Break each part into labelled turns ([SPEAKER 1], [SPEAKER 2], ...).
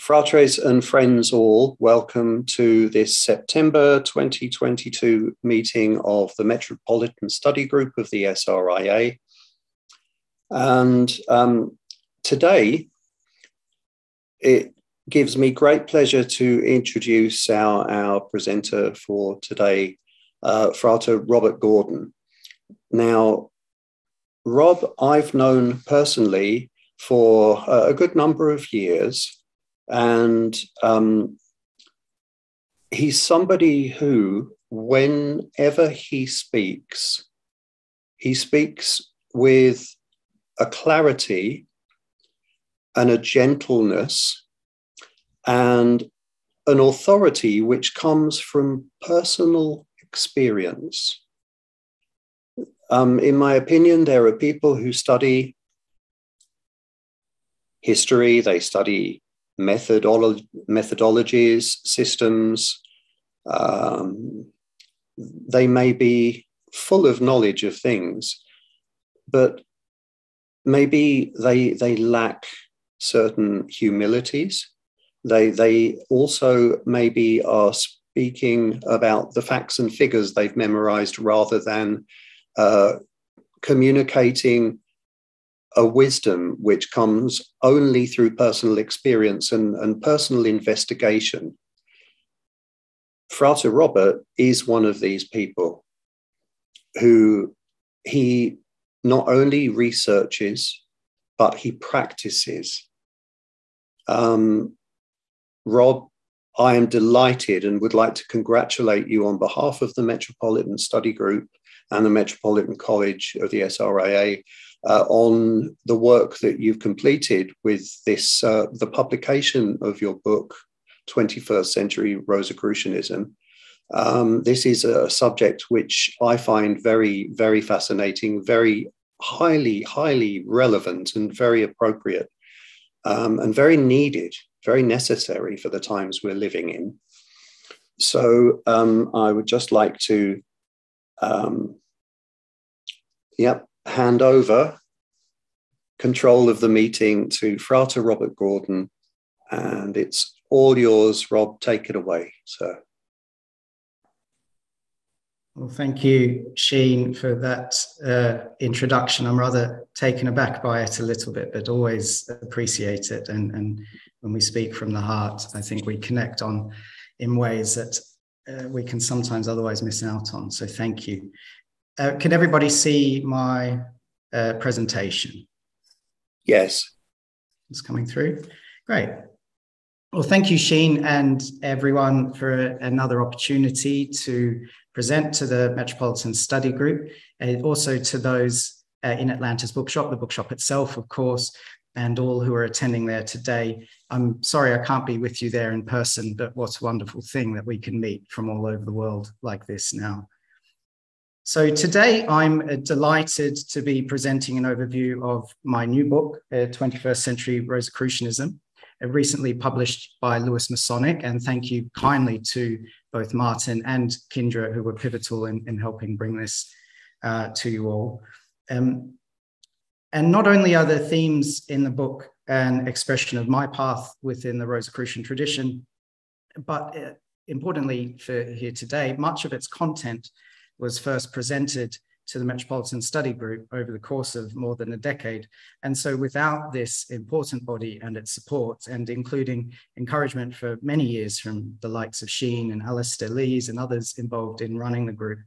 [SPEAKER 1] Fratres and friends all, welcome to this September 2022 meeting of the Metropolitan Study Group of the SRIA. And today, it gives me great pleasure to introduce our presenter for today, Frater Robert Gordon. Now, Rob, I've known personally for a good number of years, and he's somebody who, whenever he speaks with a clarity and a gentleness and an authority which comes from personal experience. In my opinion, there are people who study history, they study methodologies, systems. They may be full of knowledge of things, but maybe they lack certain humilities. They also maybe are speaking about the facts and figures they've memorized rather than communicating a wisdom which comes only through personal experience and personal investigation. Frater Robert is one of these people who he not only researches, but he practices. Rob, I am delighted and would like to congratulate you on behalf of the Metropolitan Study Group and the Metropolitan College of the SRIA on the work that you've completed with this, the publication of your book, 21st Century Rosicrucianism. This is a subject which I find very, very fascinating, very highly relevant and very appropriate, and very needed, very necessary for the times we're living in. So I would just like to hand over control of the meeting to Frater Robert Gordon, and it's all yours, Rob. Take it away, sir.
[SPEAKER 2] Well, thank you, Sheen, for that introduction. I'm rather taken aback by it a little bit, but always appreciate it. And when we speak from the heart, I think we connect on in ways that we can sometimes otherwise miss out on. So thank you. Can everybody see my presentation?
[SPEAKER 1] Yes.
[SPEAKER 2] It's coming through. Great. Well, thank you, Sheen, and everyone for another opportunity to present to the Metropolitan Study Group, and also to those in Atlanta's bookshop, the bookshop itself, of course, and all who are attending there today. I'm sorry I can't be with you there in person, but what a wonderful thing that we can meet from all over the world like this now. So today I'm delighted to be presenting an overview of my new book, 21st Century Rosicrucianism, recently published by Lewis Masonic, and thank you kindly to both Martin and Kindra, who were pivotal in helping bring this to you all. And not only are the themes in the book an expression of my path within the Rosicrucian tradition, but importantly for here today, much of its content was first presented to the Metropolitan Study Group over the course of more than a decade. And so without this important body and its support, and including encouragement for many years from the likes of Sheen and Alistair Lees and others involved in running the group,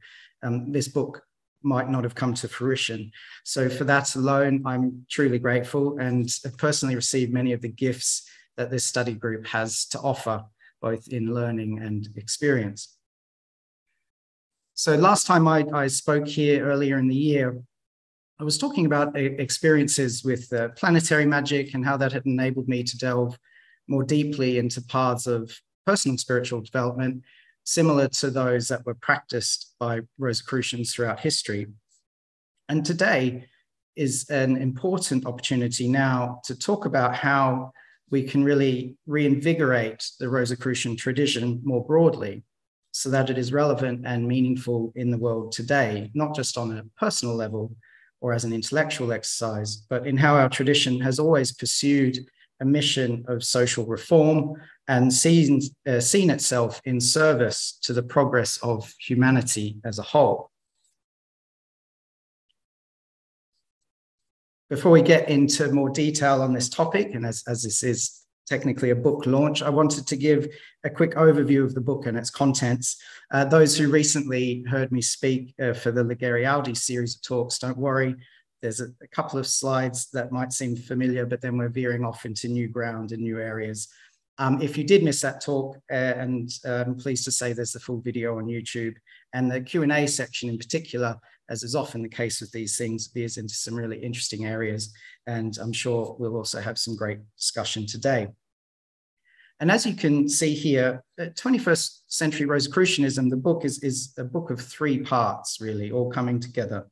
[SPEAKER 2] this book might not have come to fruition. So for that alone, I'm truly grateful, and have personally received many of the gifts that this study group has to offer, both in learning and experience. So last time I spoke here earlier in the year, I was talking about experiences with planetary magic and how that had enabled me to delve more deeply into paths of personal spiritual development, similar to those that were practiced by Rosicrucians throughout history. And today is an important opportunity now to talk about how we can really reinvigorate the Rosicrucian tradition more broadly, so that it is relevant and meaningful in the world today, not just on a personal level or as an intellectual exercise, but in how our tradition has always pursued a mission of social reform and seen itself in service to the progress of humanity as a whole. Before we get into more detail on this topic, and as this is technically a book launch, I wanted to give a quick overview of the book and its contents. Those who recently heard me speak for the Ligeri-Audi series of talks, don't worry, there's a couple of slides that might seem familiar, but then we're veering off into new ground and new areas. If you did miss that talk, and I'm pleased to say there's the full video on YouTube, and the Q&A section in particular, as is often the case with these things, veers into some really interesting areas, and I'm sure we'll also have some great discussion today. And as you can see here, 21st Century Rosicrucianism, the book is a book of 3 parts, really, all coming together.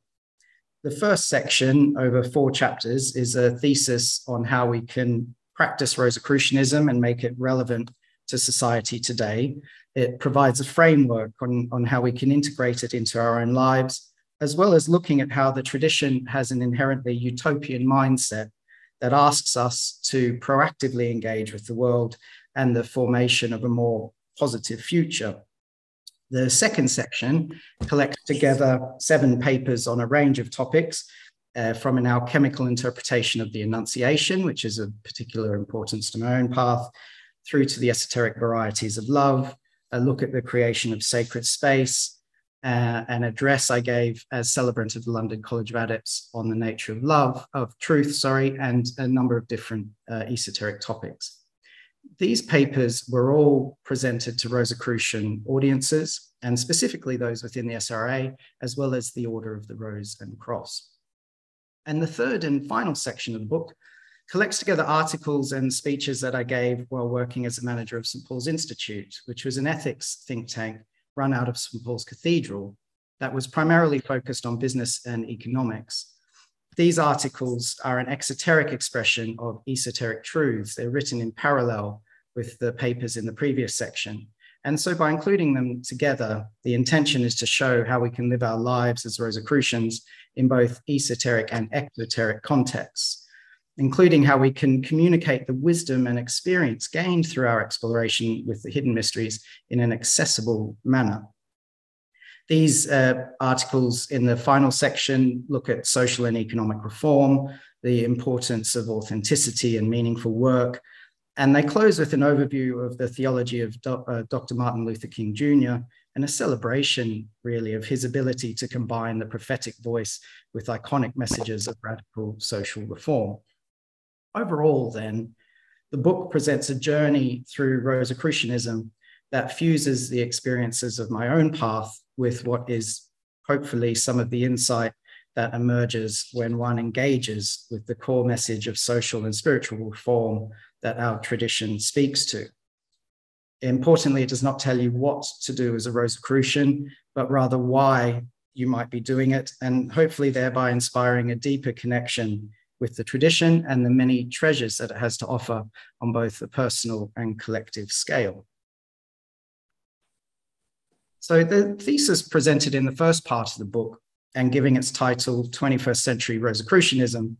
[SPEAKER 2] The first section, over 4 chapters, is a thesis on how we can practice Rosicrucianism and make it relevant to society today. It provides a framework on how we can integrate it into our own lives, as well as looking at how the tradition has an inherently utopian mindset that asks us to proactively engage with the world and the formation of a more positive future. The second section collects together 7 papers on a range of topics, from an alchemical interpretation of the Annunciation, which is of particular importance to my own path, through to the esoteric varieties of love, a look at the creation of sacred space, an address I gave as celebrant of the London College of Adepts on the nature of truth, and a number of different esoteric topics. These papers were all presented to Rosicrucian audiences, and specifically those within the SRA, as well as the Order of the Rose and Cross. And the third and final section of the book collects together articles and speeches that I gave while working as a manager of St. Paul's Institute, which was an ethics think tank run out of St. Paul's Cathedral that was primarily focused on business and economics. These articles are an exoteric expression of esoteric truths. They're written in parallel with the papers in the previous section. And so by including them together, the intention is to show how we can live our lives as Rosicrucians in both esoteric and exoteric contexts, including how we can communicate the wisdom and experience gained through our exploration with the hidden mysteries in an accessible manner. These articles in the final section look at social and economic reform, the importance of authenticity and meaningful work, and they close with an overview of the theology of Dr. Martin Luther King Jr. and a celebration, really, of his ability to combine the prophetic voice with iconic messages of radical social reform. Overall, then, the book presents a journey through Rosicrucianism that fuses the experiences of my own path with what is hopefully some of the insight that emerges when one engages with the core message of social and spiritual reform that our tradition speaks to. Importantly, it does not tell you what to do as a Rosicrucian, but rather why you might be doing it, and hopefully thereby inspiring a deeper connection with the tradition and the many treasures that it has to offer on both a personal and collective scale. So the thesis presented in the first part of the book, and giving its title 21st Century Rosicrucianism,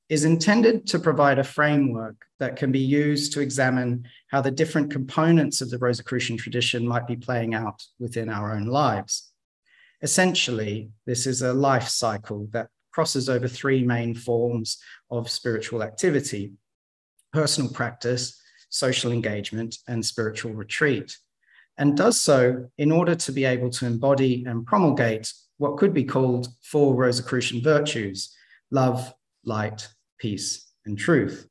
[SPEAKER 2] is intended to provide a framework that can be used to examine how the different components of the Rosicrucian tradition might be playing out within our own lives. Essentially, this is a life cycle that crosses over 3 main forms of spiritual activity: personal practice, social engagement, and spiritual retreat, and does so in order to be able to embody and promulgate what could be called 4 Rosicrucian virtues: love, light, peace, and truth.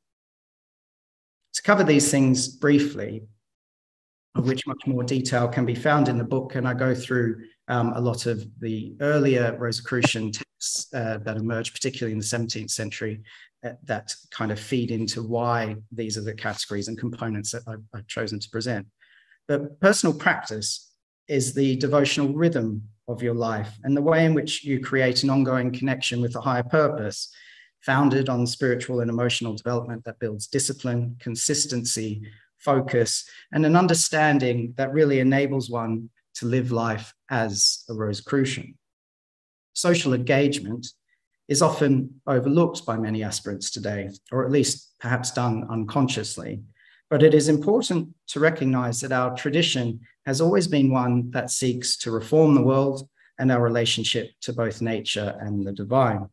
[SPEAKER 2] To cover these things briefly, of which much more detail can be found in the book, and I go through a lot of the earlier Rosicrucian texts that emerged, particularly in the 17th century, that kind of feed into why these are the categories and components that I've chosen to present. But personal practice is the devotional rhythm of your life and the way in which you create an ongoing connection with a higher purpose, founded on spiritual and emotional development that builds discipline, consistency, focus, and an understanding that really enables one to live life as a Rosicrucian. Social engagement is often overlooked by many aspirants today, or at least perhaps done unconsciously. But it is important to recognize that our tradition has always been one that seeks to reform the world and our relationship to both nature and the divine.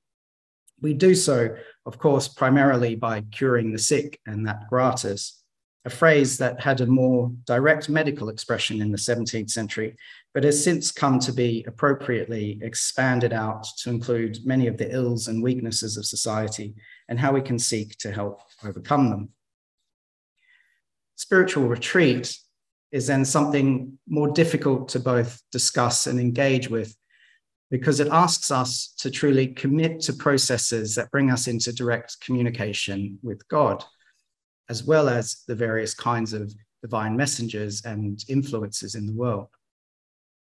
[SPEAKER 2] We do so, of course, primarily by curing the sick, and that gratis, a phrase that had a more direct medical expression in the 17th century, but has since come to be appropriately expanded out to include many of the ills and weaknesses of society and how we can seek to help overcome them. Spiritual retreat is then something more difficult to both discuss and engage with, because it asks us to truly commit to processes that bring us into direct communication with God, as well as the various kinds of divine messengers and influences in the world.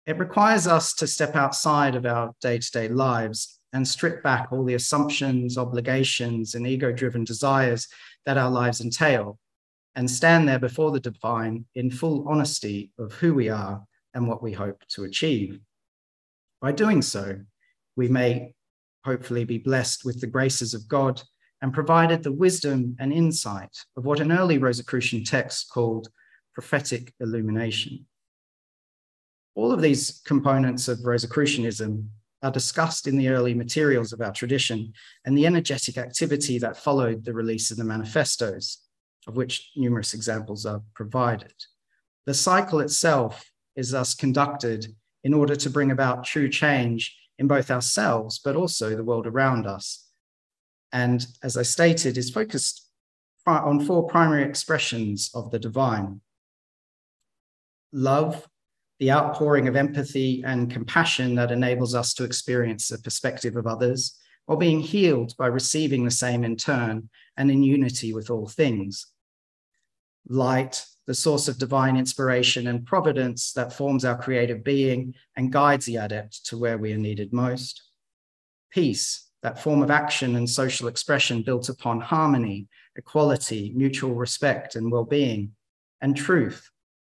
[SPEAKER 2] It requires us to step outside of our day-to-day lives and strip back all the assumptions, obligations, and ego-driven desires that our lives entail, and stand there before the divine in full honesty of who we are and what we hope to achieve. By doing so, we may hopefully be blessed with the graces of God and provided the wisdom and insight of what an early Rosicrucian text called prophetic illumination. All of these components of Rosicrucianism are discussed in the early materials of our tradition and the energetic activity that followed the release of the manifestos, of which numerous examples are provided. The cycle itself is thus conducted in order to bring about true change in both ourselves, but also the world around us. And as I stated, is focused on four primary expressions of the divine: love, the outpouring of empathy and compassion that enables us to experience the perspective of others, while being healed by receiving the same in turn and in unity with all things. Light, the source of divine inspiration and providence that forms our creative being and guides the adept to where we are needed most. Peace, that form of action and social expression built upon harmony, equality, mutual respect, and well-being. And truth,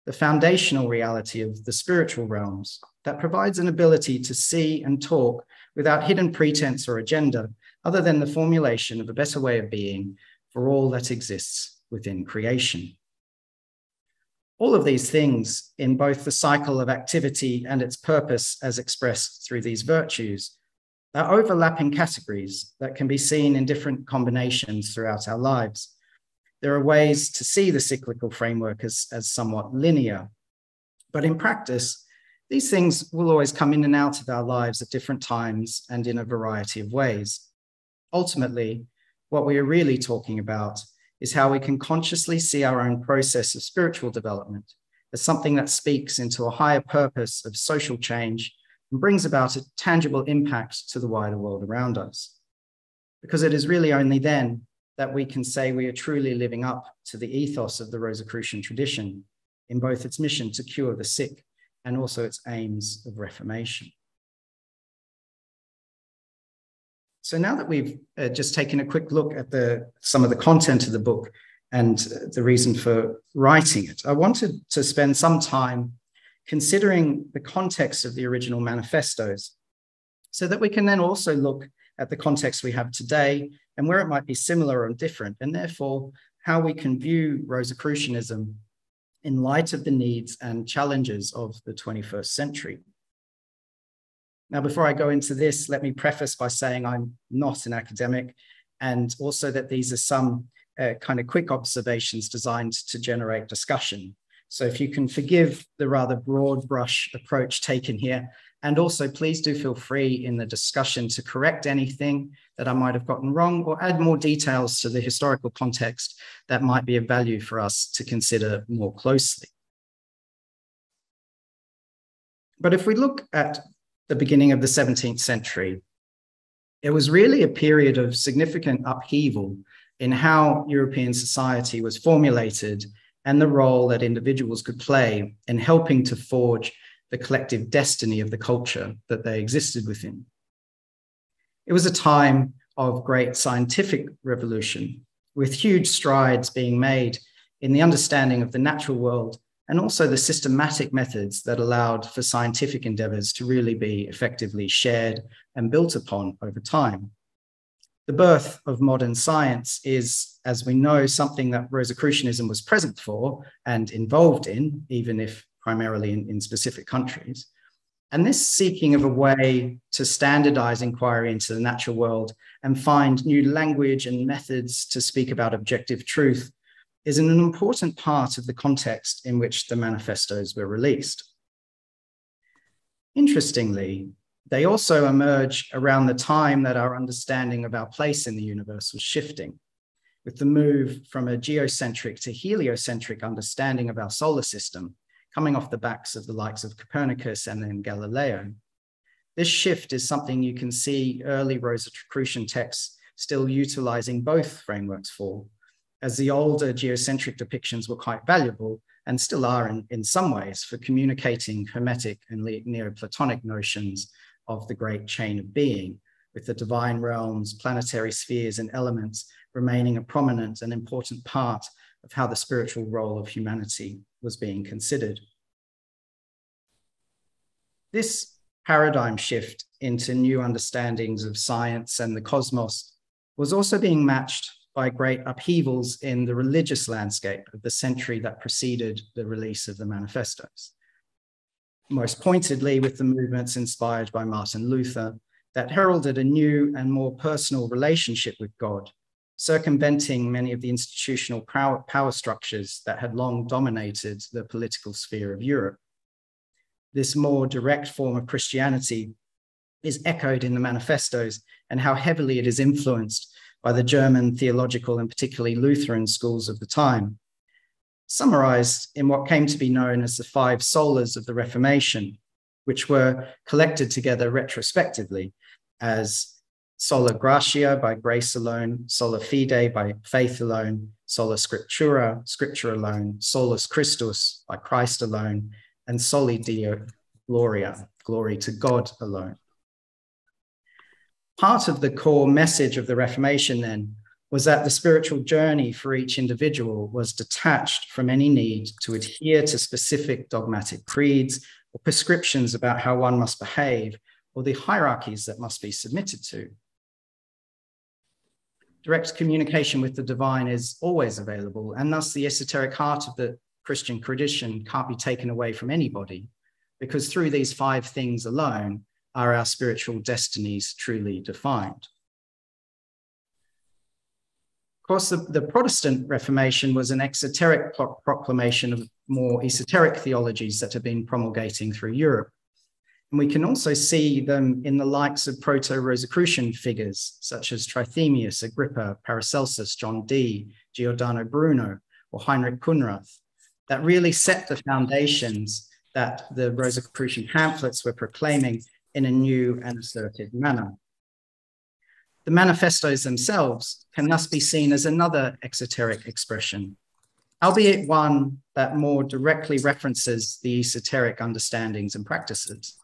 [SPEAKER 2] the foundational reality of the spiritual realms that provides an ability to see and talk without hidden pretense or agenda, other than the formulation of a better way of being for all that exists within creation. All of these things, in both the cycle of activity and its purpose as expressed through these virtues, are overlapping categories that can be seen in different combinations throughout our lives. There are ways to see the cyclical framework as somewhat linear, but in practice, these things will always come in and out of our lives at different times and in a variety of ways. Ultimately, what we are really talking about is how we can consciously see our own process of spiritual development as something that speaks into a higher purpose of social change and brings about a tangible impact to the wider world around us. Because it is really only then that we can say we are truly living up to the ethos of the Rosicrucian tradition in both its mission to cure the sick and also its aims of reformation. So now that we've just taken a quick look at some of the content of the book and the reason for writing it, I wanted to spend some time considering the context of the original manifestos, so that we can then also look at the context we have today and where it might be similar or different, and therefore how we can view Rosicrucianism in light of the needs and challenges of the 21st century. Now, before I go into this, let me preface by saying I'm not an academic, and also that these are some kind of quick observations designed to generate discussion. So if you can forgive the rather broad brush approach taken here, and also please do feel free in the discussion to correct anything that I might have gotten wrong or add more details to the historical context that might be of value for us to consider more closely. But if we look at the beginning of the 17th century, it was really a period of significant upheaval in how European society was formulated and the role that individuals could play in helping to forge the collective destiny of the culture that they existed within. It was a time of great scientific revolution, with huge strides being made in the understanding of the natural world and also the systematic methods that allowed for scientific endeavors to really be effectively shared and built upon over time. The birth of modern science is, as we know, something that Rosicrucianism was present for and involved in, even if primarily in specific countries. And this seeking of a way to standardize inquiry into the natural world and find new language and methods to speak about objective truth is an important part of the context in which the manifestos were released. Interestingly, they also emerge around the time that our understanding of our place in the universe was shifting, with the move from a geocentric to heliocentric understanding of our solar system coming off the backs of the likes of Copernicus and then Galileo. This shift is something you can see early Rosicrucian texts still utilizing both frameworks for, as the older geocentric depictions were quite valuable and still are in some ways for communicating Hermetic and Neoplatonic notions of the great chain of being, with the divine realms, planetary spheres, and elements remaining a prominent and important part of how the spiritual role of humanity was being considered. This paradigm shift into new understandings of science and the cosmos was also being matched by great upheavals in the religious landscape of the century that preceded the release of the manifestos. Most pointedly with the movements inspired by Martin Luther that heralded a new and more personal relationship with God, circumventing many of the institutional power structures that had long dominated the political sphere of Europe. This more direct form of Christianity is echoed in the manifestos and how heavily it is influenced by the German theological and particularly Lutheran schools of the time, summarized in what came to be known as the 5 solas of the Reformation, which were collected together retrospectively as sola gratia, by grace alone; sola fide, by faith alone; sola scriptura, scripture alone; solus Christus, by Christ alone; and soli Deo gloria, glory to God alone. Part of the core message of the Reformation then was that the spiritual journey for each individual was detached from any need to adhere to specific dogmatic creeds or prescriptions about how one must behave or the hierarchies that must be submitted to. Direct communication with the divine is always available, and thus the esoteric heart of the Christian tradition can't be taken away from anybody, because through these 5 things alone are our spiritual destinies truly defined. Of course, the Protestant Reformation was an exoteric proclamation of more esoteric theologies that have been promulgating through Europe. And we can also see them in the likes of proto-Rosicrucian figures, such as Trithemius, Agrippa, Paracelsus, John Dee, Giordano Bruno, or Heinrich Kunrath, that really set the foundations that the Rosicrucian pamphlets were proclaiming in a new and assertive manner. The manifestos themselves can thus be seen as another exoteric expression, albeit one that more directly references the esoteric understandings and practices,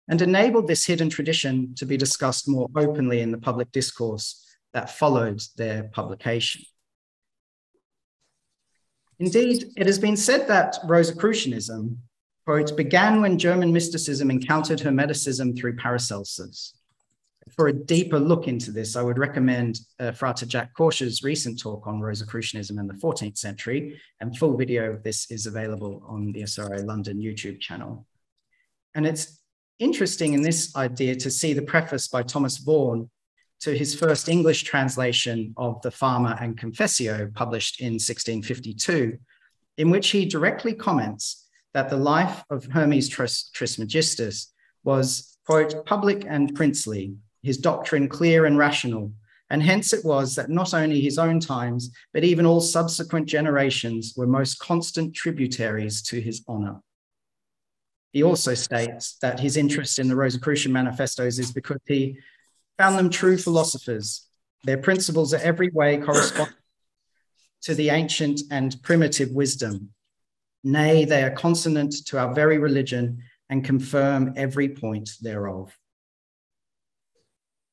[SPEAKER 2] and enabled this hidden tradition to be discussed more openly in the public discourse that followed their publication. Indeed, it has been said that Rosicrucianism, quote, began when German mysticism encountered Hermeticism through Paracelsus. For a deeper look into this, I would recommend Frater Jack Korsch's recent talk on Rosicrucianism in the 14th century, and full video of this is available on the SRA London YouTube channel. And it's interesting in this idea to see the preface by Thomas Vaughan to his first English translation of the Fama and Confessio, published in 1652, in which he directly comments that the life of Hermes Trismegistus was, quote, public and princely, his doctrine clear and rational, and hence it was that not only his own times, but even all subsequent generations were most constant tributaries to his honor. He also states that his interest in the Rosicrucian manifestos is because he found them true philosophers. Their principles are every way correspond to the ancient and primitive wisdom. Nay, they are consonant to our very religion and confirm every point thereof.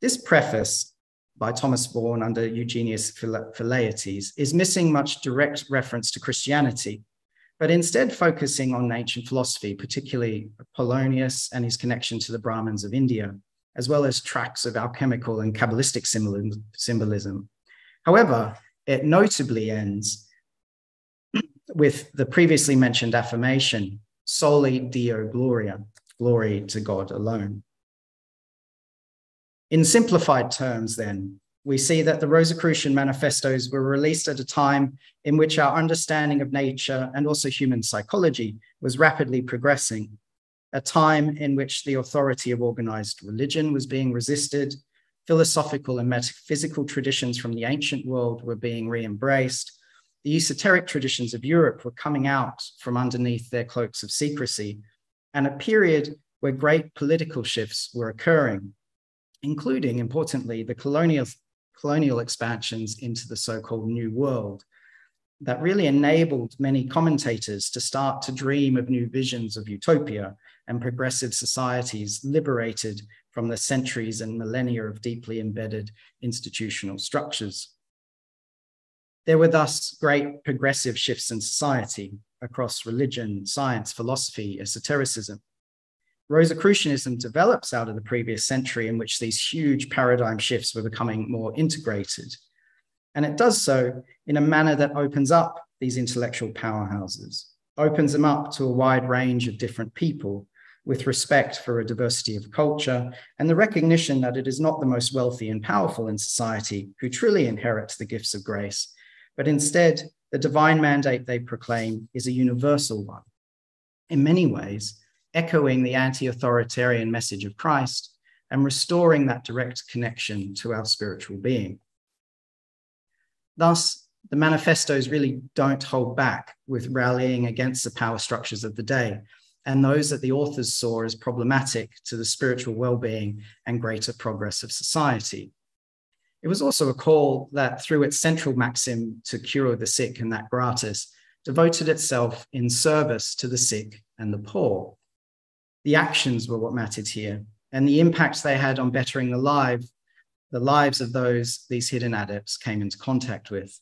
[SPEAKER 2] This preface by Thomas Vaughan under Eugenius Philaites is missing much direct reference to Christianity, but instead focusing on ancient philosophy, particularly Polonius and his connection to the Brahmins of India, as well as tracts of alchemical and Kabbalistic symbolism. However, it notably ends with the previously mentioned affirmation, Soli Deo Gloria, glory to God alone. In simplified terms, then, we see that the Rosicrucian manifestos were released at a time in which our understanding of nature and also human psychology was rapidly progressing, a time in which the authority of organized religion was being resisted, philosophical and metaphysical traditions from the ancient world were being re-embraced, the esoteric traditions of Europe were coming out from underneath their cloaks of secrecy, and a period where great political shifts were occurring, including, importantly, the colonial expansions into the so-called New World that really enabled many commentators to start to dream of new visions of utopia and progressive societies liberated from the centuries and millennia of deeply embedded institutional structures. There were thus great progressive shifts in society across religion, science, philosophy, esotericism. Rosicrucianism develops out of the previous century in which these huge paradigm shifts were becoming more integrated. And it does so in a manner that opens up these intellectual powerhouses, opens them up to a wide range of different people with respect for a diversity of culture and the recognition that it is not the most wealthy and powerful in society who truly inherit the gifts of grace, but instead the divine mandate they proclaim is a universal one. In many ways, echoing the anti-authoritarian message of Christ and restoring that direct connection to our spiritual being. Thus, the manifestos really don't hold back with rallying against the power structures of the day and those that the authors saw as problematic to the spiritual well-being and greater progress of society. It was also a call that, through its central maxim to cure the sick and that gratis, devoted itself in service to the sick and the poor. The actions were what mattered here, and the impacts they had on bettering the lives of those these hidden adepts came into contact with.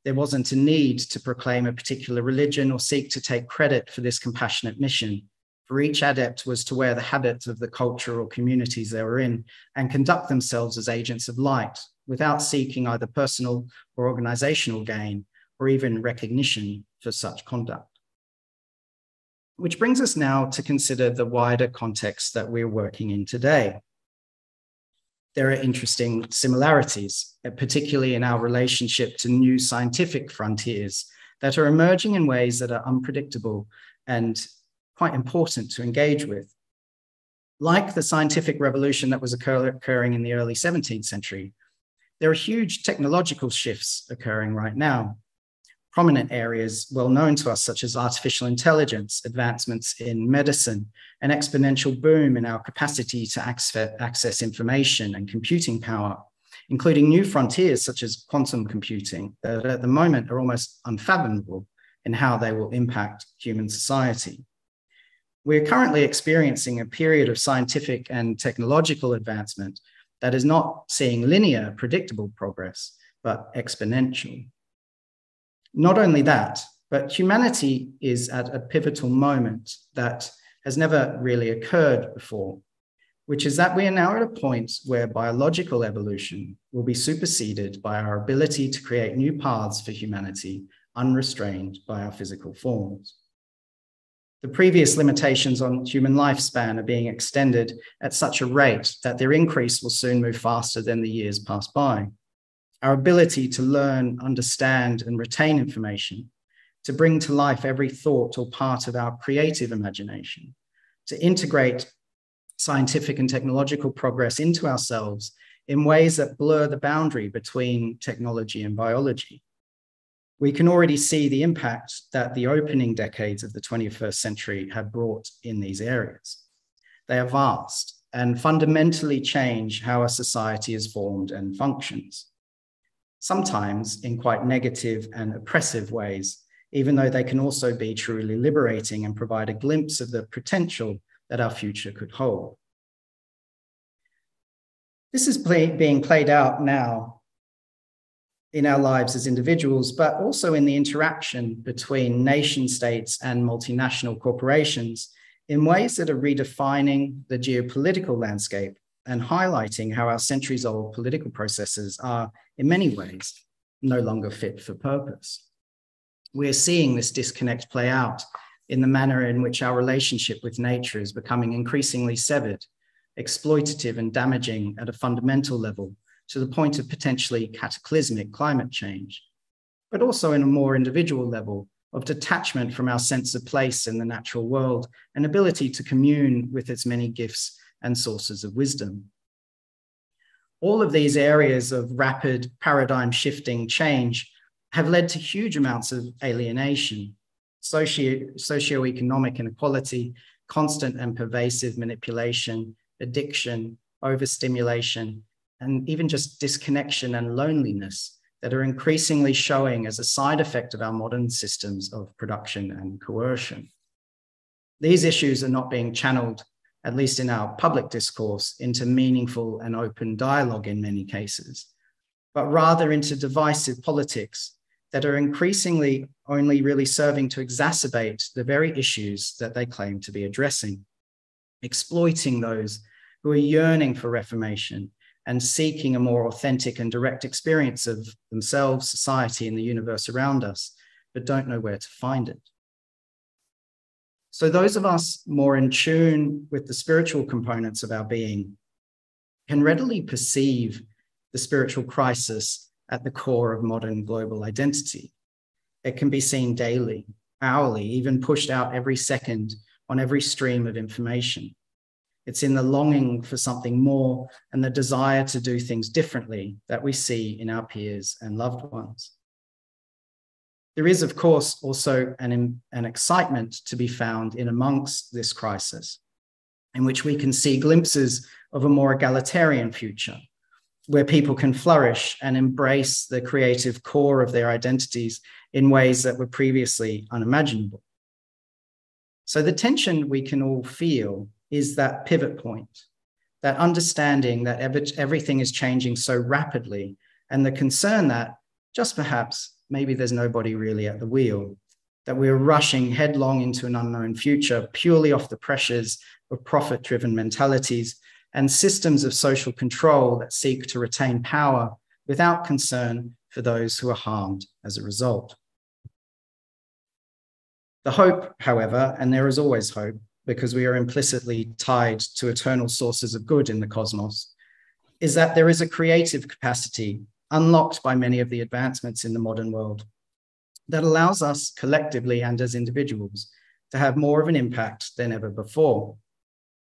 [SPEAKER 2] There wasn't a need to proclaim a particular religion or seek to take credit for this compassionate mission, for each adept was to wear the habit of the culture or communities they were in and conduct themselves as agents of light without seeking either personal or organizational gain or even recognition for such conduct. Which brings us now to consider the wider context that we're working in today. There are interesting similarities, particularly in our relationship to new scientific frontiers that are emerging in ways that are unpredictable and quite important to engage with. Like the scientific revolution that was occurring in the early 17th century, there are huge technological shifts occurring right now. Prominent areas well known to us, such as artificial intelligence, advancements in medicine, an exponential boom in our capacity to access information and computing power, including new frontiers such as quantum computing that at the moment are almost unfathomable in how they will impact human society. We're currently experiencing a period of scientific and technological advancement that is not seeing linear, predictable progress, but exponential. Not only that, but humanity is at a pivotal moment that has never really occurred before, which is that we are now at a point where biological evolution will be superseded by our ability to create new paths for humanity unrestrained by our physical forms. The previous limitations on human lifespan are being extended at such a rate that their increase will soon move faster than the years pass by. Our ability to learn, understand, and retain information, to bring to life every thought or part of our creative imagination, to integrate scientific and technological progress into ourselves in ways that blur the boundary between technology and biology. We can already see the impact that the opening decades of the 21st century have brought in these areas. They are vast and fundamentally change how a society is formed and functions, sometimes in quite negative and oppressive ways, even though they can also be truly liberating and provide a glimpse of the potential that our future could hold. This is being played out now in our lives as individuals, but also in the interaction between nation states and multinational corporations in ways that are redefining the geopolitical landscape and highlighting how our centuries-old political processes are, in many ways, no longer fit for purpose. We're seeing this disconnect play out in the manner in which our relationship with nature is becoming increasingly severed, exploitative and damaging at a fundamental level, to the point of potentially cataclysmic climate change, but also in a more individual level of detachment from our sense of place in the natural world and ability to commune with its many gifts and sources of wisdom. All of these areas of rapid paradigm shifting change have led to huge amounts of alienation, socioeconomic inequality, constant and pervasive manipulation, addiction, overstimulation, and even just disconnection and loneliness that are increasingly showing as a side effect of our modern systems of production and coercion. These issues are not being channeled, at least in our public discourse, into meaningful and open dialogue in many cases, but rather into divisive politics that are increasingly only really serving to exacerbate the very issues that they claim to be addressing, exploiting those who are yearning for reformation and seeking a more authentic and direct experience of themselves, society, and the universe around us, but don't know where to find it. So those of us more in tune with the spiritual components of our being can readily perceive the spiritual crisis at the core of modern global identity. It can be seen daily, hourly, even pushed out every second on every stream of information. It's in the longing for something more and the desire to do things differently that we see in our peers and loved ones. There is, of course, also an excitement to be found in amongst this crisis, in which we can see glimpses of a more egalitarian future, where people can flourish and embrace the creative core of their identities in ways that were previously unimaginable. So the tension we can all feel is that pivot point, that understanding that everything is changing so rapidly, and the concern that just perhaps maybe there's nobody really at the wheel, that we're rushing headlong into an unknown future purely off the pressures of profit-driven mentalities and systems of social control that seek to retain power without concern for those who are harmed as a result. The hope, however, and there is always hope, because we are implicitly tied to eternal sources of good in the cosmos, is that there is a creative capacity unlocked by many of the advancements in the modern world that allows us collectively and as individuals to have more of an impact than ever before.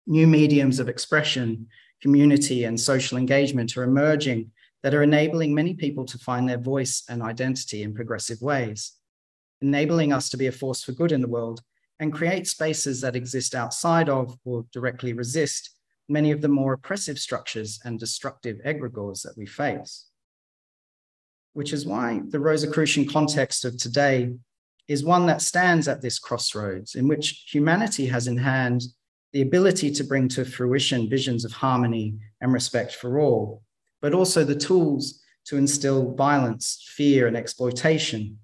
[SPEAKER 2] New mediums of expression, community, and social engagement are emerging that are enabling many people to find their voice and identity in progressive ways, enabling us to be a force for good in the world and create spaces that exist outside of or directly resist many of the more oppressive structures and destructive egregores that we face. Which is why the Rosicrucian context of today is one that stands at this crossroads, in which humanity has in hand the ability to bring to fruition visions of harmony and respect for all, but also the tools to instill violence, fear, and exploitation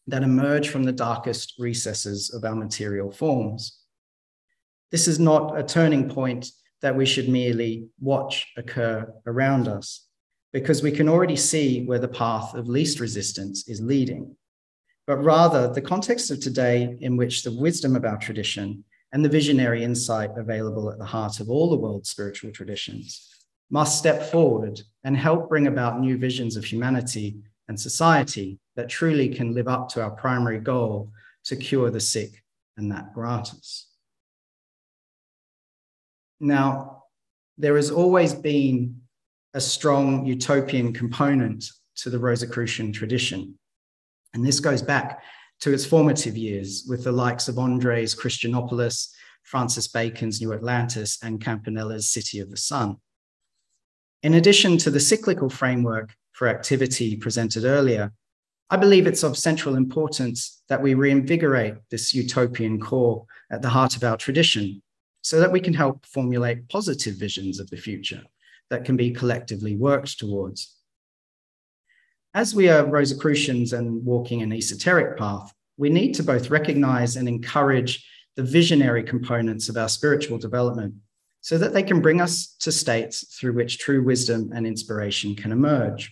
[SPEAKER 2] that emerge from the darkest recesses of our material forms. This is not a turning point that we should merely watch occur around us, because we can already see where the path of least resistance is leading, but rather the context of today, in which the wisdom of our tradition and the visionary insight available at the heart of all the world's spiritual traditions must step forward and help bring about new visions of humanity and society that truly can live up to our primary goal to cure the sick and that gratis. Now, there has always been a strong utopian component to the Rosicrucian tradition. And this goes back to its formative years with the likes of Andre's Christianopolis, Francis Bacon's New Atlantis, and Campanella's City of the Sun. In addition to the cyclical framework for activity presented earlier, I believe it's of central importance that we reinvigorate this utopian core at the heart of our tradition so that we can help formulate positive visions of the future that can be collectively worked towards. As we are Rosicrucians and walking an esoteric path, we need to both recognize and encourage the visionary components of our spiritual development so that they can bring us to states through which true wisdom and inspiration can emerge.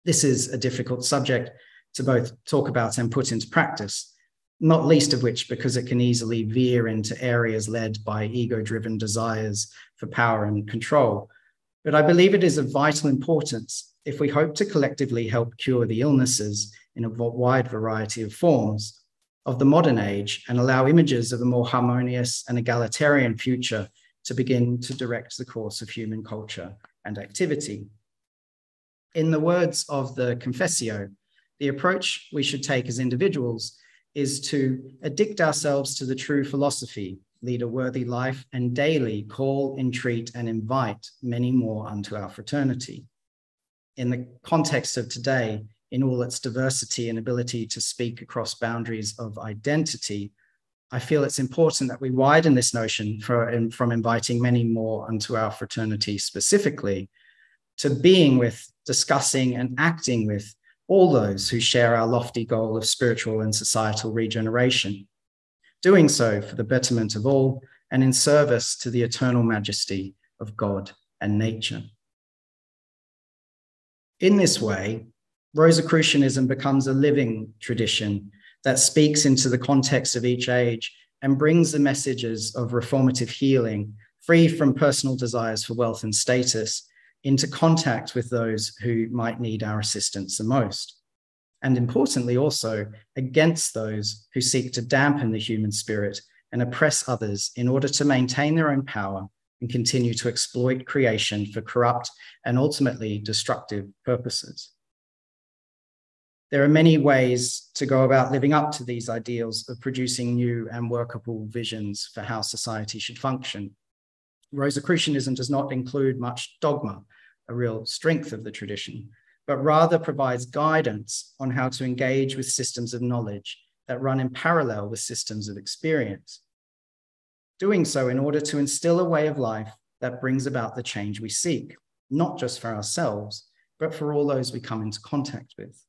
[SPEAKER 2] This is a difficult subject to both talk about and put into practice, not least of which because it can easily veer into areas led by ego-driven desires for power and control. But I believe it is of vital importance if we hope to collectively help cure the illnesses in a wide variety of forms of the modern age and allow images of a more harmonious and egalitarian future to begin to direct the course of human culture and activity. In the words of the Confessio, the approach we should take as individuals is to addict ourselves to the true philosophy, lead a worthy life, and daily call, entreat, and invite many more unto our fraternity. In the context of today, in all its diversity and ability to speak across boundaries of identity, I feel it's important that we widen this notion from inviting many more unto our fraternity specifically to being with, discussing, and acting with all those who share our lofty goal of spiritual and societal regeneration, doing so for the betterment of all and in service to the eternal majesty of God and nature. In this way, Rosicrucianism becomes a living tradition that speaks into the context of each age and brings the messages of reformative healing, free from personal desires for wealth and status, into contact with those who might need our assistance the most. And importantly, also against those who seek to dampen the human spirit and oppress others in order to maintain their own power and continue to exploit creation for corrupt and ultimately destructive purposes. There are many ways to go about living up to these ideals of producing new and workable visions for how society should function. Rosicrucianism does not include much dogma, a real strength of the tradition, but rather provides guidance on how to engage with systems of knowledge that run in parallel with systems of experience. Doing so in order to instill a way of life that brings about the change we seek, not just for ourselves, but for all those we come into contact with.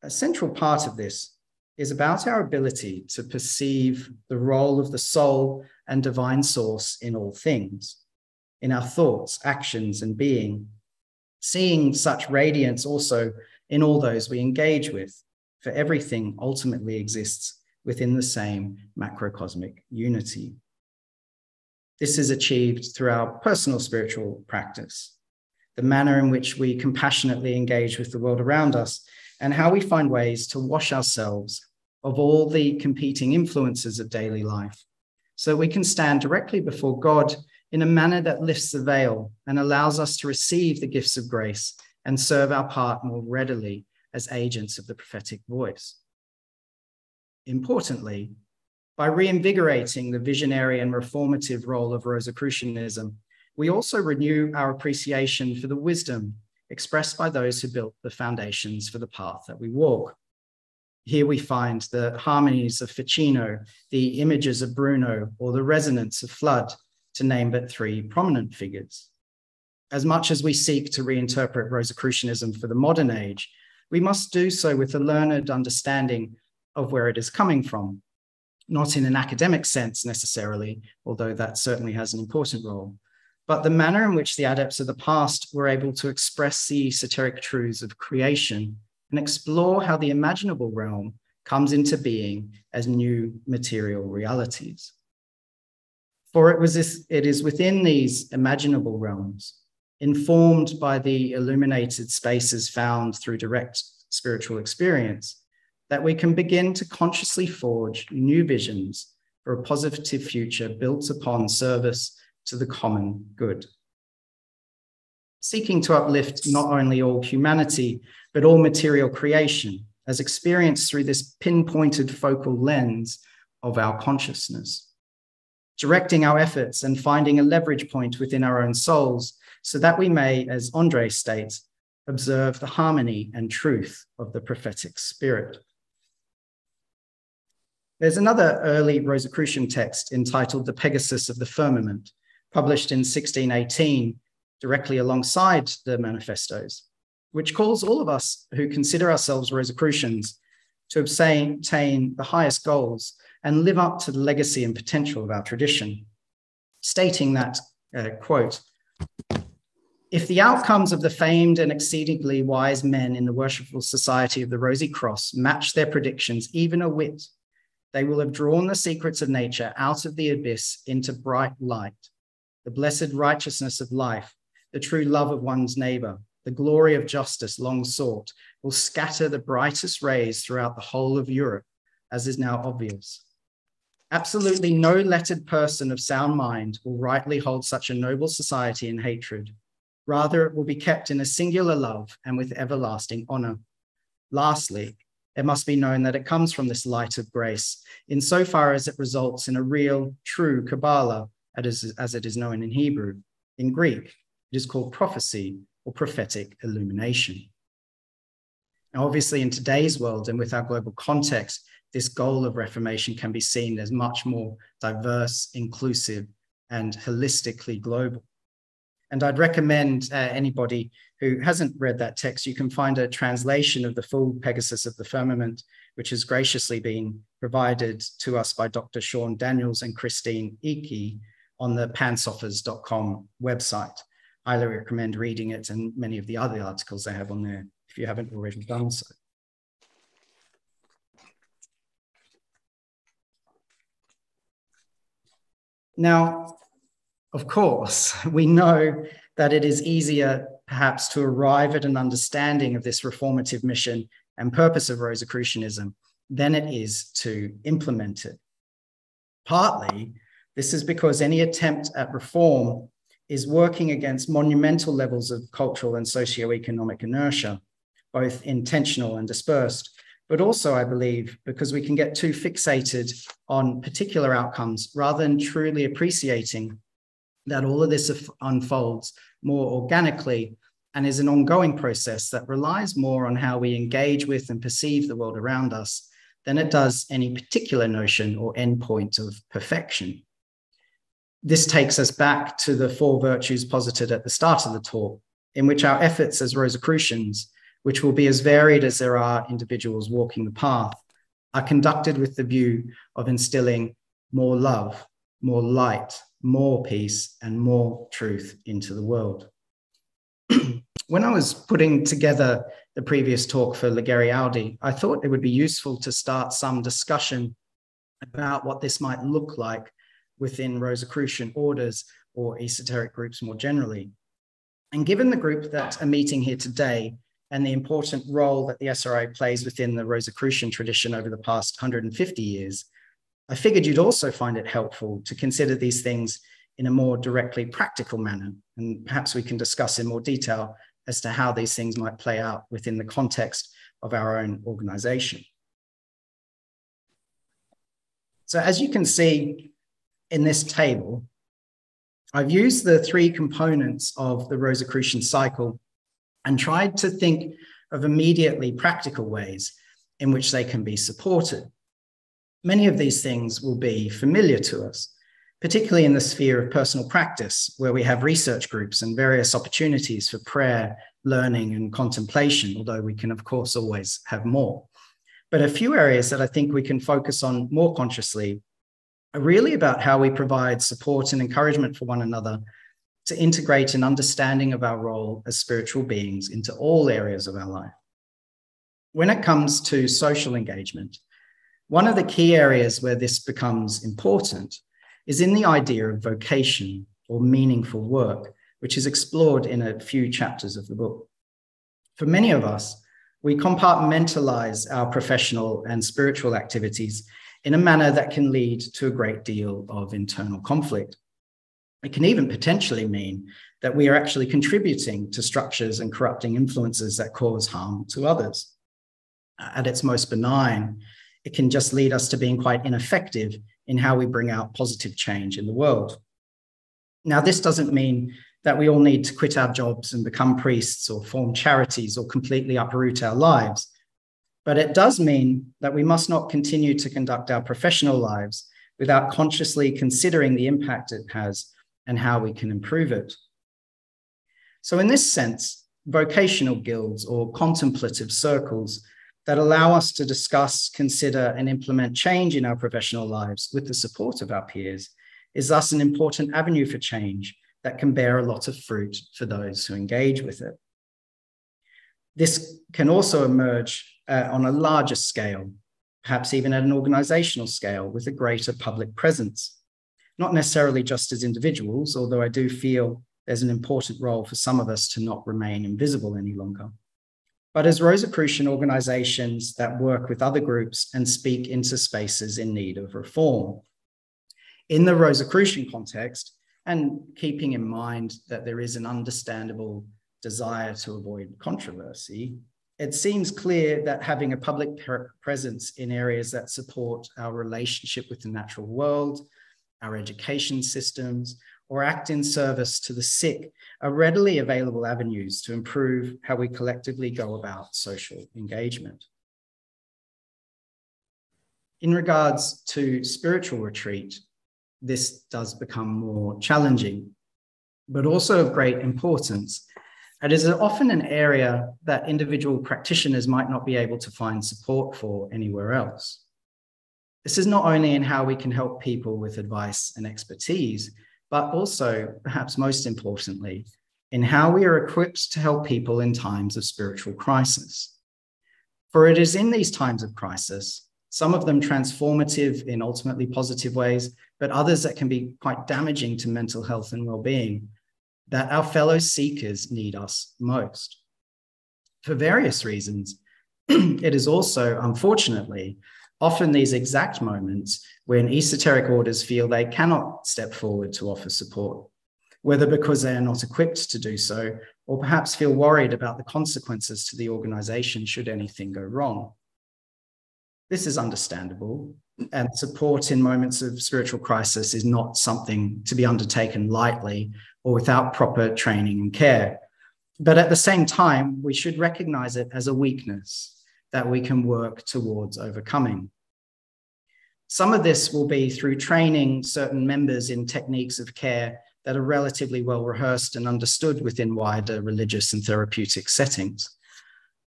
[SPEAKER 2] A central part of this is about our ability to perceive the role of the soul and divine source in all things, in our thoughts, actions, and being, seeing such radiance also in all those we engage with, for everything ultimately exists within the same macrocosmic unity. This is achieved through our personal spiritual practice, the manner in which we compassionately engage with the world around us, and how we find ways to wash ourselves of all the competing influences of daily life, so we can stand directly before God in a manner that lifts the veil and allows us to receive the gifts of grace and serve our part more readily as agents of the prophetic voice. Importantly, by reinvigorating the visionary and reformative role of Rosicrucianism, we also renew our appreciation for the wisdom expressed by those who built the foundations for the path that we walk. Here we find the harmonies of Ficino, the images of Bruno, or the resonance of Flood, to name but three prominent figures. As much as we seek to reinterpret Rosicrucianism for the modern age, we must do so with a learned understanding of where it is coming from, not in an academic sense necessarily, although that certainly has an important role, but the manner in which the adepts of the past were able to express the esoteric truths of creation and explore how the imaginable realm comes into being as new material realities. For it is within these imaginable realms, informed by the illuminated spaces found through direct spiritual experience, that we can begin to consciously forge new visions for a positive future built upon service to the common good. Seeking to uplift not only all humanity, but all material creation, as experienced through this pinpointed focal lens of our consciousness. Directing our efforts and finding a leverage point within our own souls so that we may, as Andre states, observe the harmony and truth of the prophetic spirit. There's another early Rosicrucian text entitled The Pegasus of the Firmament, published in 1618, directly alongside the manifestos, which calls all of us who consider ourselves Rosicrucians to obtain the highest goals and live up to the legacy and potential of our tradition. stating that, quote, "If the outcomes of the famed and exceedingly wise men in the worshipful society of the Rosy Cross match their predictions even a whit, they will have drawn the secrets of nature out of the abyss into bright light. The blessed righteousness of life, the true love of one's neighbor, the glory of justice long sought, will scatter the brightest rays throughout the whole of Europe, as is now obvious. Absolutely no lettered person of sound mind will rightly hold such a noble society in hatred. Rather, it will be kept in a singular love and with everlasting honor. Lastly, it must be known that it comes from this light of grace, insofar as it results in a real, true Kabbalah, as it is known in Hebrew. In Greek, it is called prophecy or prophetic illumination. Now, obviously, in today's world and with our global context, this goal of reformation can be seen as much more diverse, inclusive, and holistically global. And I'd recommend anybody who hasn't read that text, you can find a translation of the full Pegasus of the Firmament, which has graciously been provided to us by Dr. Sean Daniels and Christine Ike on the pansophers.com website. I highly recommend reading it and many of the other articles they have on there if you haven't already done so. Now, of course, we know that it is easier perhaps to arrive at an understanding of this reformative mission and purpose of Rosicrucianism than it is to implement it. Partly, this is because any attempt at reform is working against monumental levels of cultural and socioeconomic inertia, both intentional and dispersed, but also, I believe, because we can get too fixated on particular outcomes rather than truly appreciating that all of this unfolds more organically and is an ongoing process that relies more on how we engage with and perceive the world around us than it does any particular notion or endpoint of perfection. This takes us back to the four virtues posited at the start of the talk, in which our efforts as Rosicrucians, which will be as varied as there are individuals walking the path, are conducted with the view of instilling more love, more light, more peace, and more truth into the world. When I was putting together the previous talk for Legere Audi, I thought it would be useful to start some discussion about what this might look like within Rosicrucian orders or esoteric groups more generally. And given the group that are meeting here today and the important role that the SRA plays within the Rosicrucian tradition over the past 150 years, I figured you'd also find it helpful to consider these things in a more directly practical manner. And perhaps we can discuss in more detail as to how these things might play out within the context of our own organization. So as you can see in this table, I've used the three components of the Rosicrucian cycle and tried to think of immediately practical ways in which they can be supported. Many of these things will be familiar to us, particularly in the sphere of personal practice, where we have research groups and various opportunities for prayer, learning, and contemplation, although we can, of course, always have more. But a few areas that I think we can focus on more consciously are really about how we provide support and encouragement for one another to integrate an understanding of our role as spiritual beings into all areas of our life. When it comes to social engagement, one of the key areas where this becomes important is in the idea of vocation or meaningful work, which is explored in a few chapters of the book. For many of us, we compartmentalize our professional and spiritual activities in a manner that can lead to a great deal of internal conflict. It can even potentially mean that we are actually contributing to structures and corrupting influences that cause harm to others. At its most benign, it can just lead us to being quite ineffective in how we bring out positive change in the world. Now, this doesn't mean that we all need to quit our jobs and become priests or form charities or completely uproot our lives. But it does mean that we must not continue to conduct our professional lives without consciously considering the impact it has and how we can improve it. So in this sense, vocational guilds or contemplative circles that allow us to discuss, consider, and implement change in our professional lives with the support of our peers is thus an important avenue for change that can bear a lot of fruit for those who engage with it. This can also emerge on a larger scale, perhaps even at an organizational scale with a greater public presence. Not necessarily just as individuals, although I do feel there's an important role for some of us to not remain invisible any longer, but as Rosicrucian organizations that work with other groups and speak into spaces in need of reform. In the Rosicrucian context, and keeping in mind that there is an understandable desire to avoid controversy, it seems clear that having a public presence in areas that support our relationship with the natural world, our education systems, or act in service to the sick are readily available avenues to improve how we collectively go about social engagement. In regards to spiritual retreat, this does become more challenging, but also of great importance. It is often an area that individual practitioners might not be able to find support for anywhere else. This is not only in how we can help people with advice and expertise, but also, perhaps most importantly, in how we are equipped to help people in times of spiritual crisis. For it is in these times of crisis, some of them transformative in ultimately positive ways, but others that can be quite damaging to mental health and well-being, that our fellow seekers need us most. For various reasons, it is also, unfortunately, often these exact moments when esoteric orders feel they cannot step forward to offer support, whether because they are not equipped to do so, or perhaps feel worried about the consequences to the organization should anything go wrong. This is understandable, and support in moments of spiritual crisis is not something to be undertaken lightly or without proper training and care. But at the same time, we should recognize it as a weakness that we can work towards overcoming. Some of this will be through training certain members in techniques of care that are relatively well rehearsed and understood within wider religious and therapeutic settings.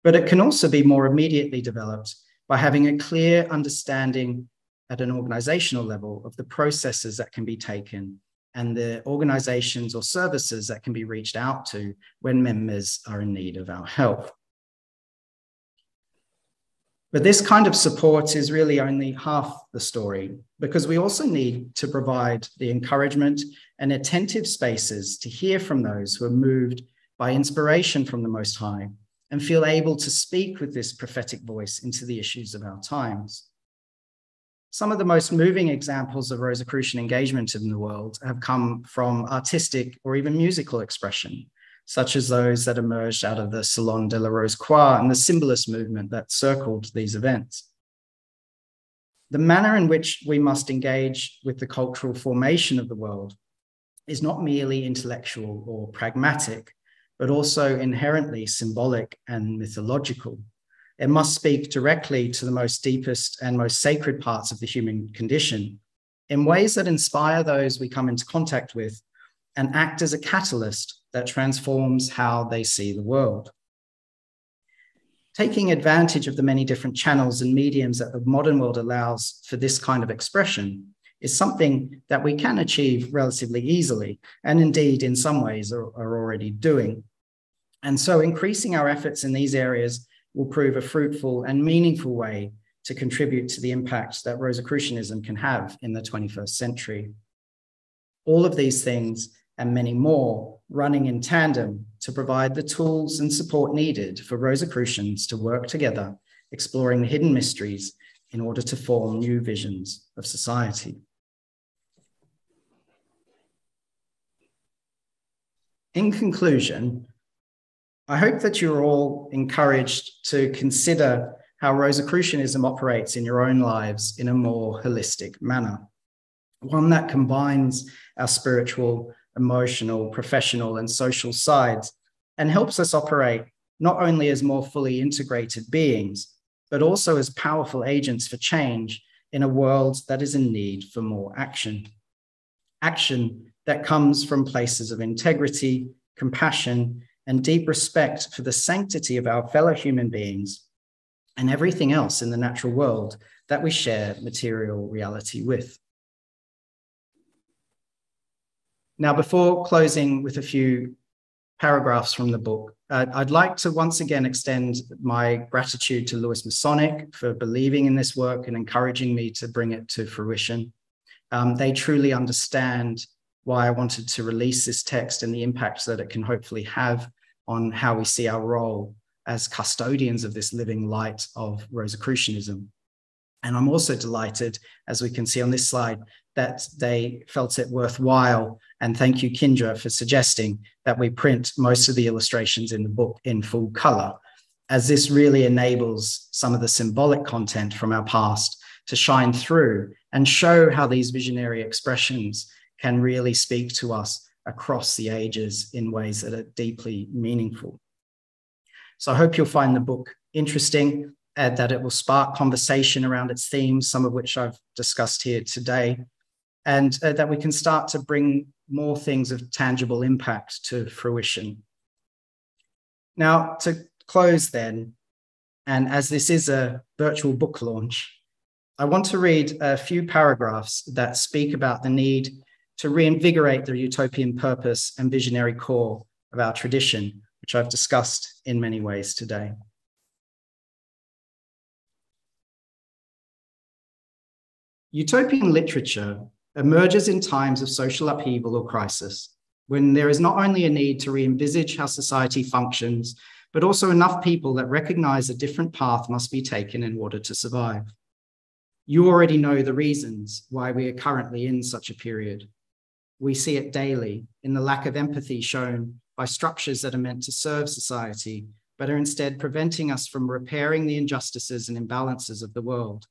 [SPEAKER 2] But it can also be more immediately developed by having a clear understanding at an organizational level of the processes that can be taken and the organizations or services that can be reached out to when members are in need of our help. But this kind of support is really only half the story, because we also need to provide the encouragement and attentive spaces to hear from those who are moved by inspiration from the Most High and feel able to speak with this prophetic voice into the issues of our times. Some of the most moving examples of Rosicrucian engagement in the world have come from artistic or even musical expression, such as those that emerged out of the Salon de la Rose-Croix and the symbolist movement that circled these events. The manner in which we must engage with the cultural formation of the world is not merely intellectual or pragmatic, but also inherently symbolic and mythological. It must speak directly to the most deepest and most sacred parts of the human condition in ways that inspire those we come into contact with and act as a catalyst that transforms how they see the world. Taking advantage of the many different channels and mediums that the modern world allows for this kind of expression is something that we can achieve relatively easily, and indeed in some ways are already doing. And so increasing our efforts in these areas will prove a fruitful and meaningful way to contribute to the impact that Rosicrucianism can have in the 21st century. All of these things and many more running in tandem to provide the tools and support needed for Rosicrucians to work together, exploring the hidden mysteries in order to form new visions of society. In conclusion, I hope that you're all encouraged to consider how Rosicrucianism operates in your own lives in a more holistic manner, one that combines our spiritual, emotional, professional, and social sides and helps us operate not only as more fully integrated beings, but also as powerful agents for change in a world that is in need for more action. Action that comes from places of integrity, compassion, and deep respect for the sanctity of our fellow human beings and everything else in the natural world that we share material reality with. Now, before closing with a few paragraphs from the book, I'd like to once again extend my gratitude to Lewis Masonic for believing in this work and encouraging me to bring it to fruition. They truly understand why I wanted to release this text and the impact that it can hopefully have on how we see our role as custodians of this living light of Rosicrucianism. And I'm also delighted, as we can see on this slide, that they felt it worthwhile. And thank you, Kindra, for suggesting that we print most of the illustrations in the book in full color, as this really enables some of the symbolic content from our past to shine through and show how these visionary expressions can really speak to us across the ages in ways that are deeply meaningful. So I hope you'll find the book interesting, that it will spark conversation around its themes, some of which I've discussed here today, and that we can start to bring more things of tangible impact to fruition. Now, to close then, and as this is a virtual book launch, I want to read a few paragraphs that speak about the need to reinvigorate the utopian purpose and visionary core of our tradition, which I've discussed in many ways today. Utopian literature emerges in times of social upheaval or crisis, when there is not only a need to re-envisage how society functions, but also enough people that recognize a different path must be taken in order to survive. You already know the reasons why we are currently in such a period. We see it daily in the lack of empathy shown by structures that are meant to serve society, but are instead preventing us from repairing the injustices and imbalances of the world.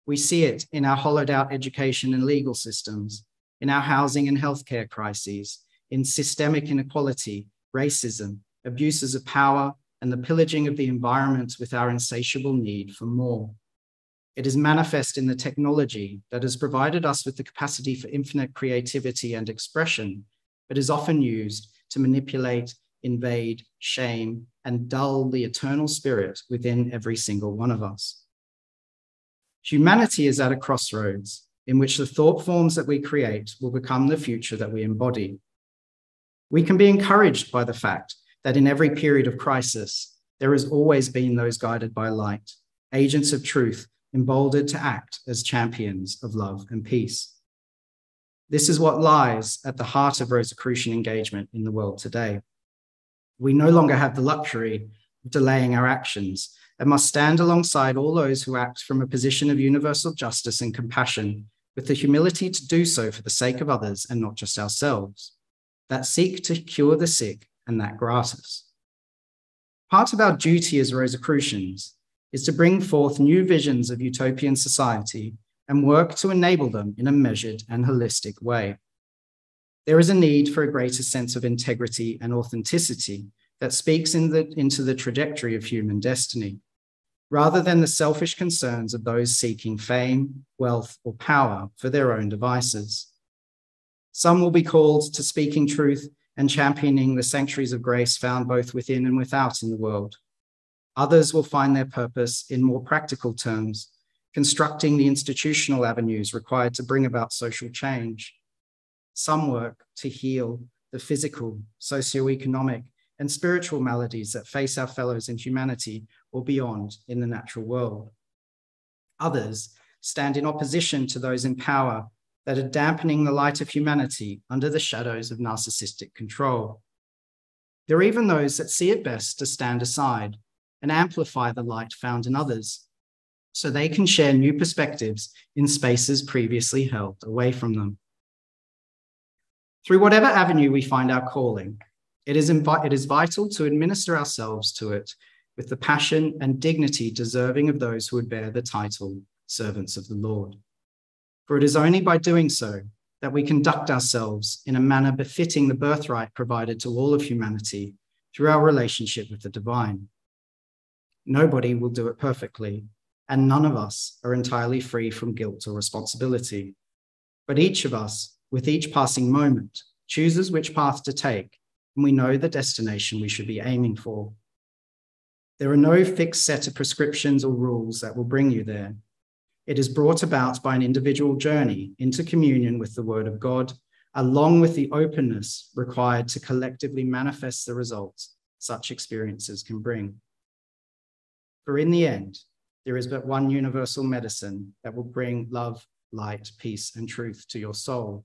[SPEAKER 2] We see it in our hollowed out education and legal systems, in our housing and healthcare crises, in systemic inequality, racism, abuses of power, and the pillaging of the environment with our insatiable need for more. It is manifest in the technology that has provided us with the capacity for infinite creativity and expression, but is often used to manipulate, invade, shame, and dull the eternal spirit within every single one of us. Humanity is at a crossroads in which the thought forms that we create will become the future that we embody. We can be encouraged by the fact that in every period of crisis, there has always been those guided by light, agents of truth, emboldened to act as champions of love and peace. This is what lies at the heart of Rosicrucian engagement in the world today. We no longer have the luxury of delaying our actions and must stand alongside all those who act from a position of universal justice and compassion, with the humility to do so for the sake of others and not just ourselves, that seek to cure the sick and that gratis. Part of our duty as Rosicrucians is to bring forth new visions of utopian society and work to enable them in a measured and holistic way. There is a need for a greater sense of integrity and authenticity that speaks into the trajectory of human destiny, rather than the selfish concerns of those seeking fame, wealth, or power for their own devices. Some will be called to speaking truth and championing the sanctuaries of grace found both within and without in the world. Others will find their purpose in more practical terms, constructing the institutional avenues required to bring about social change. Some work to heal the physical, socioeconomic, and spiritual maladies that face our fellows in humanity or beyond in the natural world. Others stand in opposition to those in power that are dampening the light of humanity under the shadows of narcissistic control. There are even those that see it best to stand aside and amplify the light found in others, so they can share new perspectives in spaces previously held away from them. Through whatever avenue we find our calling, it is vital to administer ourselves to it with the passion and dignity deserving of those who would bear the title servants of the Lord. For it is only by doing so that we conduct ourselves in a manner befitting the birthright provided to all of humanity through our relationship with the divine. Nobody will do it perfectly, and none of us are entirely free from guilt or responsibility. But each of us, with each passing moment, chooses which path to take, and we know the destination we should be aiming for. There are no fixed set of prescriptions or rules that will bring you there. It is brought about by an individual journey into communion with the Word of God, along with the openness required to collectively manifest the results such experiences can bring. For in the end, there is but one universal medicine that will bring love, light, peace, and truth to your soul.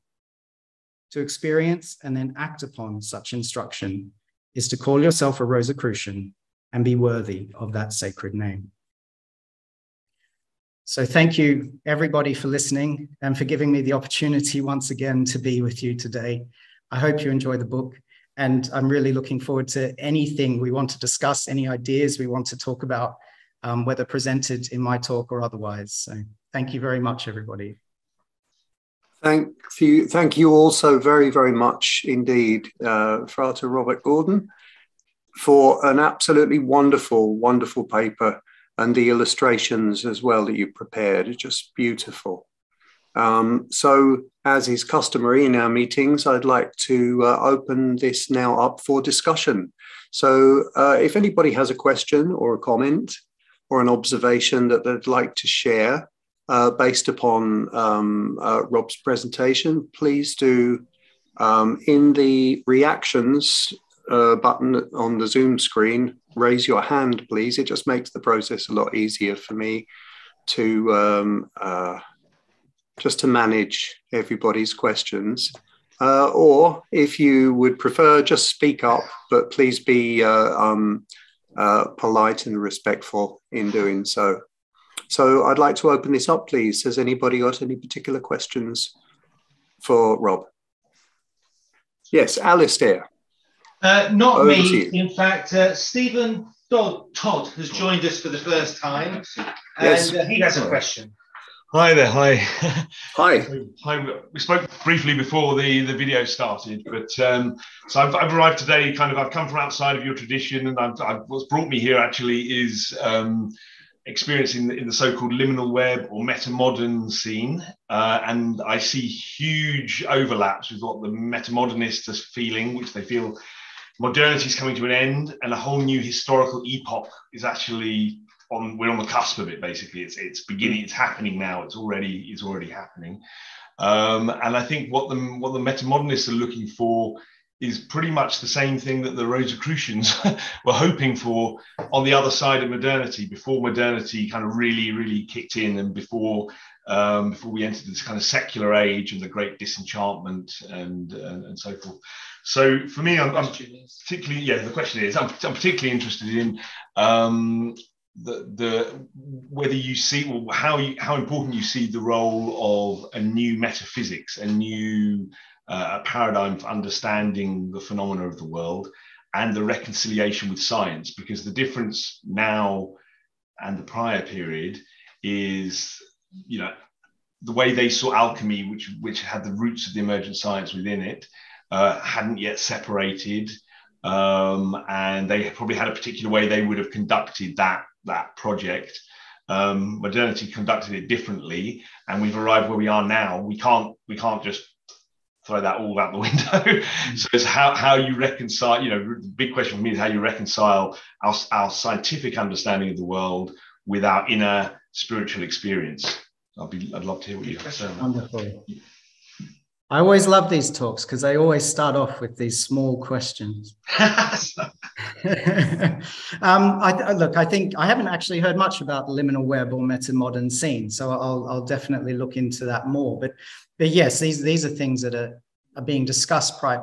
[SPEAKER 2] To experience and then act upon such instruction is to call yourself a Rosicrucian and be worthy of that sacred name. So thank you, everybody, for listening and for giving me the opportunity once again to be with you today. I hope you enjoy the book, and I'm really looking forward to anything we want to discuss, any ideas we want to talk about, whether presented in my talk or otherwise. So thank you very much, everybody.
[SPEAKER 1] Thank you also very, very much indeed, Frater Robert Gordon, for an absolutely wonderful, wonderful paper, and the illustrations as well that you prepared are just beautiful. So as is customary in our meetings, I'd like to open this now up for discussion. So if anybody has a question or a comment or an observation that they'd like to share based upon Rob's presentation, please do in the reactions button on the Zoom screen, raise your hand, please. It just makes the process a lot easier for me to just to manage everybody's questions. Or if you would prefer, just speak up, but please be polite and respectful in doing so. So I'd like to open this up, please. Has anybody got any particular questions for Rob? Yes, Alistair.
[SPEAKER 3] Not me. In fact, Stephen Todd has joined us for the first time, and he has a question.
[SPEAKER 4] Hi there. Hi.
[SPEAKER 1] Hi.
[SPEAKER 4] Hi. We spoke briefly before the video started, but so I've arrived today. I've come from outside of your tradition, and what's brought me here actually is experience in the so-called liminal web or metamodern scene, and I see huge overlaps with what the metamodernists are feeling, which they feel modernity is coming to an end, and a whole new historical epoch is actually we're on the cusp of it. Basically, it's beginning, it's happening now. It's already happening, and I think what the metamodernists are looking for is pretty much the same thing that the Rosicrucians were hoping for on the other side of modernity, before modernity kind of really kicked in, and before we entered this kind of secular age and the great disenchantment and so forth. So for me, I'm particularly, the question is, I'm particularly interested in whether you see, or how important you see the role of a new metaphysics, a new paradigm for understanding the phenomena of the world, and the reconciliation with science, because the difference now and the prior period is, the way they saw alchemy, which had the roots of the emergent science within it, hadn't yet separated, and they probably had a particular way they would have conducted that project. Modernity conducted it differently, and we've arrived where we are now. We can't just throw that all out the window. So it's how you reconcile, the big question for me is how you reconcile our scientific understanding of the world with our inner spiritual experience. I'd love to hear what you have to say.
[SPEAKER 2] Wonderful. I always love these talks because they always start off with these small questions. Look, I think I haven't actually heard much about the liminal web or metamodern scene, so I'll definitely look into that more. But yes, these are things that are being discussed quite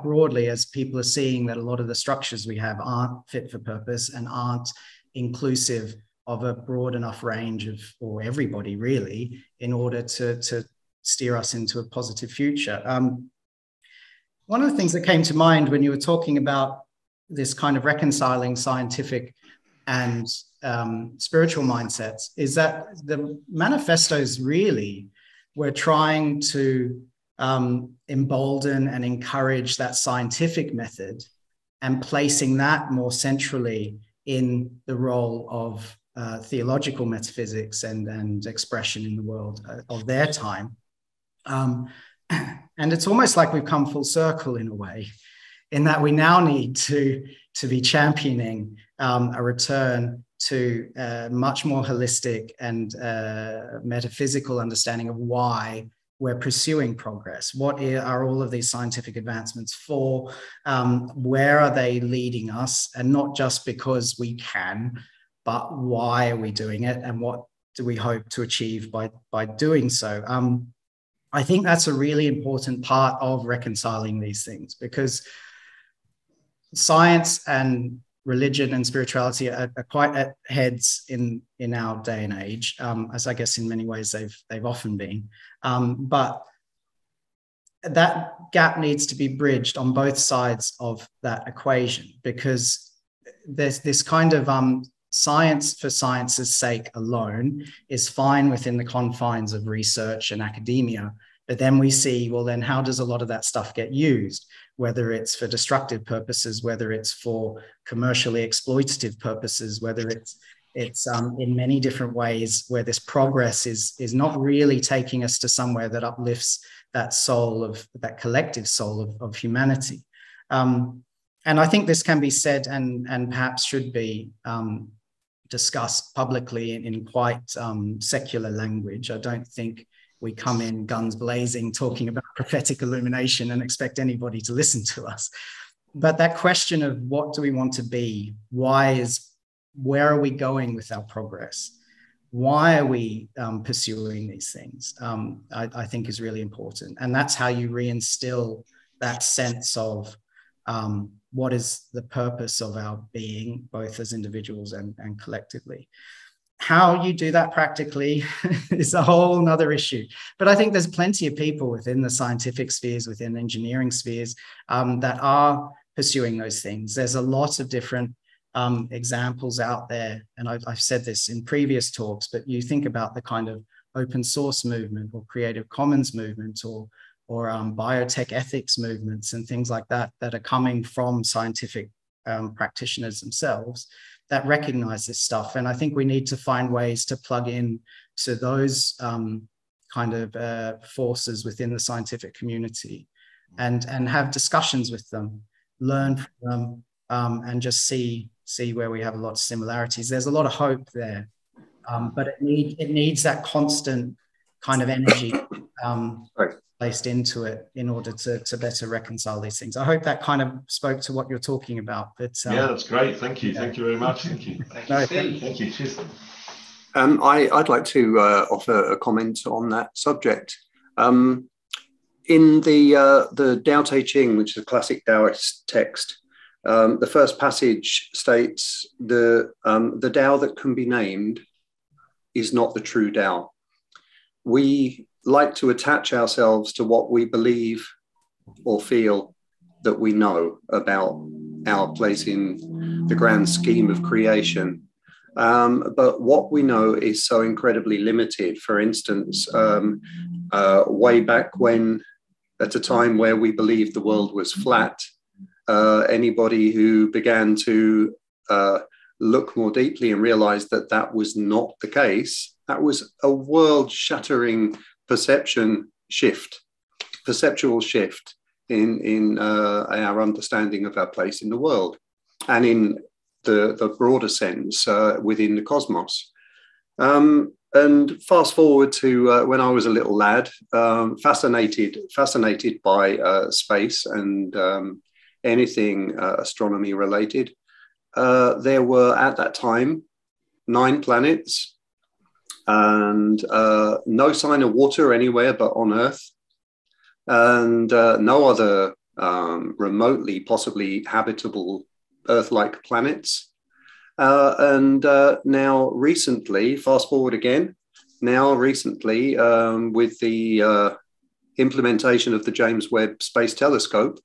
[SPEAKER 2] broadly, as people are seeing that a lot of the structures we have aren't fit for purpose and aren't inclusive of a broad enough range or everybody really, in order to steer us into a positive future. One of the things that came to mind when you were talking about this kind of reconciling scientific and spiritual mindsets is that the manifestos really were trying to embolden and encourage that scientific method and placing that more centrally in the role of theological metaphysics and expression in the world of their time. And it's almost like we've come full circle in a way, in that we now need to be championing a return to a much more holistic and metaphysical understanding of why we're pursuing progress? What are all of these scientific advancements for? Where are they leading us? And not just because we can, but why are we doing it? And what do we hope to achieve by doing so? I think that's a really important part of reconciling these things, because science and religion and spirituality are quite at heads in our day and age, as I guess in many ways they've often been. But that gap needs to be bridged on both sides of that equation, because there's this kind of science for science's sake alone is fine within the confines of research and academia. But then we see, well, then how does a lot of that stuff get used? Whether it's for destructive purposes, whether it's for commercially exploitative purposes, whether it's in many different ways where this progress is not really taking us to somewhere that uplifts that soul of that collective soul of humanity. And I think this can be said and perhaps should be discussed publicly in quite secular language. I don't think we come in guns blazing talking about prophetic illumination and expect anybody to listen to us. But that question of what do we want to be? Where are we going with our progress? Why are we pursuing these things? I think is really important. And that's how you reinstill that sense of what is the purpose of our being, both as individuals and collectively. How you do that practically is a whole nother issue. But I think there's plenty of people within the scientific spheres, within engineering spheres, that are pursuing those things. There's a lot of different examples out there. And I've said this in previous talks, but you think about the kind of open source movement or Creative Commons movement or biotech ethics movements and things like that are coming from scientific practitioners themselves that recognize this stuff. And I think we need to find ways to plug in to those kind of forces within the scientific community and have discussions with them, learn from them, and just see where we have a lot of similarities. There's a lot of hope there, but it needs that constant kind of energy placed into it in order to better reconcile these things. I hope that kind of spoke to what you're talking about. But
[SPEAKER 4] yeah, that's great. Thank you. Yeah. Thank you very much. Thank you. Thank you. Cheers.
[SPEAKER 1] I'd like to offer a comment on that subject. In the Tao Te Ching, which is a classic Taoist text, the first passage states the Tao that can be named is not the true Tao. We like to attach ourselves to what we believe or feel that we know about our place in the grand scheme of creation. But what we know is so incredibly limited. For instance, way back when, at a time where we believed the world was flat, anybody who began to look more deeply and realized that that was not the case, that was a world-shattering perceptual shift in our understanding of our place in the world and in the broader sense within the cosmos. And fast forward to when I was a little lad, fascinated by space and anything astronomy related. There were at that time 9 planets and no sign of water anywhere but on Earth, and no other remotely possibly habitable Earth-like planets. And now recently, fast forward again, with the implementation of the James Webb Space Telescope,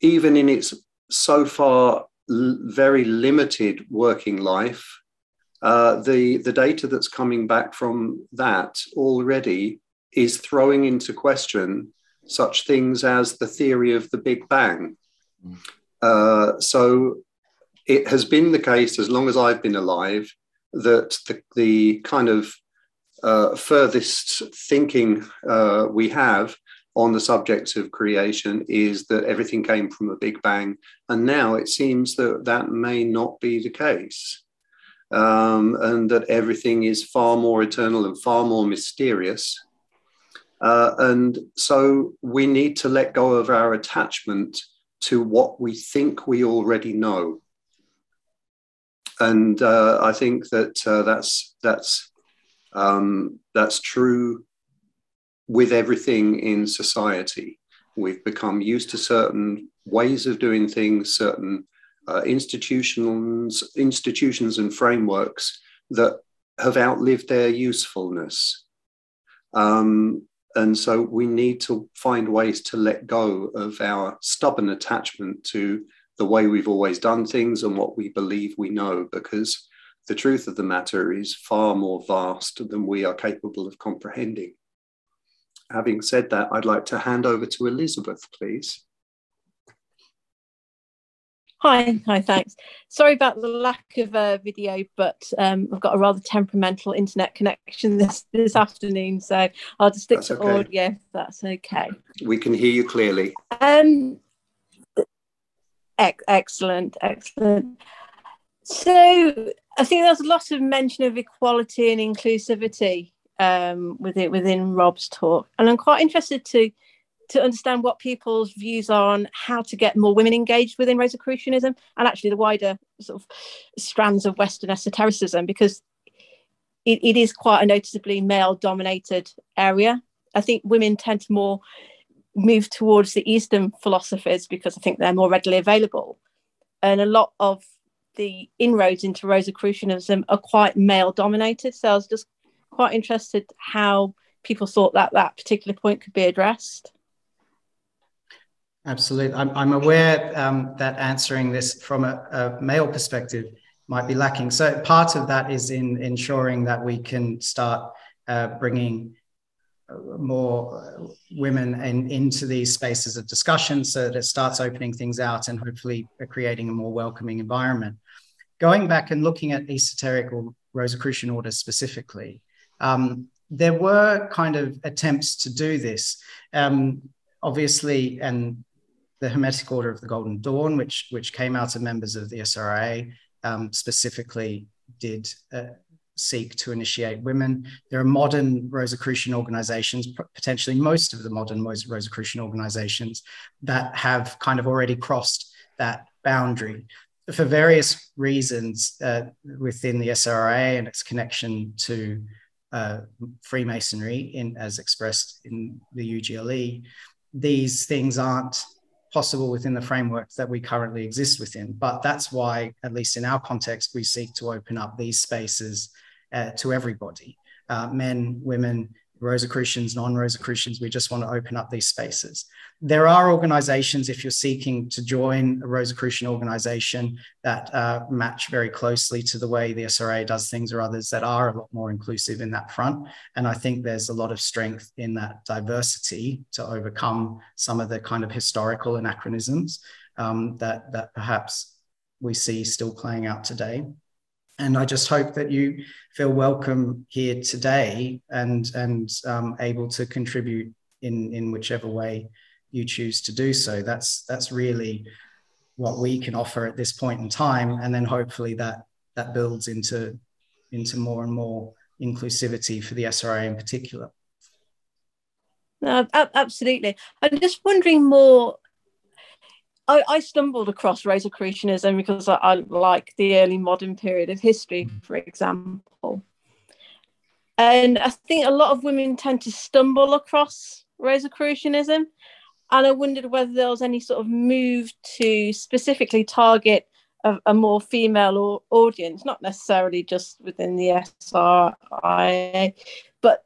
[SPEAKER 1] even in its so far very limited working life, the data that's coming back from that already is throwing into question such things as the theory of the Big Bang. So it has been the case, as long as I've been alive, that the kind of furthest thinking we have on the subject of creation is that everything came from a Big Bang. And now it seems that that may not be the case. And that everything is far more eternal and far more mysterious. And so we need to let go of our attachment to what we think we already know. And I think that that's true with everything in society. We've become used to certain ways of doing things, certain institutions and frameworks that have outlived their usefulness. And so we need to find ways to let go of our stubborn attachment to the way we've always done things and what we believe we know, because the truth of the matter is far more vast than we are capable of comprehending. Having said that, I'd like to hand over to Elizabeth, please.
[SPEAKER 5] Hi, thanks. Sorry about the lack of video, but I've got a rather temperamental internet connection this afternoon, so I'll just stick to audio if that's okay.
[SPEAKER 1] We can hear you clearly.
[SPEAKER 5] Excellent. So I think there's a lot of mention of equality and inclusivity within Rob's talk, and I'm quite interested to understand what people's views are on how to get more women engaged within Rosicrucianism and actually the wider sort of strands of Western esotericism, because it is quite a noticeably male-dominated area. I think women tend to more move towards the Eastern philosophies because I think they're more readily available. And a lot of the inroads into Rosicrucianism are quite male-dominated. So I was just quite interested how people thought that particular point could be addressed.
[SPEAKER 2] Absolutely. I'm aware that answering this from a male perspective might be lacking. So part of that is in ensuring that we can start bringing more women into these spaces of discussion so that it starts opening things out and hopefully creating a more welcoming environment. Going back and looking at esoteric or Rosicrucian orders specifically, there were kind of attempts to do this. Obviously, and the Hermetic Order of the Golden Dawn, which came out of members of the SRA, specifically did seek to initiate women. There are modern Rosicrucian organizations, potentially most of the modern Rosicrucian organizations, that have kind of already crossed that boundary. For various reasons within the SRA and its connection to Freemasonry, as expressed in the UGLE, these things aren't possible within the framework that we currently exist within. But that's why, at least in our context, we seek to open up these spaces to everybody, men, women, Rosicrucians, non-Rosicrucians. We just want to open up these spaces. There are organizations, if you're seeking to join a Rosicrucian organization, that match very closely to the way the SRA does things, or others that are a lot more inclusive in that front. And I think there's a lot of strength in that diversity to overcome some of the kind of historical anachronisms that perhaps we see still playing out today. And I just hope that you feel welcome here today and able to contribute in whichever way you choose to do so. That's really what we can offer at this point in time. And then hopefully that builds into more and more inclusivity for the SRA in particular.
[SPEAKER 5] No, absolutely. I'm just wondering more. I stumbled across Rosicrucianism because I like the early modern period of history, for example. And I think a lot of women tend to stumble across Rosicrucianism. And I wondered whether there was any sort of move to specifically target a more female audience, not necessarily just within the SRIA, but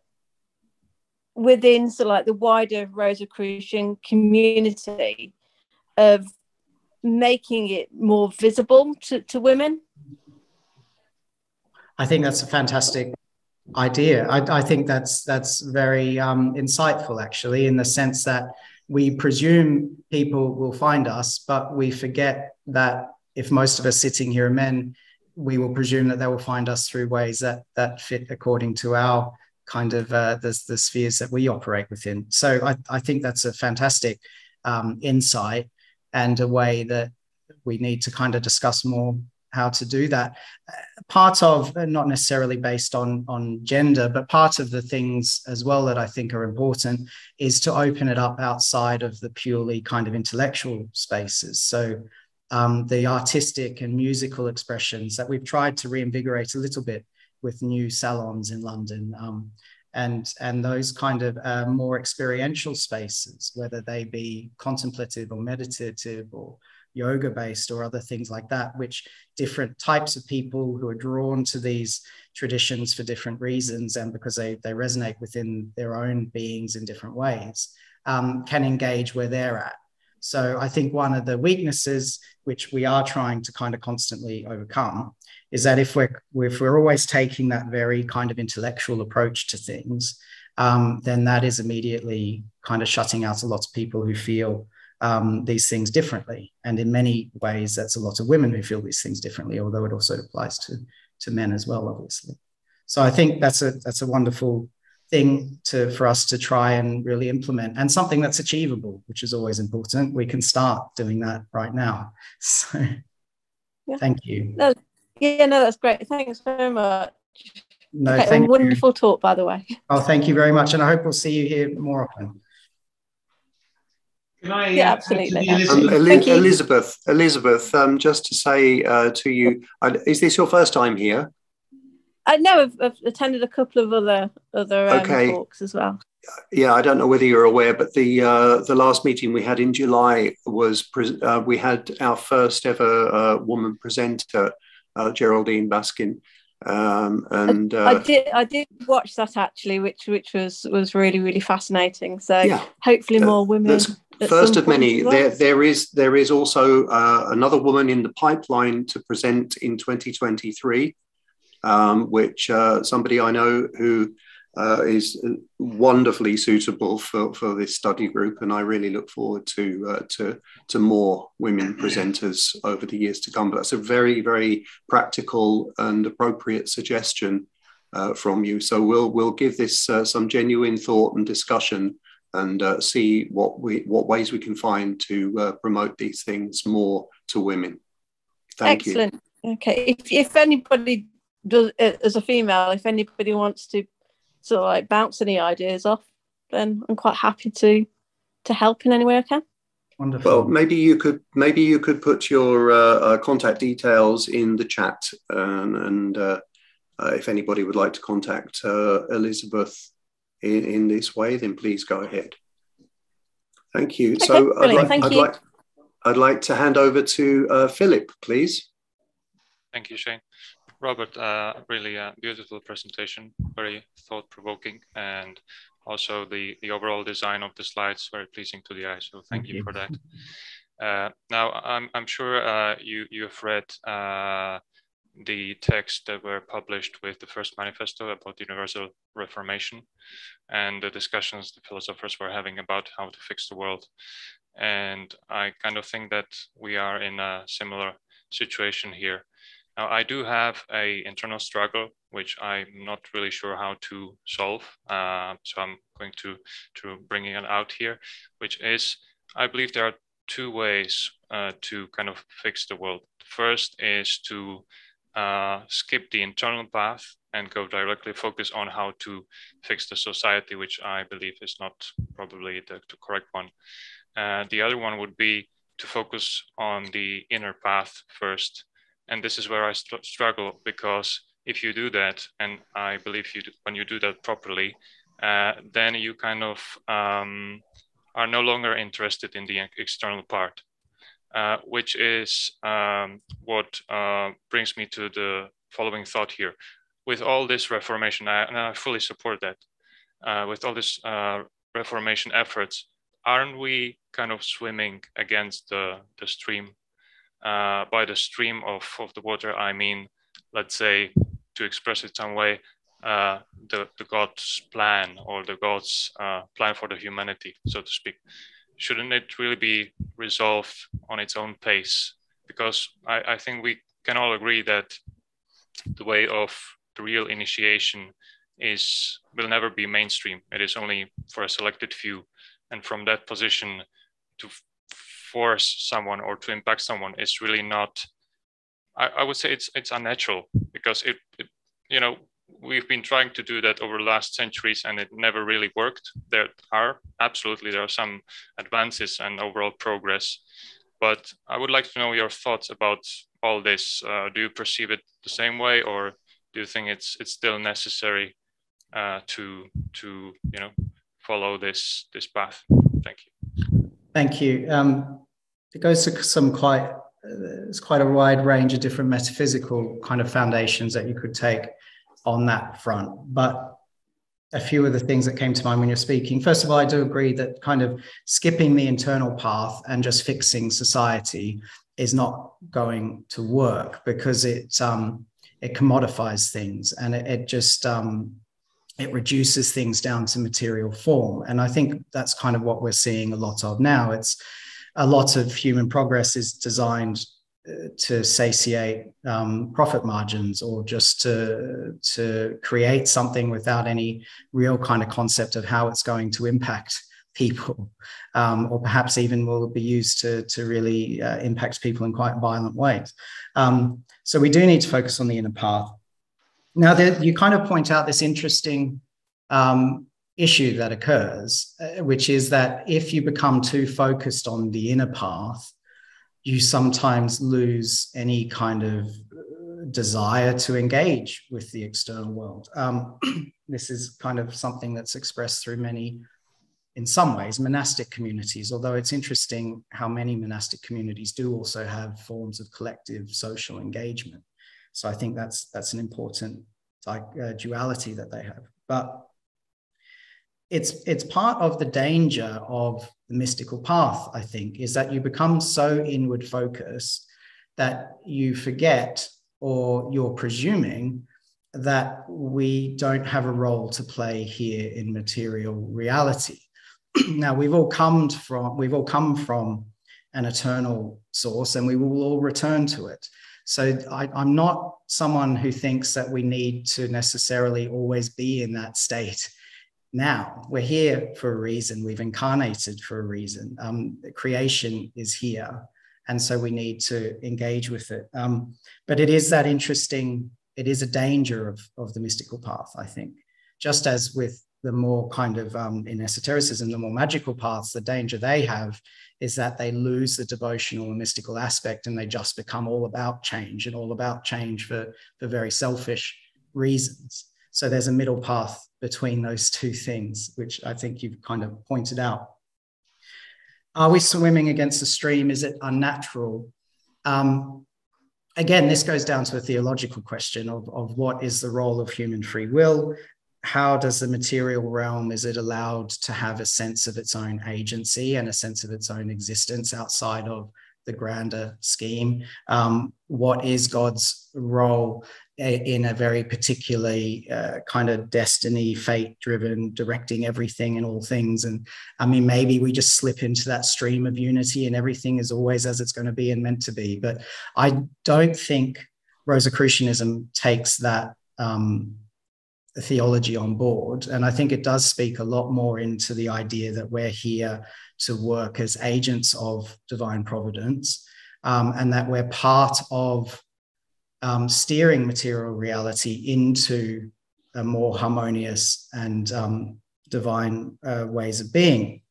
[SPEAKER 5] within sort of like the wider Rosicrucian community, of making it more visible to women.
[SPEAKER 2] I think that's a fantastic idea. I think that's very insightful, actually, in the sense that we presume people will find us, but we forget that if most of us sitting here are men, we will presume that they will find us through ways that fit according to our kind of the spheres that we operate within. So I think that's a fantastic insight, and a way that we need to kind of discuss more how to do that. Part of, not necessarily based on gender, but part of the things as well that I think are important is to open it up outside of the purely kind of intellectual spaces. So the artistic and musical expressions that we've tried to reinvigorate a little bit with new salons in London, and those kind of more experiential spaces, whether they be contemplative or meditative or yoga based or other things like that, which different types of people who are drawn to these traditions for different reasons and because they resonate within their own beings in different ways, can engage where they're at. So I think one of the weaknesses, which we are trying to kind of constantly overcome, is that if we're always taking that very kind of intellectual approach to things, then that is immediately kind of shutting out a lot of people who feel these things differently. And in many ways, that's a lot of women who feel these things differently, although it also applies to men as well, obviously. So I think that's a wonderful thing for us to try and really implement, and something that's achievable, which is always important. We can start doing that right now. So yeah. Thank you.
[SPEAKER 5] No, that's great. Thanks very much.
[SPEAKER 2] No,
[SPEAKER 5] okay,
[SPEAKER 2] thank
[SPEAKER 5] wonderful talk, by the way.
[SPEAKER 2] Oh, thank you very much. And I hope we'll see you here more often.
[SPEAKER 3] Can I
[SPEAKER 5] absolutely.
[SPEAKER 1] Elizabeth, just to say to you, is this your first time here?
[SPEAKER 5] No, I've attended a couple of other talks as well.
[SPEAKER 1] Yeah, I don't know whether you're aware, but the last meeting we had in July was we had our first ever woman presenter, Geraldine Baskin, and
[SPEAKER 5] I did watch that actually, which was really, really fascinating. So yeah, hopefully more women.
[SPEAKER 1] That's first of many. Well. There is also another woman in the pipeline to present in 2023. Which somebody I know who is wonderfully suitable for this study group, and I really look forward to more women presenters over the years to come. But that's a very, very practical and appropriate suggestion from you. So we'll give this some genuine thought and discussion, and see what ways we can find to promote these things more to women. Thank you.
[SPEAKER 5] Excellent. Okay, if anybody does, as a female, if anybody wants to sort of like bounce any ideas off, then I'm quite happy to help in any way I can.
[SPEAKER 2] Wonderful.
[SPEAKER 1] Well, maybe you could put your contact details in the chat, and if anybody would like to contact Elizabeth in this way, then please go ahead. Thank you.
[SPEAKER 5] Okay,
[SPEAKER 1] so
[SPEAKER 5] I'd
[SPEAKER 1] like to hand over to Philip, please.
[SPEAKER 6] Thank you, Shane. Robert, really beautiful presentation, very thought-provoking, and also the overall design of the slides very pleasing to the eye. So thank you for that. Now, I'm sure you have read the texts that were published with the first manifesto about universal reformation and the discussions the philosophers were having about how to fix the world. And I kind of think that we are in a similar situation here. Now, I do have an internal struggle, which I'm not really sure how to solve. So I'm going to bring it out here, which is, I believe there are two ways to kind of fix the world. First is to skip the internal path and go directly focus on how to fix the society, which I believe is not probably the correct one. The other one would be to focus on the inner path first. And this is where I struggle, because if you do that, and I believe when you do that properly, then you kind of are no longer interested in the external part, which is what brings me to the following thought here. With all this Reformation, and I fully support that, with all this Reformation efforts, aren't we kind of swimming against the stream? By the stream of the water, I mean, let's say, to express it some way, the God's plan, or the God's plan for the humanity, so to speak. Shouldn't it really be resolved on its own pace? Because I think we can all agree that the way of the real initiation will never be mainstream. It is only for a selected few. And from that position, to force someone or to impact someone is really not I would say it's unnatural, because it you know, we've been trying to do that over the last centuries and it never really worked. There are some advances and overall progress, but I would like to know your thoughts about all this. Do you perceive it the same way, or do you think it's still necessary to follow this path? Thank you.
[SPEAKER 2] Thank you. It goes to it's quite a wide range of different metaphysical kind of foundations that you could take on that front. But a few of the things that came to mind when you're speaking, first of all, I do agree that kind of skipping the internal path and just fixing society is not going to work, because it commodifies things, and it reduces things down to material form. And I think that's kind of what we're seeing a lot of now. It's a lot of human progress is designed to satiate profit margins, or just to create something without any real kind of concept of how it's going to impact people, or perhaps even will be used to really impact people in quite violent ways. So we do need to focus on the inner path. Now, you kind of point out this interesting issue that occurs, which is that if you become too focused on the inner path, you sometimes lose any kind of desire to engage with the external world. This is kind of something that's expressed through many, in some ways, monastic communities, although it's interesting how many monastic communities do also have forms of collective social engagement. So I think that's an important duality that they have. But it's part of the danger of the mystical path, I think, is that you become so inward focused that you forget, or you're presuming that we don't have a role to play here in material reality. Now, we've all come from an eternal source, and we will all return to it. So I'm not someone who thinks that we need to necessarily always be in that state. Now, we're here for a reason. We've incarnated for a reason. Creation is here, and so we need to engage with it. But it is that interesting, it is a danger of the mystical path, I think. Just as with the more kind of, in esotericism, the more magical paths, the danger they have is that they lose the devotional and mystical aspect, and they just become all about change, and all about change for very selfish reasons. So there's a middle path between those two things, which I think you've kind of pointed out. Are we swimming against the stream? Is it unnatural? Again, this goes down to a theological question of what is the role of human free will? How does the material realm, is it allowed to have a sense of its own agency and a sense of its own existence outside of the grander scheme? What is God's role in a very particularly kind of destiny, fate-driven, directing everything and all things? And I mean, maybe we just slip into that stream of unity and everything is always as it's going to be and meant to be. But I don't think Rosicrucianism takes that theology on board. And I think it does speak a lot more into the idea that we're here to work as agents of divine providence, and that we're part of steering material reality into a more harmonious and divine ways of being.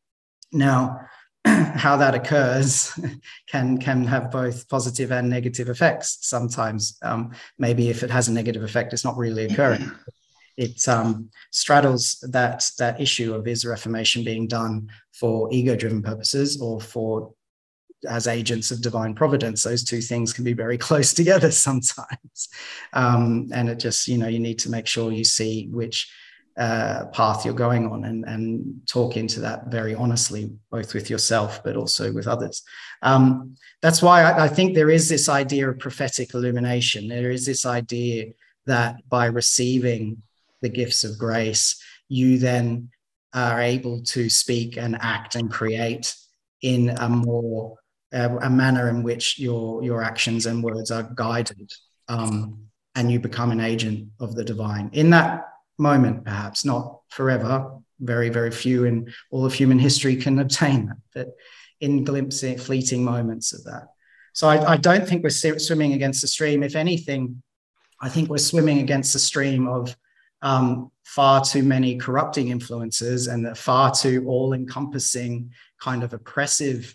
[SPEAKER 2] Now, how that occurs can have both positive and negative effects. Sometimes, maybe if it has a negative effect, it's not really occurring. It straddles that issue of, is reformation being done for ego-driven purposes or for as agents of divine providence? Those two things can be very close together sometimes. And it just, you need to make sure you see which path you're going on and talk into that very honestly, both with yourself, but also with others. That's why I think there is this idea of prophetic illumination. There is this idea that by receiving the gifts of grace, you then are able to speak and act and create in a manner in which your actions and words are guided, and you become an agent of the divine. In that moment, perhaps, not forever, very, very few in all of human history can obtain that, but in glimpsing, fleeting moments of that. So I don't think we're swimming against the stream. If anything, I think we're swimming against the stream of far too many corrupting influences and the far too all-encompassing kind of oppressive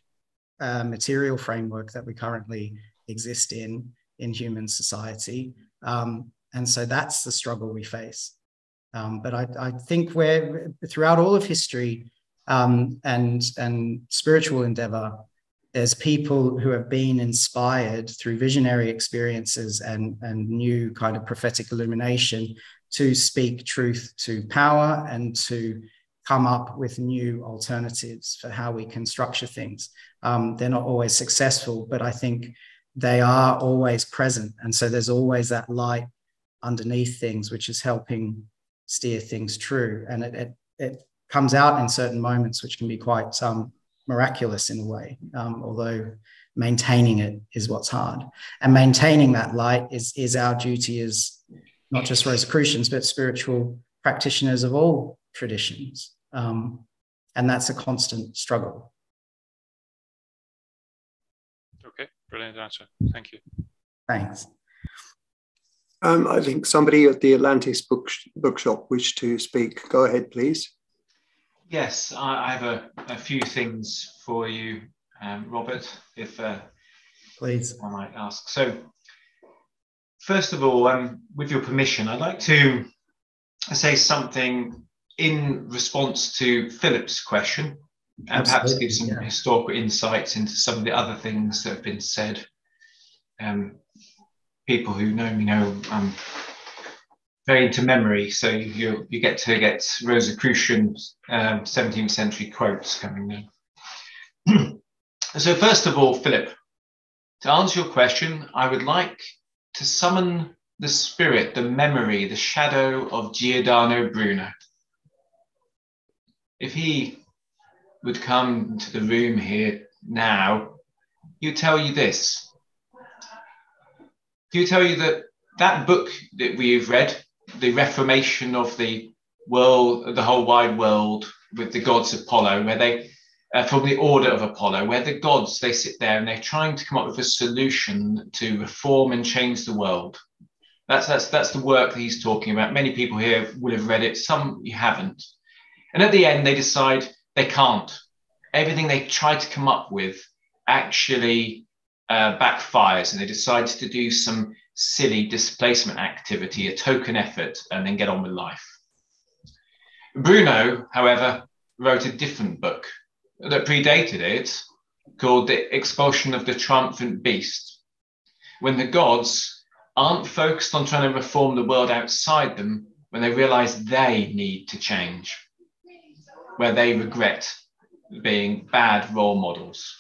[SPEAKER 2] material framework that we currently exist in human society. And so that's the struggle we face. But I think we're, throughout all of history and spiritual endeavor, there's people who have been inspired through visionary experiences and new kind of prophetic illumination to speak truth to power and to come up with new alternatives for how we can structure things. They're not always successful, but I think they are always present. And so there's always that light underneath things, which is helping steer things true. And it comes out in certain moments, which can be quite miraculous in a way, although maintaining it is what's hard. And maintaining that light is our duty as not just Rosicrucians, but spiritual practitioners of all traditions. And that's a constant struggle.
[SPEAKER 6] Okay, brilliant answer. Thank you.
[SPEAKER 2] Thanks.
[SPEAKER 1] I think somebody at the Atlantis bookshop wished to speak. Go ahead, please.
[SPEAKER 3] Yes, I have a few things for you, Robert, if
[SPEAKER 2] please,
[SPEAKER 3] I might ask. So, first of all, with your permission, I'd like to say something in response to Philip's question, and perhaps give some historical insights into some of the other things that have been said. People who know me know I'm very into memory, so you get to get Rosicrucian 17th century quotes coming now. So first of all, Philip, to answer your question, I would like to summon the spirit, the memory, the shadow of Giordano Bruno. If he would come to the room here now, he'll tell you this. He'll tell you that that book that we've read, the Reformation of the world, the whole wide world, with the gods of Apollo, where they, from the order of Apollo, where the gods, they sit there and they're trying to come up with a solution to reform and change the world. That's the work that he's talking about. Many people here would have read it, some you haven't. And at the end, they decide they can't. Everything they try to come up with actually backfires, and they decide to do some silly displacement activity, a token effort, and then get on with life. Bruno, however, wrote a different book that predated it, called The Expulsion of the Triumphant Beast, when the gods aren't focused on trying to reform the world outside them, when they realize they need to change, where they regret being bad role models,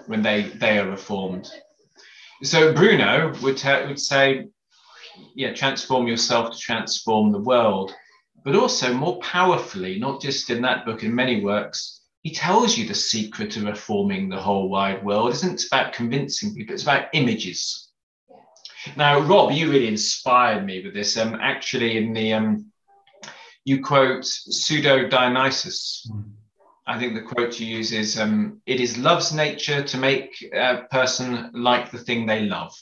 [SPEAKER 3] when they are reformed. So Bruno would say, yeah, transform yourself to transform the world, but also more powerfully, not just in that book, in many works, he tells you the secret to reforming the whole wide world isn't about convincing people, it's about images. Now, Rob, you really inspired me with this. Actually, in the, you quote Pseudo-Dionysus. I think the quote you use is, it is love's nature to make a person like the thing they love.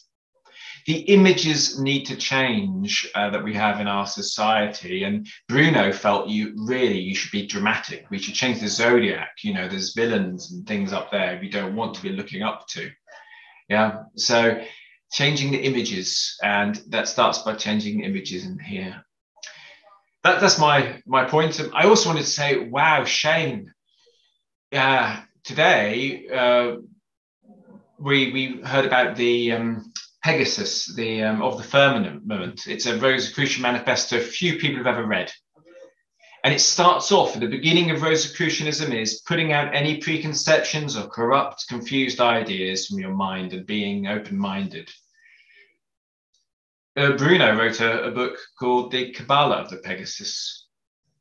[SPEAKER 3] The images need to change that we have in our society. And Bruno felt you should be dramatic. We should change the zodiac. You know, there's villains and things up there we don't want to be looking up to. Yeah. So changing the images, and that starts by changing the images in here. That's my point. I also wanted to say, wow, Shane. Today we heard about the Pegasus, of the firmament. It's a Rosicrucian manifesto few people have ever read, and it starts off at the beginning of Rosicrucianism is putting out any preconceptions or corrupt, confused ideas from your mind and being open-minded. Bruno wrote a book called The Kabbalah of the Pegasus.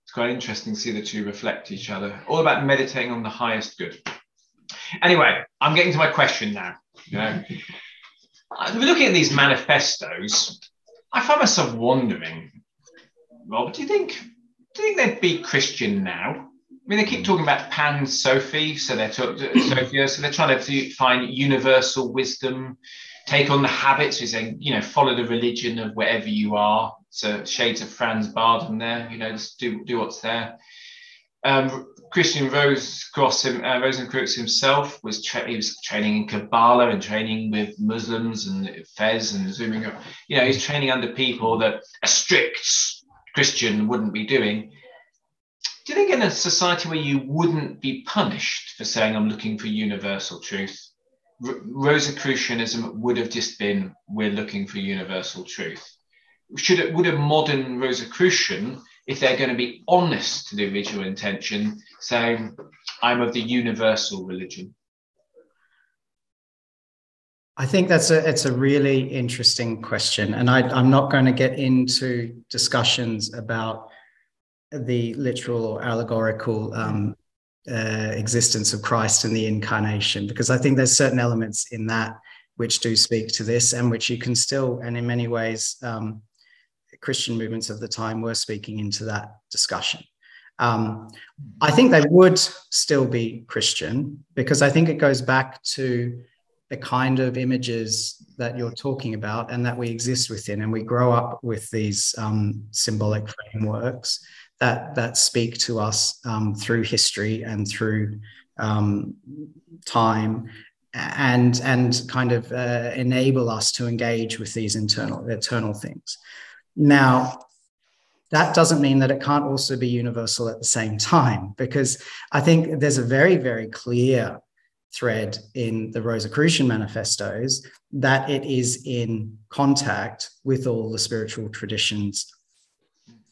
[SPEAKER 3] It's quite interesting to see the two reflect each other, all about meditating on the highest good. Anyway, I'm getting to my question now. You know, we're looking at these manifestos. I find myself wondering, Rob, do you think they'd be Christian now? mean, they keep talking about Pan Sophie, so they're Sophia, so they're trying to find universal wisdom, take on the habits. We're saying, you know, follow the religion of wherever you are. So shades of Franz Bardon there, you know, just do what's there. Christian Rosicrucian himself was training in Kabbalah and training with Muslims and Fez and zooming up. You know, he's training under people that a strict Christian wouldn't be doing. Do you think in a society where you wouldn't be punished for saying I'm looking for universal truth, Rosicrucianism would have just been, we're looking for universal truth? Would a modern Rosicrucian, if they're going to be honest to the original intention, saying I'm of the universal religion?
[SPEAKER 2] I think it's a really interesting question, and I'm not going to get into discussions about the literal or allegorical existence of Christ and the incarnation, because I think there's certain elements in that which do speak to this, and which you can still, and in many ways, Christian movements of the time were speaking into that discussion. I think they would still be Christian, because I think it goes back to the kind of images that you're talking about and that we exist within, and we grow up with these symbolic frameworks that speak to us through history and through time, and kind of enable us to engage with these eternal things. Now, that doesn't mean that it can't also be universal at the same time, because I think there's a very, very clear thread in the Rosicrucian manifestos that it is in contact with all the spiritual traditions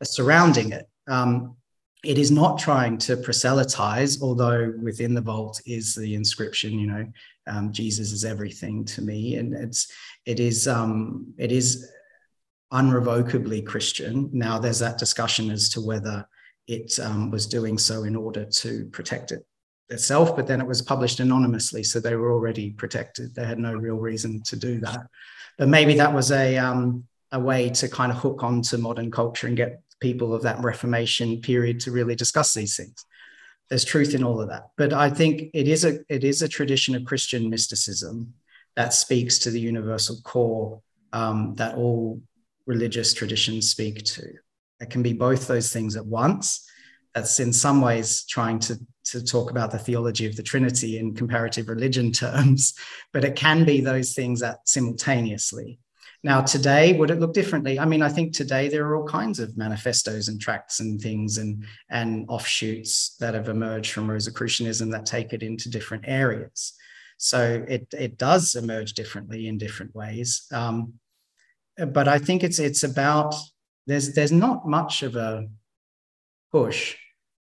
[SPEAKER 2] surrounding it. It is not trying to proselytize, although within the vault is the inscription, you know, Jesus is everything to me, and it is unrevocably Christian. Now, there's that discussion as to whether it was doing so in order to protect itself, but then it was published anonymously, so they were already protected. They had no real reason to do that. But maybe that was a way to kind of hook onto modern culture and get people of that Reformation period to really discuss these things. There's truth in all of that. But I think it is a tradition of Christian mysticism that speaks to the universal core that all religious traditions speak to. It can be both those things at once. That's in some ways trying to talk about the theology of the Trinity in comparative religion terms, but it can be those things simultaneously. Now, today, would it look differently? I mean, I think today there are all kinds of manifestos and tracts and things and offshoots that have emerged from Rosicrucianism that take it into different areas. So it does emerge differently in different ways. But I think it's about, there's not much of a push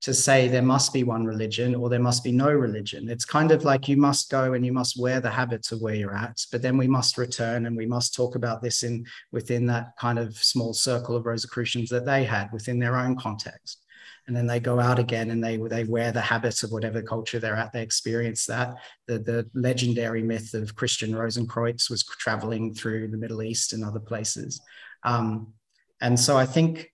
[SPEAKER 2] to say there must be one religion or there must be no religion. It's kind of like you must go and you must wear the habits of where you're at, but then we must return and we must talk about this within that kind of small circle of Rosicrucians that they had within their own context. And then they go out again and they wear the habits of whatever culture they're at. They experience that. The legendary myth of Christian Rosenkreuz was traveling through the Middle East and other places. And so I think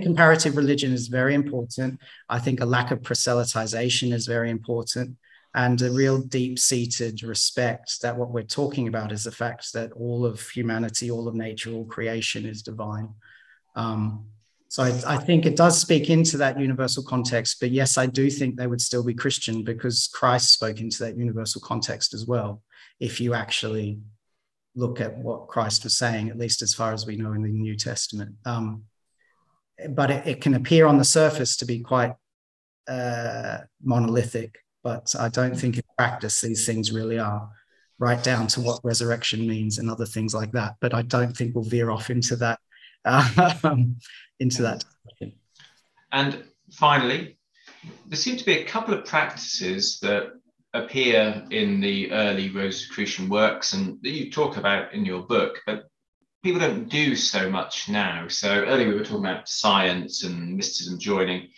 [SPEAKER 2] comparative religion is very important. I think a lack of proselytization is very important, and a real deep-seated respect that what we're talking about is the fact that all of humanity, all of nature, all creation is divine. So I think it does speak into that universal context, but yes, I do think they would still be Christian because Christ spoke into that universal context as well, if you actually look at what Christ was saying, at least as far as we know in the New Testament. But it can appear on the surface to be quite monolithic, but I don't think in practice these things really are, right down to what resurrection means and other things like that. But I don't think we'll veer off into that discussion.
[SPEAKER 3] And finally, there seem to be a couple of practices that appear in the early Rosicrucian works and that you talk about in your book, but people don't do so much now. So earlier we were talking about science and mysticism joining.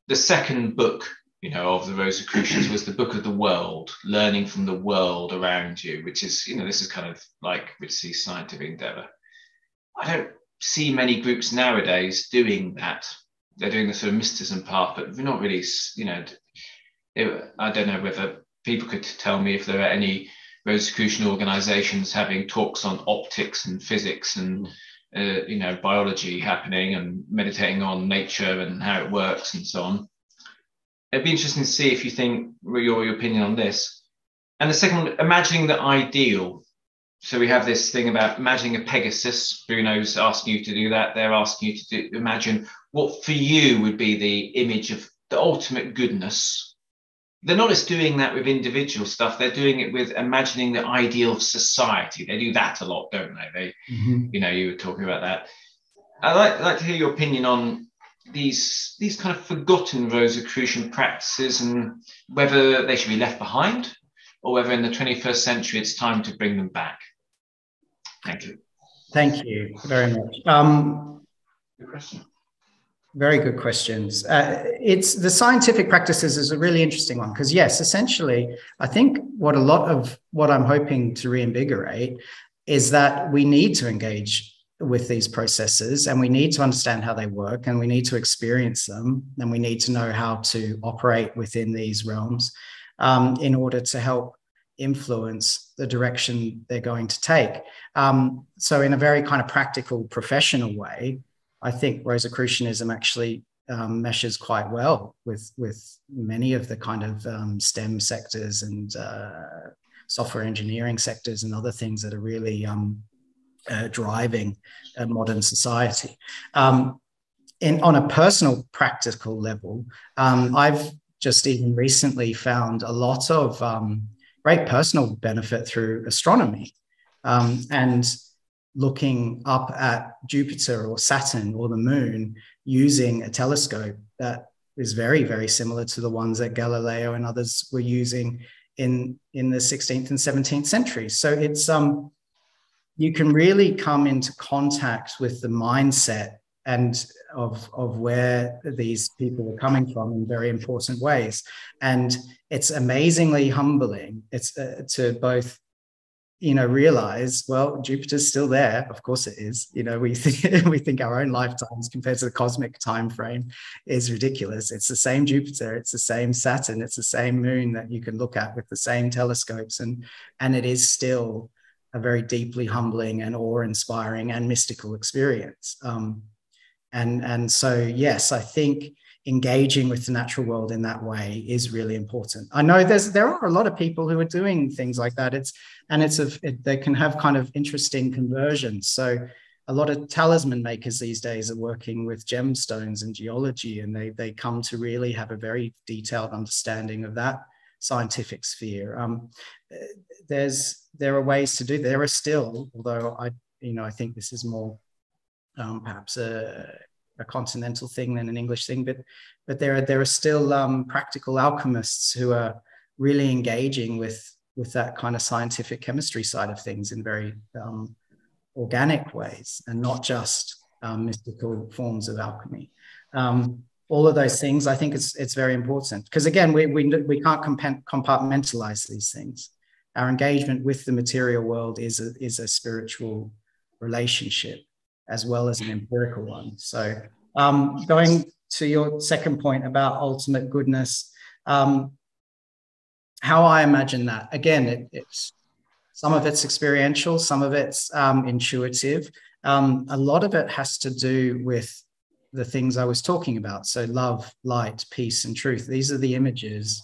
[SPEAKER 3] The second book, of the Rosicrucians was the Book of the World, learning from the world around you, which is, this is kind of like Ritchie's scientific endeavor. I don't see many groups nowadays doing that. they're doing the sort of mysticism path, but we're not really, you know, I don't know whether people could tell me if there are any Rosicrucian organizations having talks on optics and physics and you know, biology happening, and meditating on nature and how it works and so on. It'd be interesting to see if you think your opinion on this. And the second one, imagining the ideal. So we have this thing about imagining a Pegasus. Bruno's asking you to do that. They're asking you to imagine what for you would be the image of the ultimate goodness. They're not just doing that with individual stuff. They're doing it with imagining the ideal of society. They do that a lot, don't they? You know, you were talking about that. I'd like to hear your opinion on these kind of forgotten Rosicrucian practices, and whether they should be left behind, or whether in the 21st century it's time to bring them back. Thank you.
[SPEAKER 2] Thank you very much.
[SPEAKER 3] Good question.
[SPEAKER 2] Very good questions. It's the scientific practices is a really interesting one, because yes, essentially, I think what a lot of what I'm hoping to reinvigorate is that we need to engage with these processes, and we need to understand how they work, and we need to experience them, and we need to know how to operate within these realms in order to help influence the direction they're going to take. So in a very kind of practical, professional way, I think Rosicrucianism actually meshes quite well with many of the kind of STEM sectors and software engineering sectors and other things that are really driving modern society. On a personal, practical level, I've just even recently found a lot of great personal benefit through astronomy and looking up at Jupiter or Saturn or the moon using a telescope that is very, very similar to the ones that Galileo and others were using in the 16th and 17th centuries. So it's you can really come into contact with the mindset and of where these people are coming from in very important ways. And it's amazingly humbling. It's to both, realize, well, Jupiter's still there. Of course it is. We think our own lifetimes compared to the cosmic time frame is ridiculous. It's the same Jupiter, it's the same Saturn, it's the same moon that you can look at with the same telescopes. And it is still a very deeply humbling and awe-inspiring and mystical experience. And so, yes, I think engaging with the natural world in that way is really important. I know there are a lot of people who are doing things like that. They can have kind of interesting conversions. So a lot of talisman makers these days are working with gemstones and geology, and they come to really have a very detailed understanding of that scientific sphere. There are ways to do. There are still, although I think this is more perhaps a continental thing than an English thing, but there are still practical alchemists who are really engaging with that kind of scientific chemistry side of things in very organic ways, and not just mystical forms of alchemy. All of those things, I think it's very important, because again, we can't compartmentalize these things. Our engagement with the material world is a spiritual relationship as well as an empirical one. So going to your second point about ultimate goodness, how I imagine that, again, it's some of it's experiential, some of it's intuitive. A lot of it has to do with the things I was talking about. So love, light, peace, and truth. These are the images,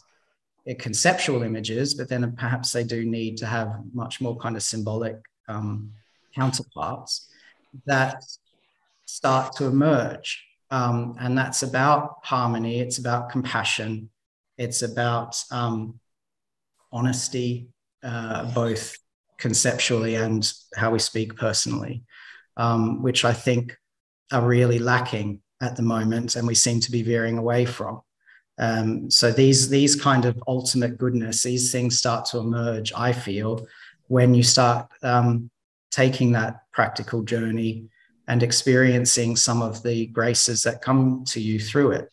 [SPEAKER 2] conceptual images, but then perhaps they do need to have much more kind of symbolic counterparts that start to emerge. And that's about harmony. It's about compassion. It's about honesty, both conceptually and how we speak personally, which I think are really lacking at the moment, and we seem to be veering away from. So these kind of ultimate goodness, these things start to emerge, I feel, when you start taking that practical journey and experiencing some of the graces that come to you through it.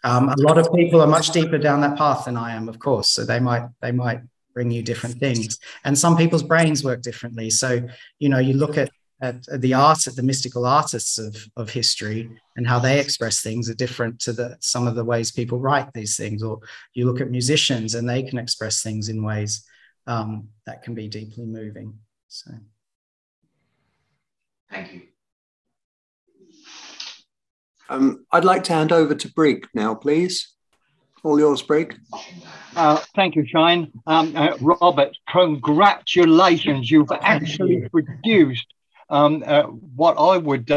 [SPEAKER 2] A lot of people are much deeper down that path than I am, of course, so they might bring you different things. And some people's brains work differently. So, you look at the mystical artists of history and how they express things are different to some of the ways people write these things. Or you look at musicians and they can express things in ways that can be deeply moving. So,
[SPEAKER 3] thank you.
[SPEAKER 1] I'd like to hand over to Brig now, please. All yours, Brig.
[SPEAKER 7] Thank you, Shane. Robert, congratulations. You've actually produced what I would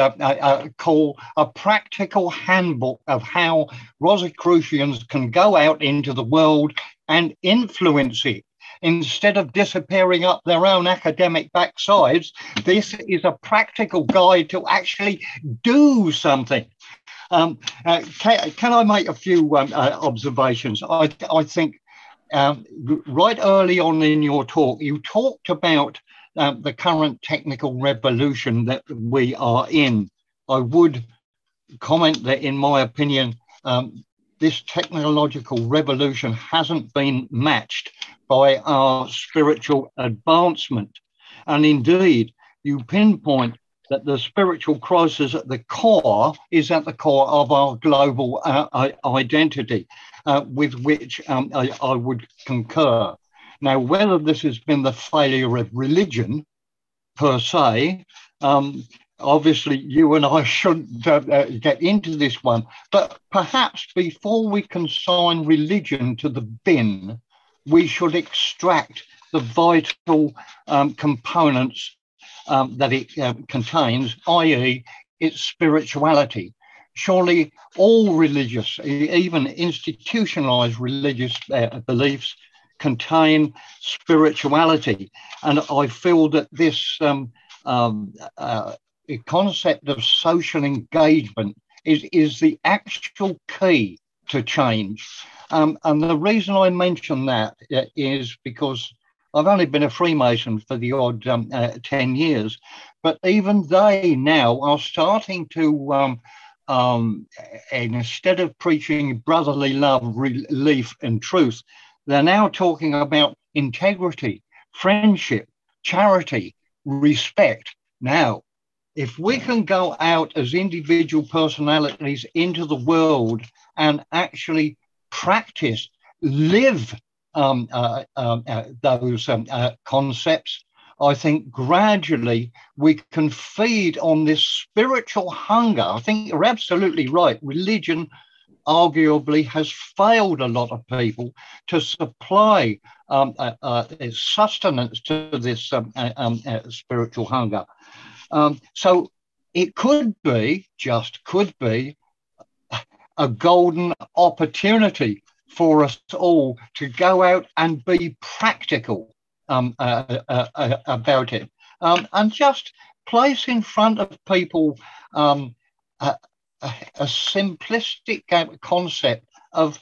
[SPEAKER 7] call a practical handbook of how Rosicrucians can go out into the world and influence it. Instead of disappearing up their own academic backsides, this is a practical guide to actually do something. Can I make a few observations? I think right early on in your talk, you talked about the current technical revolution that we are in. I would comment that, in my opinion, this technological revolution hasn't been matched by our spiritual advancement. And indeed, you pinpoint that the spiritual crisis at the core is at the core of our global identity, with which I would concur. Now, whether this has been the failure of religion per se, obviously you and I shouldn't get into this one, but perhaps before we consign religion to the bin, we should extract the vital components that it contains, i.e. its spirituality. Surely all religious, even institutionalized religious beliefs contain spirituality. And I feel that this concept of social engagement is the actual key to change. And the reason I mention that is because I've only been a Freemason for the odd 10 years, but even they now are starting to, instead of preaching brotherly love, relief and truth, they're now talking about integrity, friendship, charity, respect. Now, if we can go out as individual personalities into the world and actually practice, live those concepts, I think gradually we can feed on this spiritual hunger. I think you're absolutely right. Religion arguably has failed a lot of people to supply sustenance to this spiritual hunger. So it could be, just could be, a golden opportunity for us all to go out and be practical about it, and just place in front of people a simplistic concept of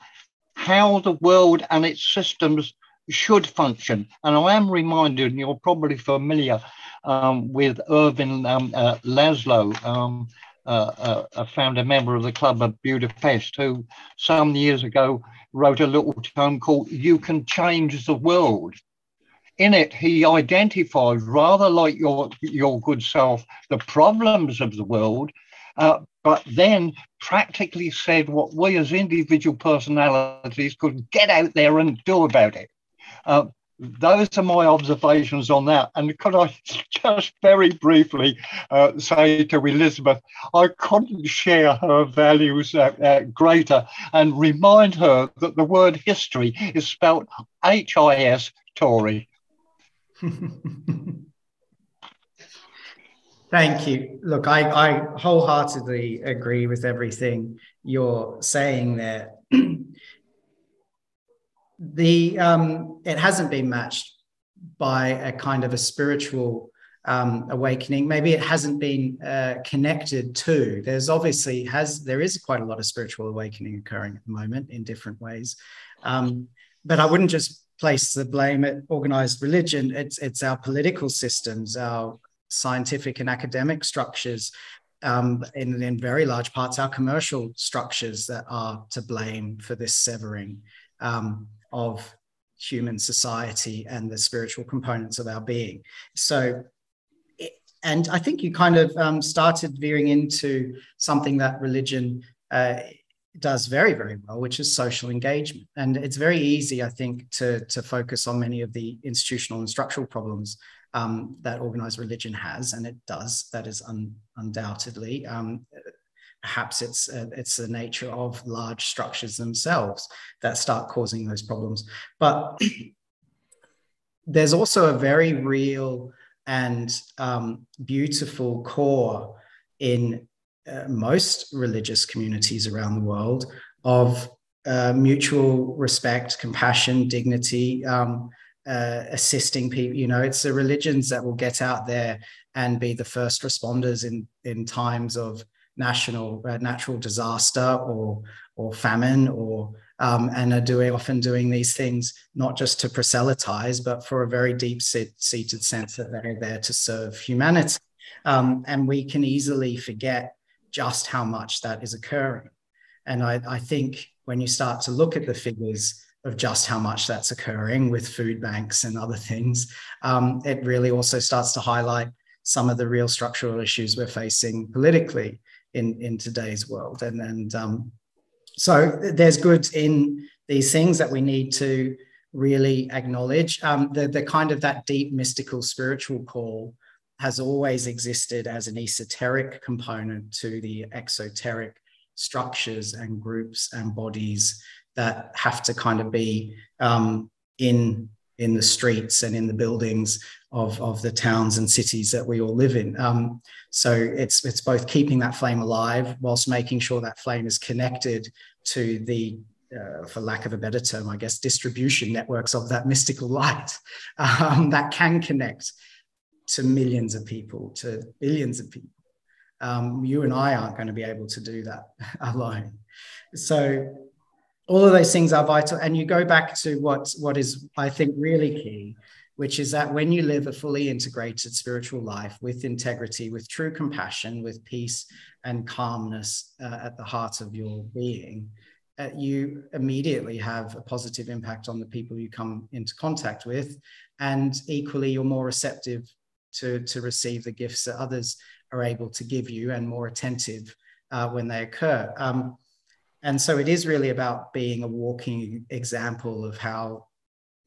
[SPEAKER 7] how the world and its systems should function. And I am reminded, and you're probably familiar with Irvin Laszlo, a founder member of the Club of Budapest, who some years ago wrote a little tome called You Can Change the World. In it, he identified, rather like your good self, the problems of the world, but then practically said what we as individual personalities could get out there and do about it. Those are my observations on that. And could I just very briefly say to Elizabeth, I couldn't share her values greater and remind her that the word history is spelled H-I-S, Tory.
[SPEAKER 2] Thank you. Look, I wholeheartedly agree with everything you're saying there. It hasn't been matched by a kind of a spiritual awakening. Maybe it hasn't been connected to. There is quite a lot of spiritual awakening occurring at the moment in different ways. But I wouldn't just place the blame at organized religion. It's our political systems, our scientific and academic structures, in very large parts, our commercial structures that are to blame for this severing of human society and the spiritual components of our being. So And I think you kind of started veering into something that religion does very, very well, which is social engagement. And it's very easy, I think, to focus on many of the institutional and structural problems that organized religion has, and it does. That is undoubtedly. Perhaps it's the nature of large structures themselves that start causing those problems. But there's also a very real and beautiful core in most religious communities around the world of mutual respect, compassion, dignity, assisting people. You know, it's the religions that will get out there and be the first responders in times of natural disaster or famine, or and are often doing these things not just to proselytize, but for a very deep-seated sense that they're there to serve humanity. And we can easily forget just how much that is occurring. And I think when you start to look at the figures of just how much that's occurring with food banks and other things, it really also starts to highlight some of the real structural issues we're facing politically in today's world. And so there's good in these things that we need to really acknowledge. The kind of that deep mystical spiritual call has always existed as an esoteric component to the exoteric structures and groups and bodies that have to kind of be in the streets and in the buildings of the towns and cities that we all live in. So it's both keeping that flame alive whilst making sure that flame is connected to the, for lack of a better term, I guess, distribution networks of that mystical light that can connect to millions of people, to billions of people. You and I aren't going to be able to do that alone. So all of those things are vital. And you go back to what is, I think, really key, which is that when you live a fully integrated spiritual life with integrity, with true compassion, with peace and calmness at the heart of your being, you immediately have a positive impact on the people you come into contact with. And equally, you're more receptive to receive the gifts that others are able to give you, and more attentive when they occur. And so it is really about being a walking example of how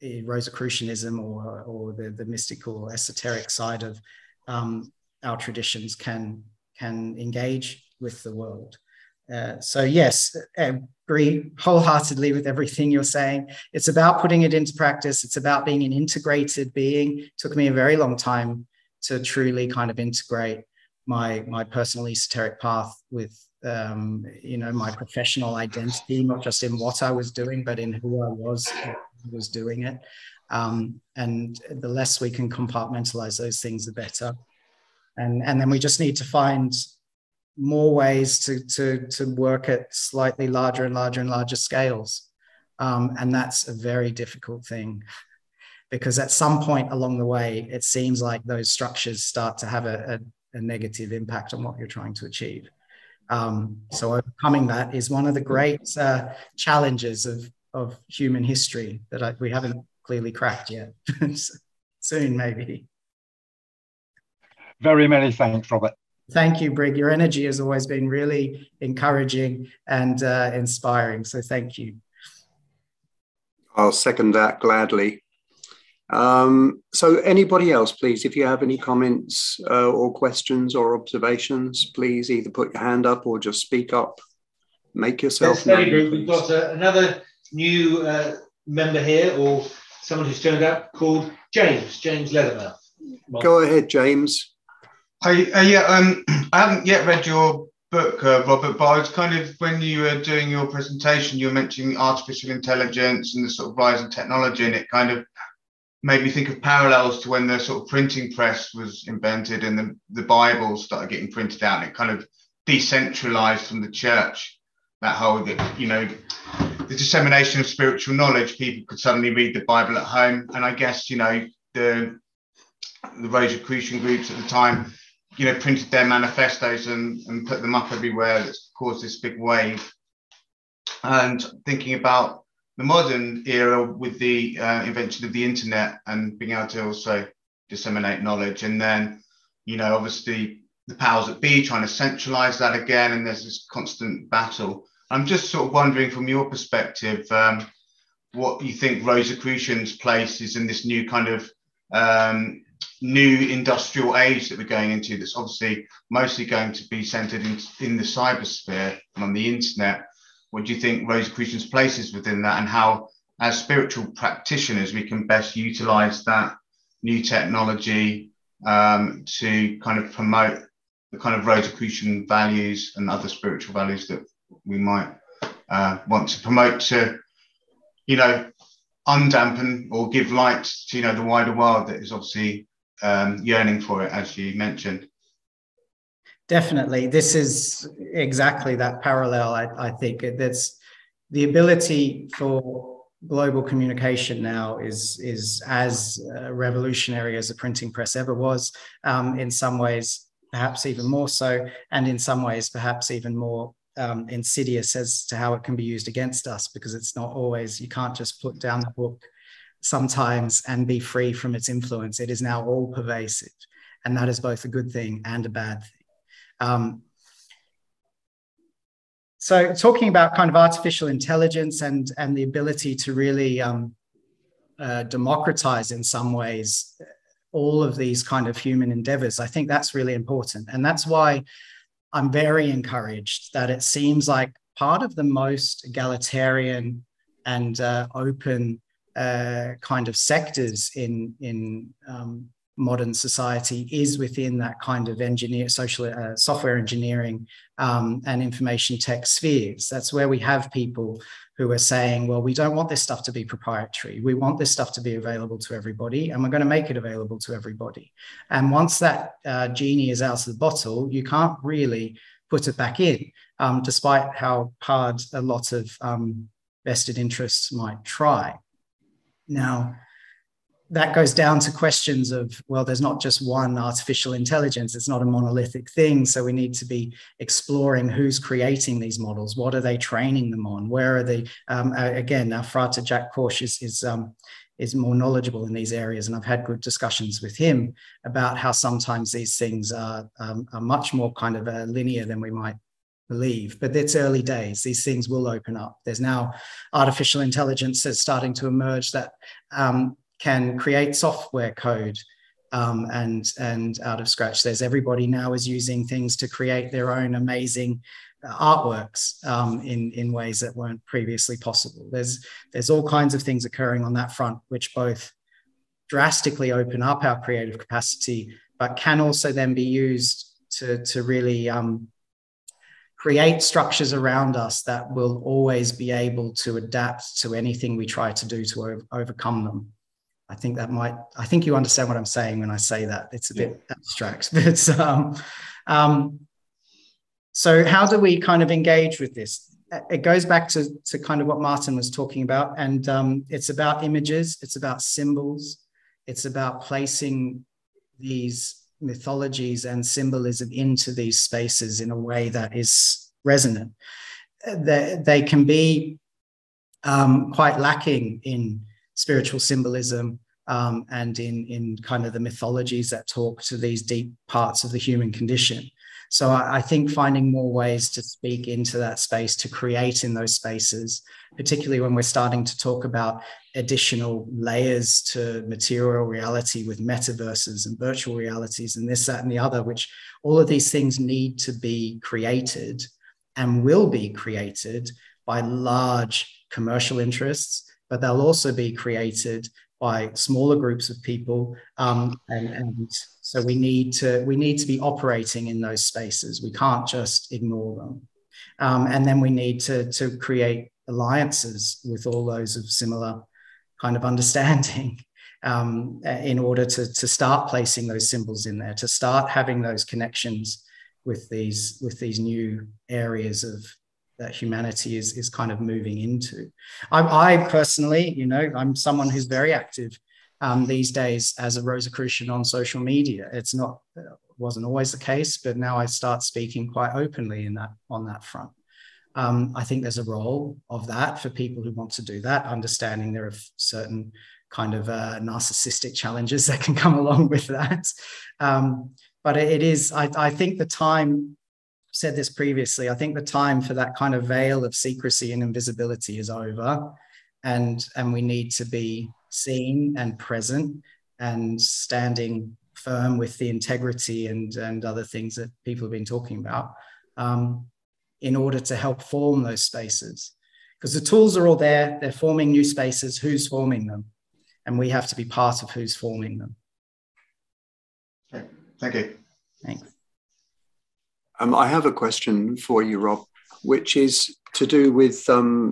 [SPEAKER 2] Rosicrucianism or the mystical esoteric side of our traditions can engage with the world. So yes, I agree wholeheartedly with everything you're saying. It's about putting it into practice. It's about being an integrated being. It took me a very long time to truly kind of integrate my personal esoteric path with my professional identity, not just in what I was doing, but in who I was doing it. And the less we can compartmentalize those things, the better. And then we just need to find more ways to work at slightly larger and larger and larger scales. And that's a very difficult thing, because at some point along the way, it seems like those structures start to have a negative impact on what you're trying to achieve. So overcoming that is one of the great challenges of human history that we haven't clearly cracked yet. Soon, maybe.
[SPEAKER 7] Very many thanks, Robert.
[SPEAKER 2] Thank you, Brig. Your energy has always been really encouraging and inspiring. So thank you.
[SPEAKER 1] I'll second that gladly. So anybody else, please, if you have any comments or questions or observations, please either put your hand up or just speak up. Make yourself known.
[SPEAKER 8] We've got another new member here, or someone who's turned up, called James Leathermouth.
[SPEAKER 1] Go ahead, James.
[SPEAKER 9] I haven't yet read your book, Robert, but I was kind of, when you were doing your presentation, you were mentioning artificial intelligence and the sort of rise in technology, and it kind of made me think of parallels to when the sort of printing press was invented and the Bible started getting printed out, and it kind of decentralized from the church. That whole, the dissemination of spiritual knowledge, people could suddenly read the Bible at home. And I guess, the Rosicrucian groups at the time, printed their manifestos and put them up everywhere. That's caused this big wave. And thinking about the modern era with the invention of the internet and being able to also disseminate knowledge, and then obviously the powers that be trying to centralize that again, and there's this constant battle. I'm just sort of wondering from your perspective, what you think Rosicrucian's place is in this new kind of new industrial age that we're going into, that's obviously mostly going to be centered in the cybersphere and on the internet. What do you think Rosicrucian's place is within that, and how, as spiritual practitioners, we can best utilize that new technology to kind of promote the kind of Rosicrucian values and other spiritual values that we might want to promote to, undampen or give light to, the wider world that is obviously yearning for it, as you mentioned.
[SPEAKER 2] Definitely. This is exactly that parallel. I think that's the ability for global communication now is as revolutionary as a printing press ever was, in some ways perhaps even more so, and in some ways perhaps even more insidious as to how it can be used against us, because it's not always, you can't just put down the book sometimes and be free from its influence. It is now all pervasive, and that is both a good thing and a bad thing. So talking about kind of artificial intelligence and the ability to really democratize in some ways all of these kind of human endeavors, I think that's really important. And that's why I'm very encouraged that it seems like part of the most egalitarian and open kind of sectors in modern society is within that kind of software engineering and information tech spheres. That's where we have people who are saying, well, we don't want this stuff to be proprietary. We want this stuff to be available to everybody, and we're going to make it available to everybody. And once that genie is out of the bottle, you can't really put it back in, despite how hard a lot of vested interests might try. Now, that goes down to questions of, well, there's not just one artificial intelligence. It's not a monolithic thing. So we need to be exploring who's creating these models. What are they training them on? Where are they? Again, now Frater Jack Korsch is more knowledgeable in these areas. And I've had good discussions with him about how sometimes these things are much more kind of linear than we might believe, but it's early days. These things will open up. There's now artificial intelligence that's starting to emerge that can create software code and out of scratch. There's everybody now is using things to create their own amazing artworks in ways that weren't previously possible. There's all kinds of things occurring on that front, which both drastically open up our creative capacity, but can also then be used to really create structures around us that will always be able to adapt to anything we try to do to overcome them. I think you understand what I'm saying when I say that. It's a bit abstract, but so how do we kind of engage with this? It goes back to kind of what Martin was talking about, and it's about images, it's about symbols, it's about placing these mythologies and symbolism into these spaces in a way that is resonant. They can be quite lacking in spiritual symbolism and in kind of the mythologies that talk to these deep parts of the human condition. So I think finding more ways to speak into that space, to create in those spaces, particularly when we're starting to talk about additional layers to material reality with metaverses and virtual realities and this, that, and the other, which all of these things need to be created and will be created by large commercial interests, but they'll also be created by smaller groups of people, and so we need to be operating in those spaces. We can't just ignore them, and then we need to create alliances with all those of similar kind of understanding in order to start placing those symbols in there, to start having those connections with these new areas of that humanity is kind of moving into. I personally, I'm someone who's very active these days as a Rosicrucian on social media. Wasn't always the case, but now I start speaking quite openly on that front. I think there's a role of that for people who want to do that, understanding there are certain kind of narcissistic challenges that can come along with that. but it is, I think the time, I've said this previously, I think the time for that kind of veil of secrecy and invisibility is over, and we need to be seen and present and standing firm with the integrity and other things that people have been talking about, in order to help form those spaces. Because the tools are all there, they're forming new spaces, who's forming them? And we have to be part of who's forming them.
[SPEAKER 9] Okay. Thank you.
[SPEAKER 2] Thanks.
[SPEAKER 1] I have a question for you, Rob, which is to do with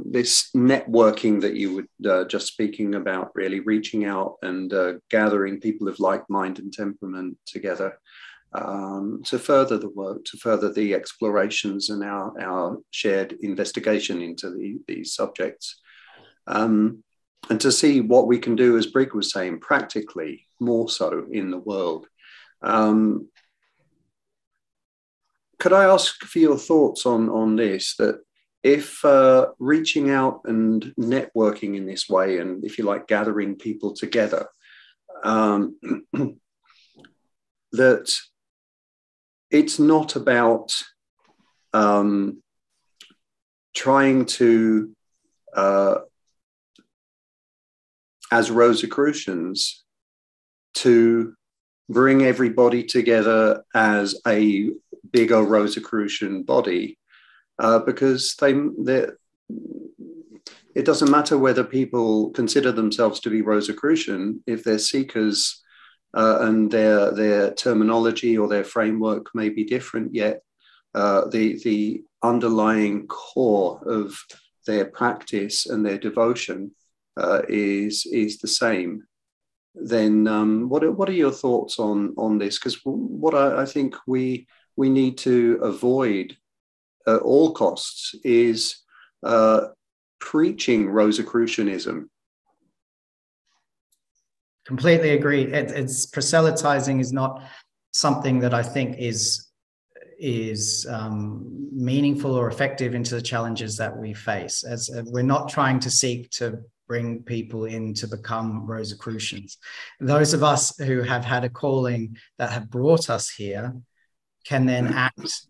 [SPEAKER 1] this networking that you were just speaking about, really reaching out and gathering people of like mind and temperament together to further the work, to further the explorations and our shared investigation into these subjects. And to see what we can do, as Brig was saying, practically more so in the world. Could I ask for your thoughts on this, that if reaching out and networking in this way, and if you like, gathering people together, that it's not about trying to, as Rosicrucians, to bring everybody together as a bigger Rosicrucian body, because it doesn't matter whether people consider themselves to be Rosicrucian if they're seekers, and their terminology or their framework may be different, yet the underlying core of their practice and their devotion is the same. Then what are your thoughts on this? Because what I think we need to avoid at all costs is preaching Rosicrucianism.
[SPEAKER 2] Completely agree. It's proselytizing is not something that I think is meaningful or effective into the challenges that we face. As we're not trying to seek to bring people in to become Rosicrucians. Those of us who have had a calling that have brought us here can then act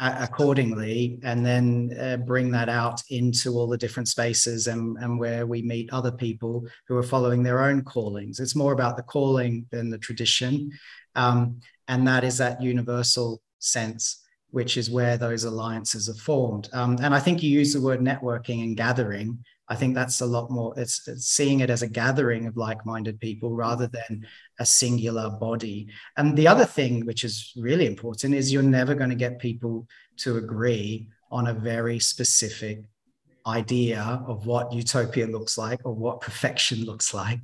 [SPEAKER 2] accordingly, and then bring that out into all the different spaces and where we meet other people who are following their own callings. It's more about the calling than the tradition. And that is that universal sense, which is where those alliances are formed. And I think you use the word networking and gathering. I think that's a lot more, it's seeing it as a gathering of like-minded people rather than a singular body. And the other thing, which is really important, is you're never going to get people to agree on a very specific idea of what utopia looks like or what perfection looks like.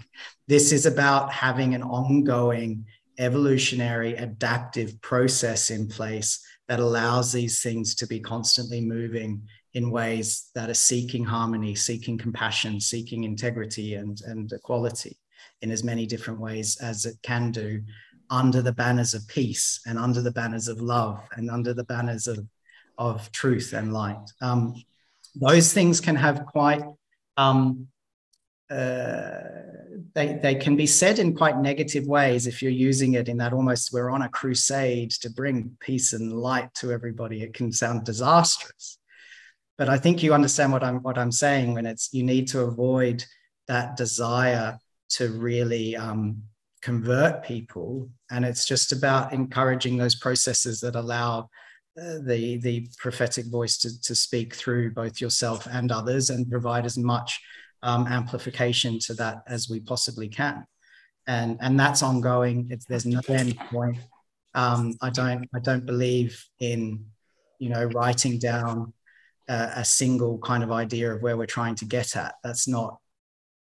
[SPEAKER 2] This is about having an ongoing evolutionary adaptive process in place that allows these things to be constantly moving in ways that are seeking harmony, seeking compassion, seeking integrity and equality in as many different ways as it can do, under the banners of peace and under the banners of love and under the banners of truth and light. Those things can have quite, they can be said in quite negative ways if you're using it in that almost we're on a crusade to bring peace and light to everybody. It can sound disastrous. But I think you understand what I'm saying when it's, you need to avoid that desire to really convert people. And it's just about encouraging those processes that allow the prophetic voice to speak through both yourself and others and provide as much amplification to that as we possibly can. And that's ongoing. There's no end point. I don't believe in, writing down a single kind of idea of where we're trying to get at. That's not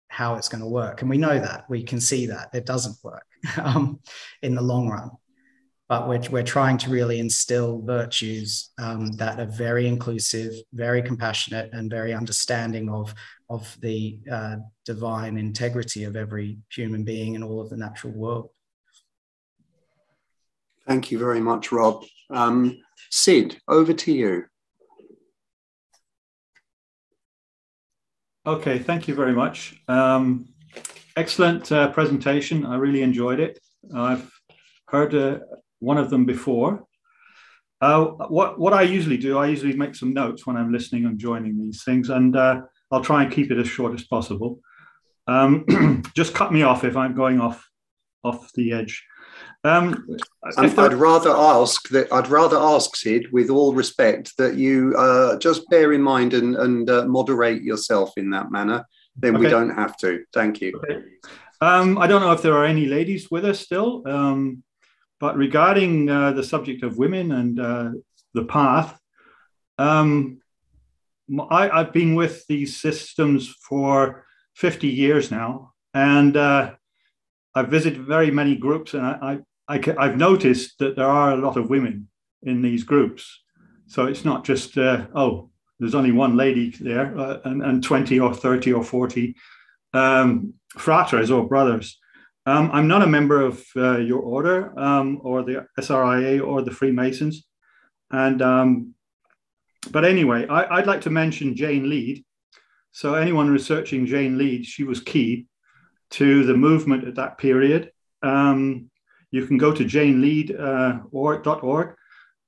[SPEAKER 2] how it's going to work. And we know that, we can see that it doesn't work in the long run. But we're trying to really instill virtues that are very inclusive, very compassionate, and very understanding of the divine integrity of every human being and all of the natural world.
[SPEAKER 1] Thank you very much, Rob. Sid, over to you.
[SPEAKER 10] Okay, thank you very much. Excellent presentation. I really enjoyed it. I've heard one of them before. What I usually do, I usually make some notes when I'm listening and joining these things, and I'll try and keep it as short as possible. Just cut me off if I'm going off the edge.
[SPEAKER 1] I'd rather ask, Sid, with all respect, that you just bear in mind and moderate yourself in that manner. Then we don't have to. Thank you.
[SPEAKER 10] Okay. I don't know if there are any ladies with us still, but regarding the subject of women and the path, I've been with these systems for 50 years now, and I've visited very many groups, and I've noticed that there are a lot of women in these groups. So it's not just, oh, there's only one lady there and 20 or 30 or 40 fratres or brothers. I'm not a member of your order or the SRIA or the Freemasons. And but anyway, I'd like to mention Jane Lead. So anyone researching Jane Lead, she was key to the movement at that period. You can go to janelead.org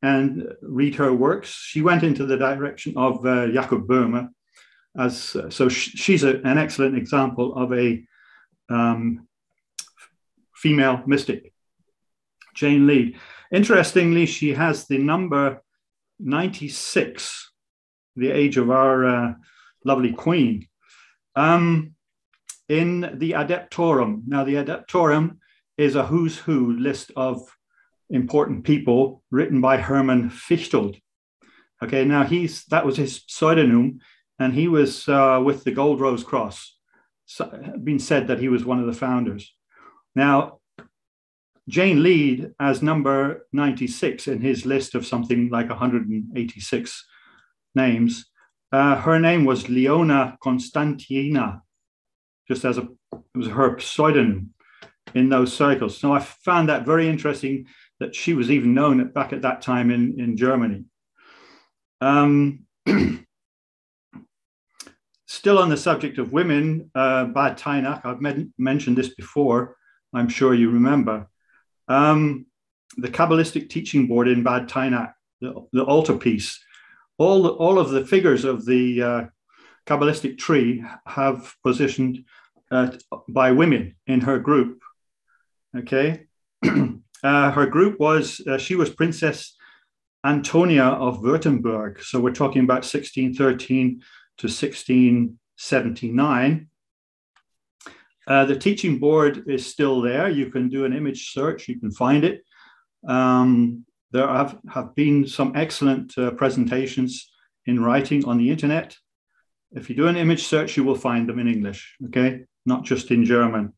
[SPEAKER 10] and read her works. She went into the direction of Jacob Boehme. So she's an excellent example of a female mystic, Jane Lead. Interestingly, she has the number 96, the age of our lovely queen, in the Adeptorum. Now, the Adeptorum is a who's who list of important people written by Hermann Fichtold. Okay, now that was his pseudonym, and he was with the Gold Rose Cross. So, been said that he was one of the founders. Now, Jane Lead as number 96 in his list of something like 186 names. Her name was Leona Constantina, just as it was her pseudonym in those circles. So I found that very interesting that she was even known back at that time in Germany. Still on the subject of women, Bad Tainach, I've mentioned this before, I'm sure you remember. The Kabbalistic Teaching Board in Bad Tainach, the altarpiece, all of the figures of the Kabbalistic tree have positioned by women in her group. Okay, her group was, she was Princess Antonia of Württemberg. So we're talking about 1613 to 1679. The teaching board is still there. You can do an image search, you can find it. There have been some excellent presentations in writing on the internet. If you do an image search, you will find them in English, okay? Not just in German.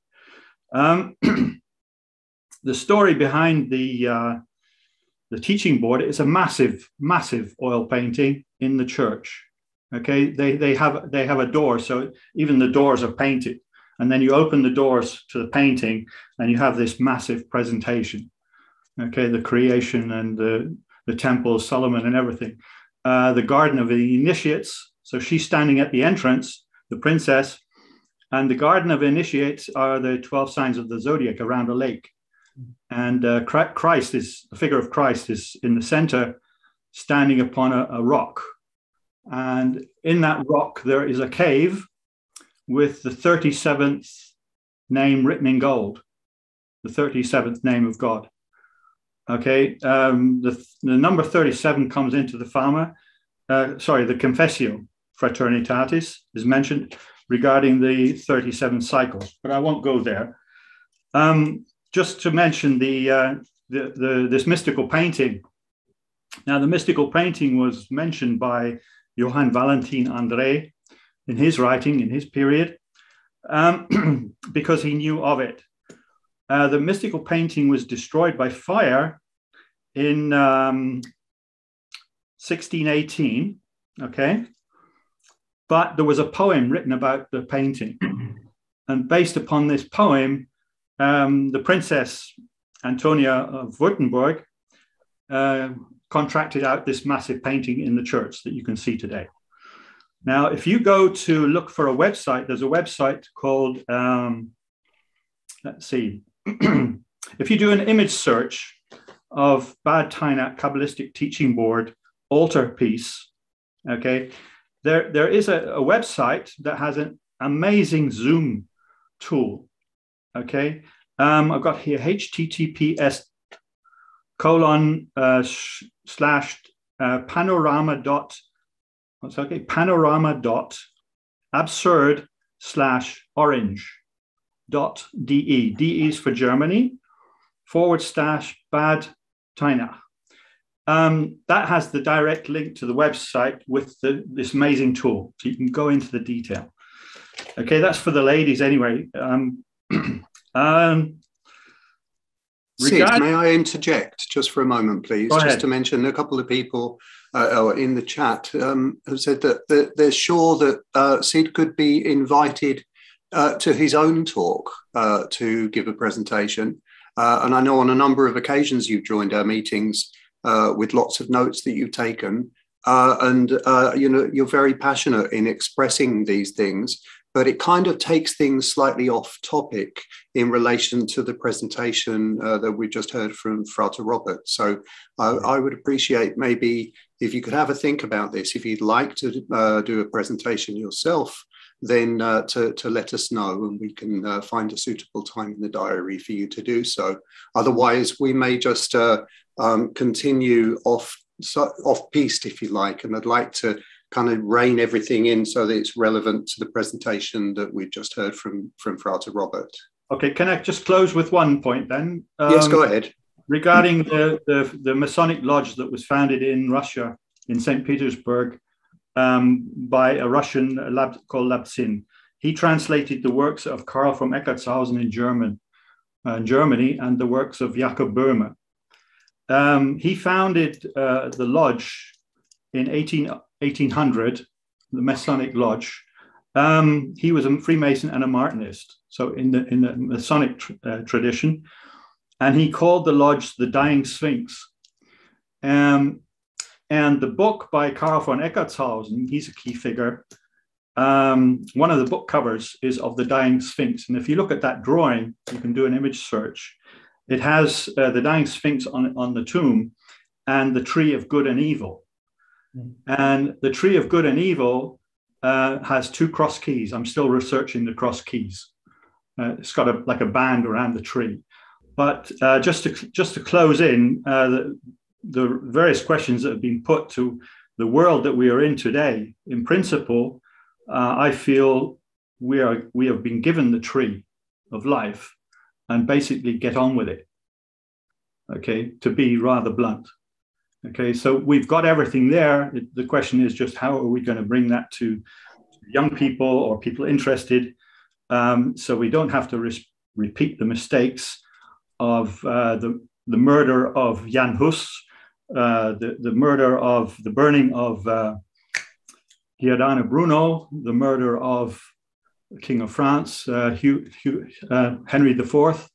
[SPEAKER 10] The story behind the teaching board is a massive, massive oil painting in the church. Okay, they have a door, so even the doors are painted, and then you open the doors to the painting, and you have this massive presentation. Okay, the creation and the temple of Solomon and everything. The garden of the initiates. So she's standing at the entrance, the princess, and the garden of initiates are the 12 signs of the zodiac around a lake. And Christ is, the figure of Christ is in the center, standing upon a rock. And in that rock, there is a cave with the 37th name written in gold, the 37th name of God. Okay, the number 37 comes into the the Confessio Fraternitatis is mentioned regarding the 37 cycles, but I won't go there. Just to mention this mystical painting. Now, the mystical painting was mentioned by Johann Valentin André in his writing, in his period, because he knew of it. The mystical painting was destroyed by fire in 1618, okay? But there was a poem written about the painting. And based upon this poem, the Princess Antonia of Württemberg contracted out this massive painting in the church that you can see today. Now, if you go to look for a website, there's a website called, let's see, if you do an image search of Bad Tainat Kabbalistic Teaching Board altarpiece, okay, there is a website that has an amazing zoom tool. Okay, I've got here https://panorama.absurd/orange.de. DE is for Germany, /Bad Tainat. That has the direct link to the website with this amazing tool, so you can go into the detail. Okay, that's for the ladies anyway.
[SPEAKER 1] Sid, may I interject just for a moment, please? Just to mention, a couple of people in the chat have said that they're sure that Sid could be invited to his own talk to give a presentation. And I know on a number of occasions you've joined our meetings with lots of notes that you've taken. And you know, you're very passionate in expressing these things, but it kind of takes things slightly off topic in relation to the presentation that we just heard from Frater Robert. So I would appreciate maybe if you could have a think about this. If you'd like to do a presentation yourself, then to let us know, and we can find a suitable time in the diary for you to do so. Otherwise, we may just continue off-piste, if you like, and I'd like to kind of rein everything in so that it's relevant to the presentation that we've just heard from Frater Robert.
[SPEAKER 10] Okay, can I just close with one point then?
[SPEAKER 1] Yes, go ahead.
[SPEAKER 10] Regarding the Masonic Lodge that was founded in Russia, in St. Petersburg, by a Russian called Lapsin. He translated the works of Karl von Eckartshausen in Germany, and the works of Jakob Böhme. He founded the lodge in 1800, the Masonic Lodge. He was a Freemason and a Martinist, so in the Masonic tradition, and he called the lodge the Dying Sphinx. And the book by Karl von Eckartshausen, he's a key figure. One of the book covers is of the Dying Sphinx, and if you look at that drawing, you can do an image search. It has the Dying Sphinx on the tomb and the Tree of Good and Evil. And the Tree of Good and Evil has two cross keys. I'm still researching the cross keys. It's got like a band around the tree. But just to close in, the various questions that have been put to the world that we are in today, in principle, I feel we have been given the tree of life and basically get on with it. Okay, to be rather blunt. Okay, so we've got everything there. The question is just how are we going to bring that to young people or people interested, so we don't have to repeat the mistakes of the murder of Jan Hus, the murder of the burning of Giordano Bruno, the murder of the King of France, Henry IV,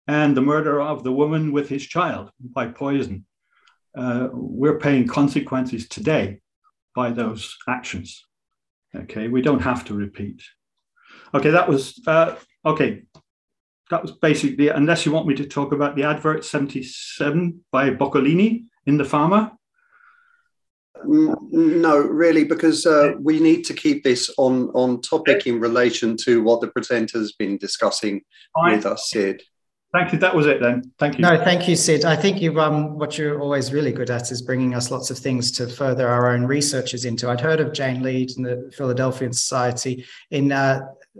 [SPEAKER 10] and the murder of the woman with his child by poison. We're paying consequences today by those actions. Okay, we don't have to repeat. Okay, that was basically, unless you want me to talk about the advert 77 by Boccolini in the Farmer.
[SPEAKER 1] No, really, because we need to keep this on topic in relation to what the presenter's been discussing with us, Sid.
[SPEAKER 10] Thank you. That was it then. Thank you.
[SPEAKER 2] No, thank you, Sid. I think you what you're always really good at is bringing us lots of things to further our own researches into. I'd heard of Jane Lead and the Philadelphian Society. In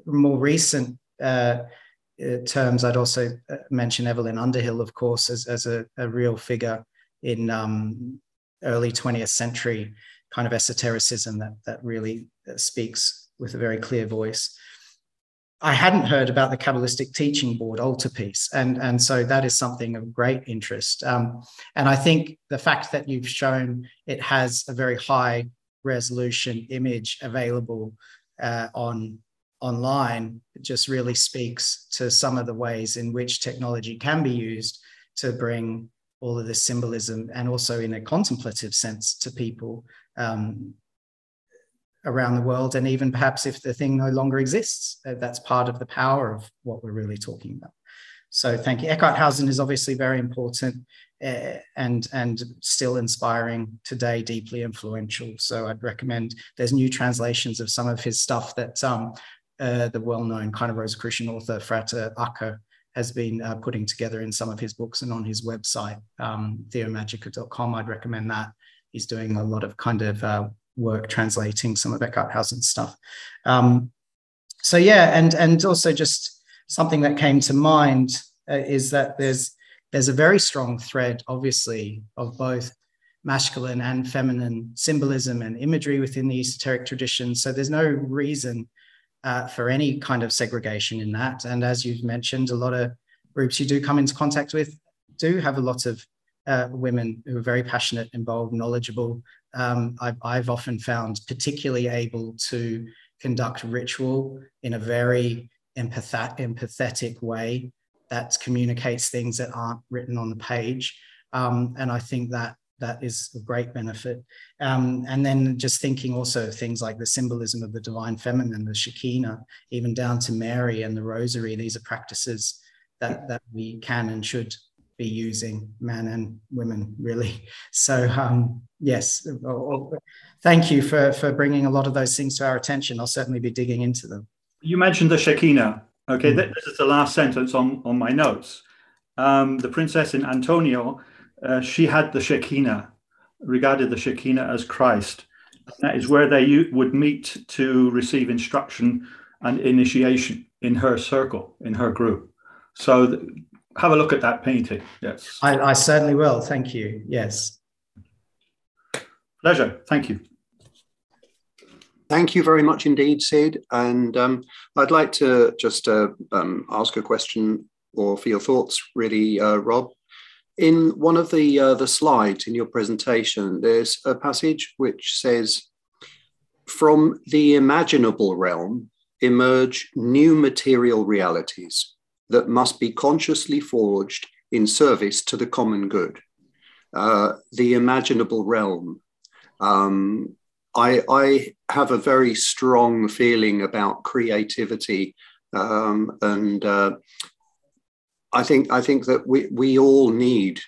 [SPEAKER 2] more recent terms, I'd also mention Evelyn Underhill, of course, as a real figure in early 20th century kind of esotericism that really speaks with a very clear voice. I hadn't heard about the Kabbalistic Teaching Board altarpiece, and so that is something of great interest. And I think the fact that you've shown it has a very high resolution image available online just really speaks to some of the ways in which technology can be used to bring all of this symbolism, and also in a contemplative sense, to people around the world, and even perhaps if the thing no longer exists, that's part of the power of what we're really talking about. So thank you. Eckarthausen is obviously very important and still inspiring today, deeply influential. So I'd recommend, there's new translations of some of his stuff that the well-known kind of Rosicrucian author Frater Robert has been putting together in some of his books and on his website, theomagica.com. I'd recommend that. He's doing a lot of kind of work translating some of Eckarthausen's stuff. So yeah, and also just something that came to mind is that there's a very strong thread, obviously, of both masculine and feminine symbolism and imagery within the esoteric tradition. So there's no reason for any kind of segregation in that. And as you've mentioned, a lot of groups you do come into contact with do have a lot of women who are very passionate, involved, knowledgeable. I've often found particularly able to conduct ritual in a very empathetic way that communicates things that aren't written on the page. And I think that is a great benefit. And then just thinking also of things like the symbolism of the divine feminine, the Shekinah, even down to Mary and the Rosary. These are practices that we can and should be using, men and women, really. So yes, thank you for bringing a lot of those things to our attention. I'll certainly be digging into them.
[SPEAKER 10] You mentioned the Shekinah. Okay, this is the last sentence on my notes. The princess in Antonio, she had the Shekinah, regarded the Shekinah as Christ. That is where they would meet to receive instruction and initiation in her circle, in her group. So have a look at that painting. Yes,
[SPEAKER 2] I certainly will. Thank you. Yes.
[SPEAKER 10] Pleasure. Thank you.
[SPEAKER 1] Thank you very much indeed, Sid. And I'd like to just ask a question or for your thoughts, really, Rob. In one of the slides in your presentation, there's a passage which says, "From the imaginable realm emerge new material realities that must be consciously forged in service to the common good." The imaginable realm. I have a very strong feeling about creativity, and I think that we all need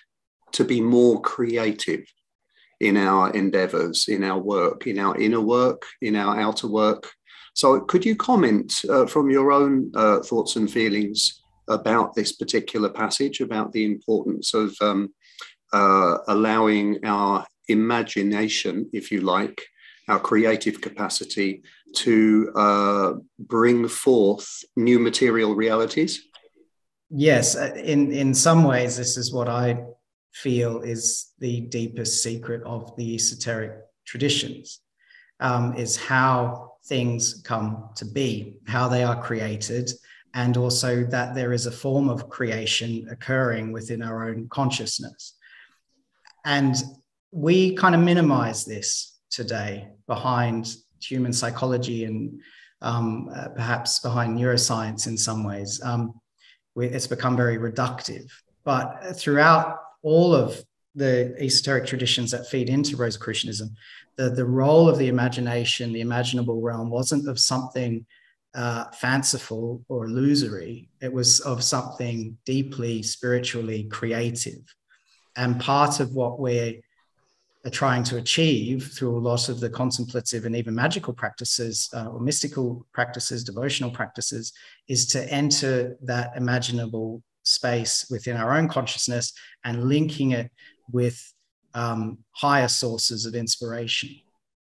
[SPEAKER 1] to be more creative in our endeavors, in our work, in our inner work, in our outer work. So could you comment from your own thoughts and feelings about this particular passage, about the importance of allowing our imagination, if you like, our creative capacity to bring forth new material realities?
[SPEAKER 2] Yes, in some ways, this is what I feel is the deepest secret of the esoteric traditions, is how things come to be, how they are created, and also that there is a form of creation occurring within our own consciousness. And we kind of minimize this today behind human psychology and perhaps behind neuroscience in some ways. It's become very reductive. But throughout all of the esoteric traditions that feed into Rosicrucianism, the role of the imagination, the imaginable realm, wasn't of something fanciful or illusory. It was of something deeply spiritually creative. And part of what we're trying to achieve through a lot of the contemplative and even magical practices or mystical practices, devotional practices, is to enter that imaginable space within our own consciousness and linking it with higher sources of inspiration,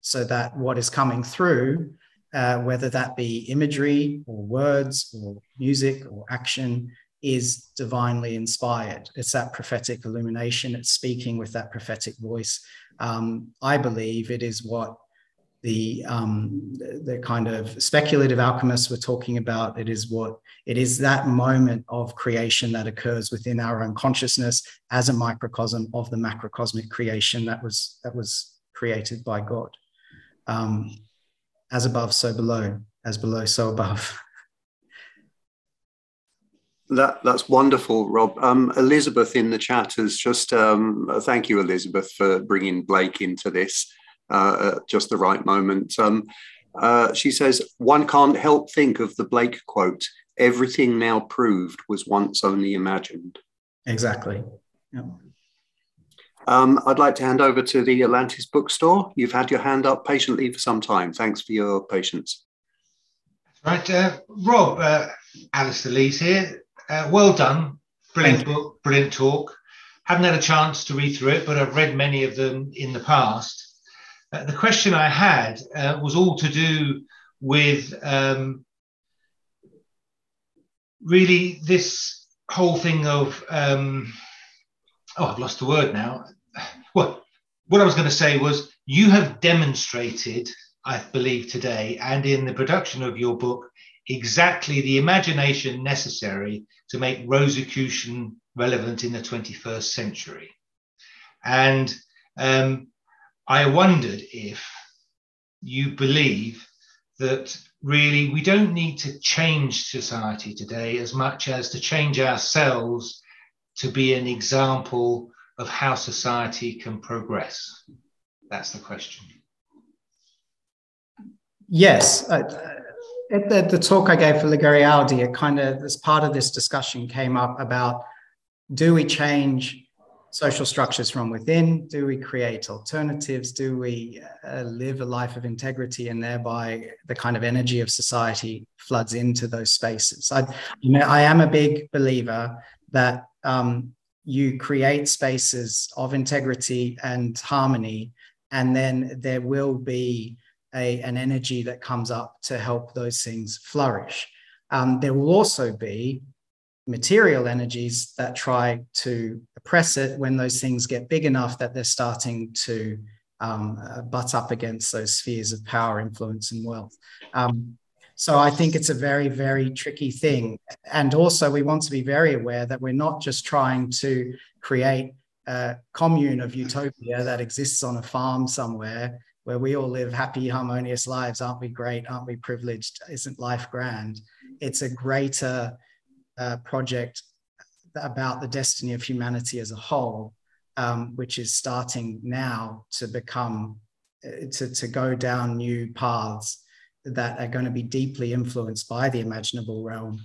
[SPEAKER 2] so that what is coming through, whether that be imagery or words or music or action, is divinely inspired. It's that prophetic illumination. It's speaking with that prophetic voice. I believe it is what the kind of speculative alchemists were talking about. It is that moment of creation that occurs within our own consciousness as a microcosm of the macrocosmic creation that was created by God. As above, so below. As below, so above.
[SPEAKER 1] That's wonderful, Rob. Elizabeth in the chat has just, thank you, Elizabeth, for bringing Blake into this at just the right moment. She says, "One can't help think of the Blake quote, everything now proved was once only imagined.
[SPEAKER 2] Exactly. Yeah.
[SPEAKER 1] I'd like to hand over to the Atlantis bookstore. You've had your hand up patiently for some time. Thanks for your patience.
[SPEAKER 8] Right, Rob, Alistair Lees here. Well done. Brilliant book, brilliant talk. Haven't had a chance to read through it, but I've read many of them in the past. The question I had was all to do with really this whole thing of, I've lost the word now. Well, what I was going to say was, you have demonstrated, I believe today, and in the production of your book, exactly the imagination necessary to make Rosicrucian relevant in the 21st century. And I wondered if you believe that really we don't need to change society today as much as to change ourselves to be an example of how society can progress. That's the question.
[SPEAKER 2] Yes. At the talk I gave for Ligurialdi, it kind of, as part of this discussion, came up about, do we change social structures from within? Do we create alternatives? Do we live a life of integrity, and thereby the kind of energy of society floods into those spaces? I am a big believer that you create spaces of integrity and harmony, and then there will be an energy that comes up to help those things flourish. There will also be material energies that try to oppress it when those things get big enough that they're starting to butt up against those spheres of power, influence, and wealth. So I think it's a very, very tricky thing. And also we want to be very aware that we're not just trying to create a commune of utopia that exists on a farm somewhere where we all live happy, harmonious lives. Aren't we great? Aren't we privileged? Isn't life grand? It's a greater project about the destiny of humanity as a whole, which is starting now to become, to go down new paths that are going to be deeply influenced by the imaginable realm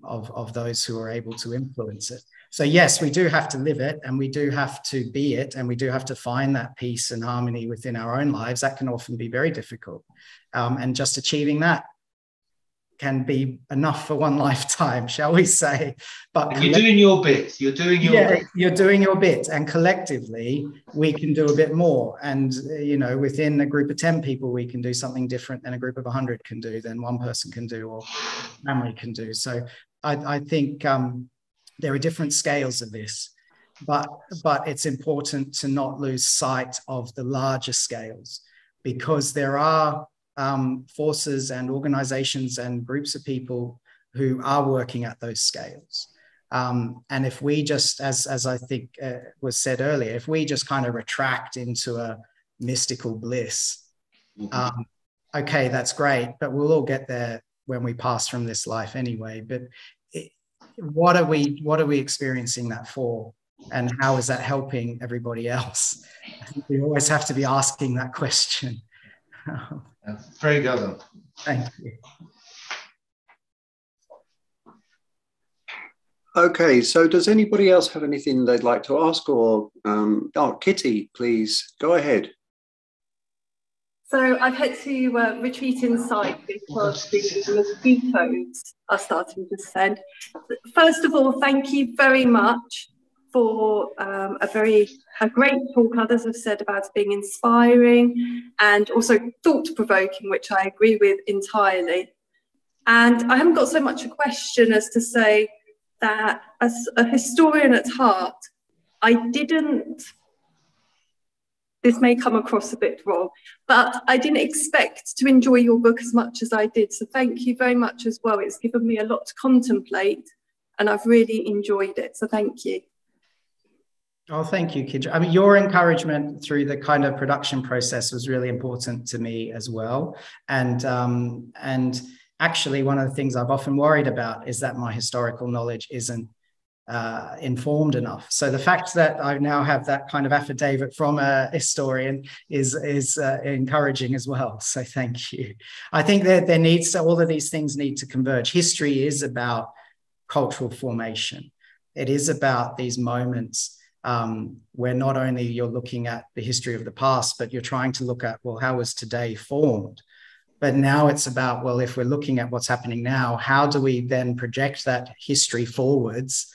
[SPEAKER 2] of those who are able to influence it. So yes, we do have to live it, and we do have to be it, and we do have to find that peace and harmony within our own lives. That can often be very difficult. And just achieving that can be enough for one lifetime, shall we say. But
[SPEAKER 8] you're doing your bit. You're doing your bit.
[SPEAKER 2] You're doing your bit. And collectively, we can do a bit more. And, you know, within a group of 10 people, we can do something different than a group of 100 can do, than one person can do, or family can do. So I think there are different scales of this, but it's important to not lose sight of the larger scales, because there are forces and organizations and groups of people who are working at those scales. And if we just, as I think was said earlier, if we just kind of retract into a mystical bliss, okay, that's great, but we'll all get there when we pass from this life anyway. But what are we experiencing that for? And how is that helping everybody else? I think we always have to be asking that question.
[SPEAKER 8] Very good.
[SPEAKER 2] Thank you.
[SPEAKER 1] Okay, so does anybody else have anything they'd like to ask? Or Kitty, please go ahead.
[SPEAKER 11] So I've had to retreat inside because the mosquitoes are starting to descend. First of all, thank you very much for a great talk. Others have said about it being inspiring and also thought-provoking, which I agree with entirely. And I haven't got so much a question as to say that as a historian at heart, this may come across a bit wrong, but I didn't expect to enjoy your book as much as I did. So thank you very much as well. It's given me a lot to contemplate and I've really enjoyed it. So thank you.
[SPEAKER 2] Oh, thank you, Kidra. I mean, your encouragement through the kind of production process was really important to me as well. And actually, one of the things I've often worried about is that my historical knowledge isn't informed enough. So the fact that I now have that kind of affidavit from a historian is encouraging as well. So thank you. I think that there needs to, all of these things need to converge. History is about cultural formation. It is about these moments where not only you're looking at the history of the past, but you're trying to look at, well, how was today formed? But now it's about, well, if we're looking at what's happening now, how do we then project that history forwards,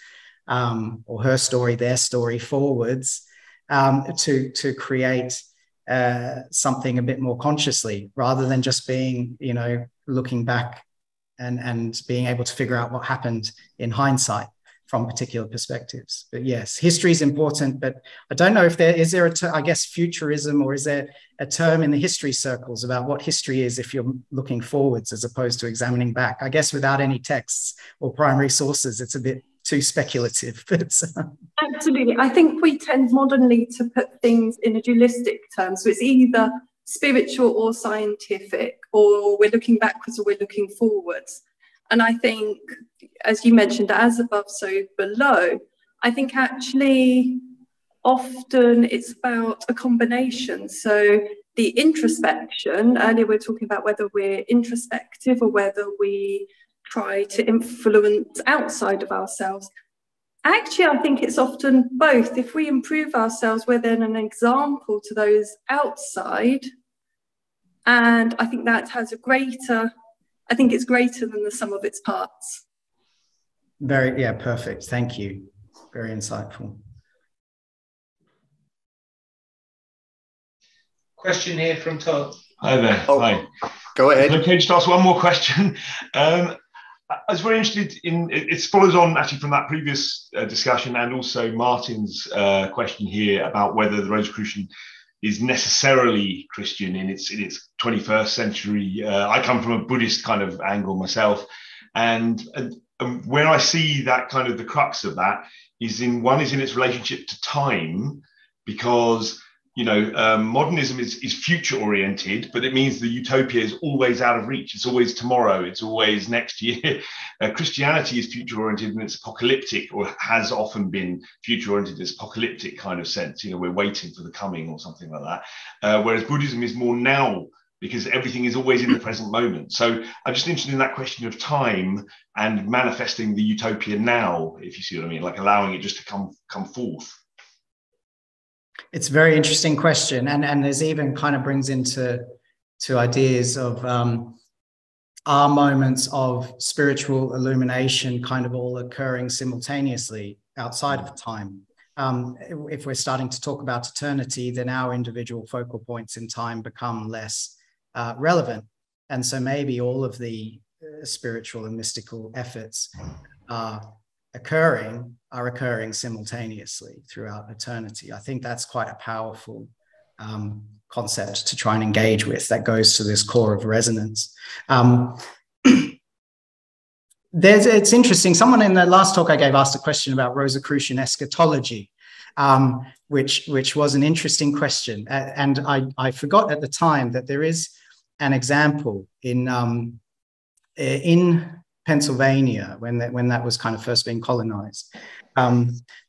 [SPEAKER 2] or her story, their story forwards, to create something a bit more consciously, rather than just being, you know, looking back and being able to figure out what happened in hindsight from particular perspectives. But yes, history is important, but I don't know if is there I guess futurism, or is there a term in the history circles about what history is if you're looking forwards as opposed to examining back? I guess without any texts or primary sources, it's a bit too speculative. But
[SPEAKER 11] absolutely, I think we tend modernly to put things in a dualistic term. So it's either spiritual or scientific, or we're looking backwards or we're looking forwards. And I think, as you mentioned, as above, so below, I think actually often it's about a combination. So the introspection, earlier we were talking about whether we're introspective or whether we try to influence outside of ourselves. Actually, I think it's often both. If we improve ourselves, we're then an example to those outside. And I think that has I think it's greater than the sum of its parts.
[SPEAKER 2] Perfect. Thank you. Very insightful.
[SPEAKER 8] Question here from Todd.
[SPEAKER 4] Hi there.
[SPEAKER 1] Oh,
[SPEAKER 4] hi.
[SPEAKER 1] Go ahead.
[SPEAKER 4] Okay, just ask one more question. I was very interested in, it follows on actually from that previous discussion, and also Martin's question here about whether the Rosicrucian is necessarily Christian in its 21st century. I come from a Buddhist kind of angle myself, and where I see that kind of the crux of that is in its relationship to time, because modernism is future oriented, but it means the utopia is always out of reach. It's always tomorrow. It's always next year. Christianity is future oriented and it's apocalyptic, or has often been future oriented in this apocalyptic kind of sense. We're waiting for the coming or something like that. Whereas Buddhism is more now, because everything is always in the present moment. So I'm just interested in that question of time and manifesting the utopia now, if you see what I mean, like allowing it just to come forth.
[SPEAKER 2] It's a very interesting question, and there's even kind of brings into ideas of our moments of spiritual illumination kind of all occurring simultaneously outside of time. If we're starting to talk about eternity, then our individual focal points in time become less relevant, and so maybe all of the spiritual and mystical efforts are occurring simultaneously throughout eternity. I think that's quite a powerful concept to try and engage with, that goes to this core of resonance. It's interesting, someone in the last talk I gave asked a question about Rosicrucian eschatology, which was an interesting question. And I forgot at the time that there is an example in Pennsylvania, when that was kind of first being colonized.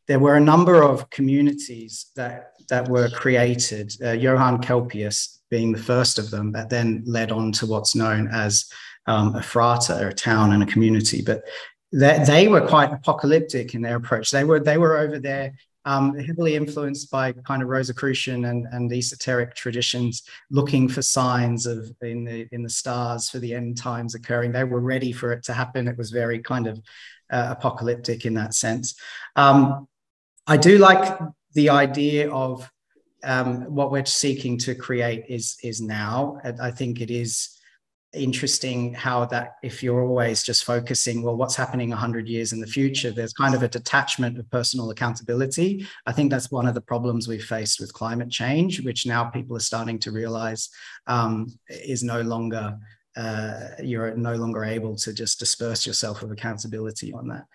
[SPEAKER 2] There were a number of communities that were created, Johann Kelpius being the first of them, that then led on to what's known as a frater, a town and a community. But they were quite apocalyptic in their approach. They were over there, heavily influenced by kind of Rosicrucian and esoteric traditions, looking for signs in the stars for the end times occurring. They were ready for it to happen. It was very kind of apocalyptic in that sense. I do like the idea of what we're seeking to create is now. I think it is interesting how that, if you're always just focusing, well, what's happening 100 years in the future, there's kind of a detachment of personal accountability. I think that's one of the problems we've faced with climate change, which now people are starting to realize is no longer, you're no longer able to just disperse yourself of accountability on that.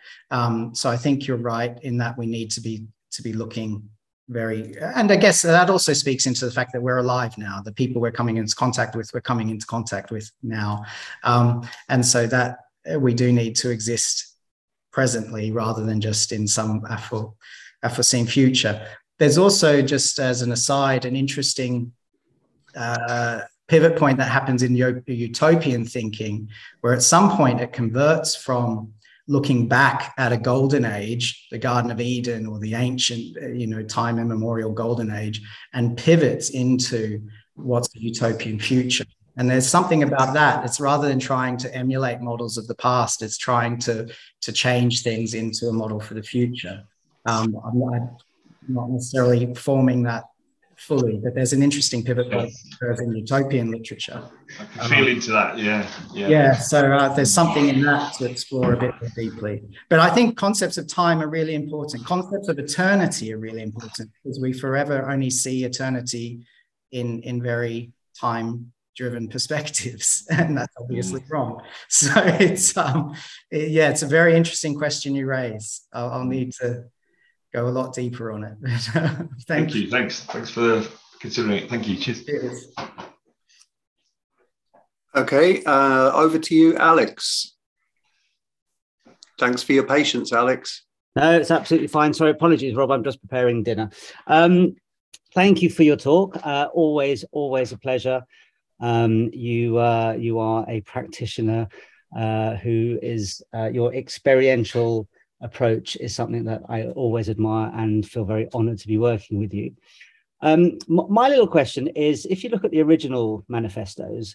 [SPEAKER 2] So I think you're right in that we need to be looking very, and I guess that also speaks into the fact that we're alive now. The people we're coming into contact with, we're coming into contact with now. And so that we do need to exist presently rather than just in some unforeseen future. There's also, just as an aside, an interesting pivot point that happens in utopian thinking, where at some point it converts from looking back at a golden age, the Garden of Eden or the ancient, time immemorial golden age, and pivots into what's the utopian future. And there's something about that. It's rather than trying to emulate models of the past, it's trying to change things into a model for the future. I'm not necessarily forming that fully, but there's an interesting pivot point in utopian literature.
[SPEAKER 4] I can feel into that,
[SPEAKER 2] so there's something in that to explore a bit more deeply. But I think concepts of time are really important. Concepts of eternity are really important, because we forever only see eternity in very time-driven perspectives, and that's obviously wrong. So it's it's a very interesting question you raise. I'll need to go a lot deeper on it. Thank you.
[SPEAKER 4] Thanks for considering it. Thank you. Cheers.
[SPEAKER 1] Okay, over to you, Alex. Thanks for your patience, Alex.
[SPEAKER 12] No, it's absolutely fine. Sorry, apologies, Rob. I'm just preparing dinner. Thank you for your talk. Always a pleasure. You are a practitioner who is your experiential approach is something that I always admire and feel very honored to be working with you. My little question is, if you look at the original manifestos,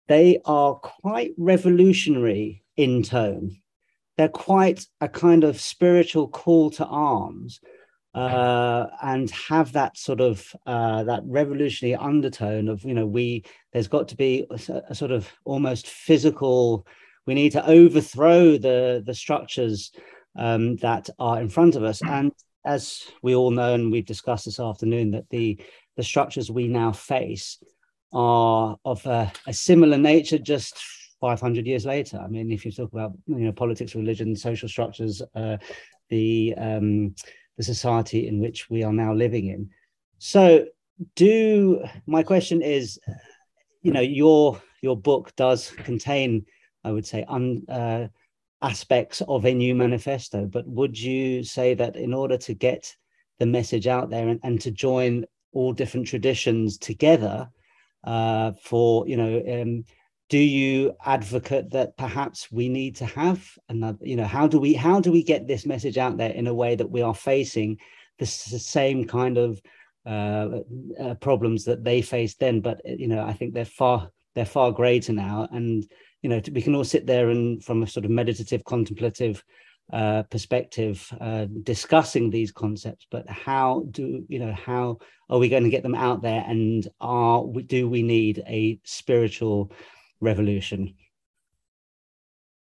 [SPEAKER 12] they are quite revolutionary in tone. They're quite a kind of spiritual call to arms, and have that sort of that revolutionary undertone of, there's got to be a sort of almost physical, we need to overthrow the structures that are in front of us. And as we all know, and we've discussed this afternoon, that the structures we now face are of a similar nature just 500 years later. I mean, if you talk about politics, religion, social structures, the society in which we are now living in. So my question is, your book does contain, I would say, aspects of a new manifesto, but would you say that in order to get the message out there and to join all different traditions together, do you advocate that perhaps we need to have another, how do we get this message out there in a way that we are facing the same kind of problems that they faced then, but I think they're far greater now, and we can all sit there and from a sort of meditative, contemplative perspective discussing these concepts, but how are we going to get them out there, and do we need a spiritual revolution?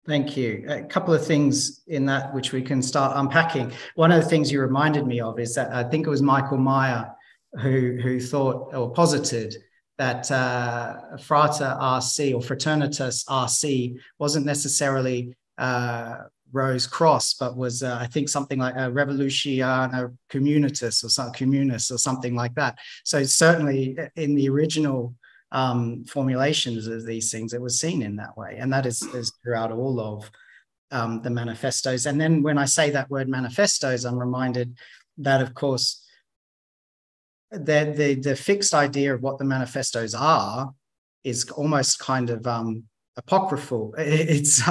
[SPEAKER 2] Thank you. A couple of things in that which we can start unpacking. One of the things you reminded me of is that I think it was Michael Meyer who thought or posited that Frater RC or Fraternitas RC wasn't necessarily Rose Cross, but was I think something like a Revolutiana Communitas or something like that. So certainly in the original formulations of these things, it was seen in that way, and that is throughout all of the manifestos. And then when I say that word manifestos, I'm reminded that, of course, the fixed idea of what the manifestos are is almost kind of apocryphal. It's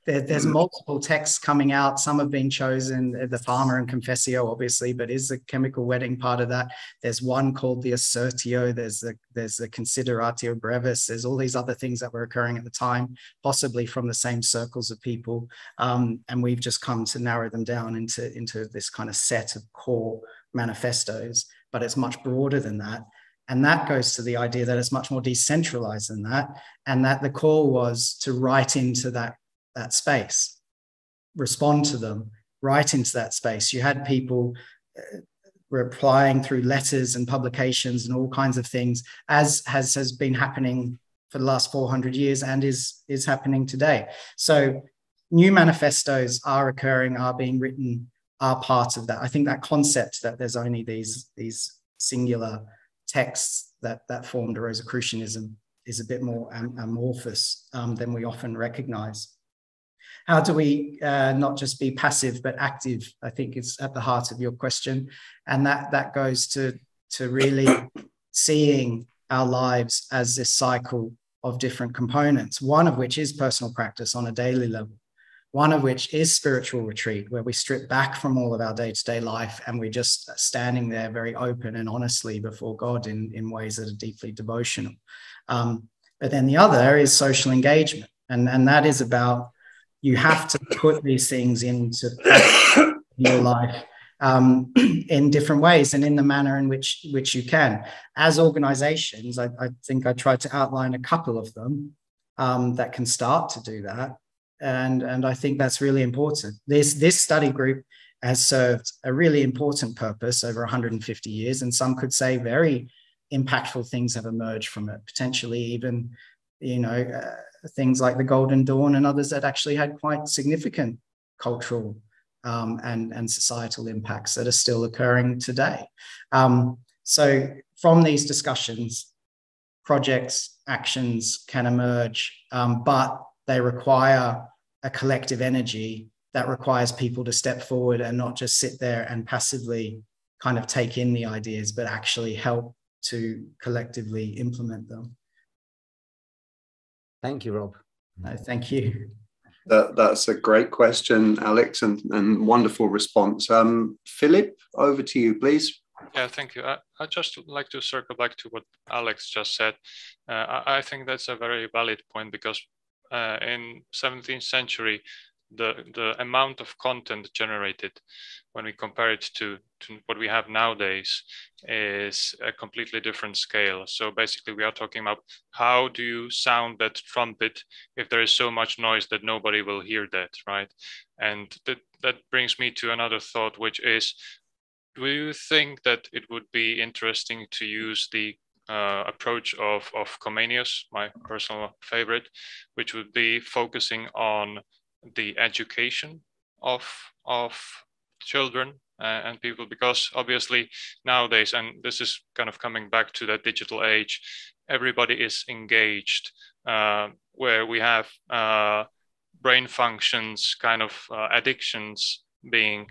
[SPEAKER 2] there's multiple texts coming out. Some have been chosen, the Farmer and Confessio, obviously, but is the chemical wedding part of that? There's one called the Assertio. There's the Consideratio Brevis. There's all these other things that were occurring at the time, possibly from the same circles of people, and we've just come to narrow them down into this kind of set of core manifestos. But it's much broader than that. And that goes to the idea that it's much more decentralized than that, and that the call was to write into that space, respond to them, write into that space. You had people replying through letters and publications and all kinds of things, as has been happening for the last 400 years and is happening today. So new manifestos are occurring, are being written, are part of that. I think that concept that there's only these singular texts that formed a Rosicrucianism is a bit more amorphous than we often recognize. How do we not just be passive but active? I think is at the heart of your question, and that goes to really seeing our lives as this cycle of different components, one of which is personal practice on a daily level, one of which is spiritual retreat, where we strip back from all of our day-to-day life and we're just standing there very open and honestly before God in ways that are deeply devotional. But then the other is social engagement, and that is about, you have to put these things into your life in different ways and in the manner in which you can. As organizations, I think I tried to outline a couple of them that can start to do that. And I think that's really important. This study group has served a really important purpose over 150 years, and some could say very impactful things have emerged from it, potentially even, things like the Golden Dawn and others that actually had quite significant cultural and societal impacts that are still occurring today. So from these discussions, projects, actions can emerge, but they require a collective energy that requires people to step forward and not just sit there and passively kind of take in the ideas, but actually help to collectively implement them.
[SPEAKER 12] Thank you, Rob.
[SPEAKER 2] No, thank you.
[SPEAKER 1] That's a great question, Alex, and wonderful response. Philip, over to you, please.
[SPEAKER 6] Yeah, thank you. I'd just like to circle back to what Alex just said. I think that's a very valid point, because in 17th century, the amount of content generated, when we compare it to what we have nowadays, is a completely different scale. So basically we are talking about, how do you sound that trumpet if there is so much noise that nobody will hear that, right? And that brings me to another thought, which is, do you think that it would be interesting to use the approach of Comenius, my personal favorite, which would be focusing on the education of children and people? Because obviously nowadays, and this is kind of coming back to that digital age, everybody is engaged, where we have brain functions, kind of addictions being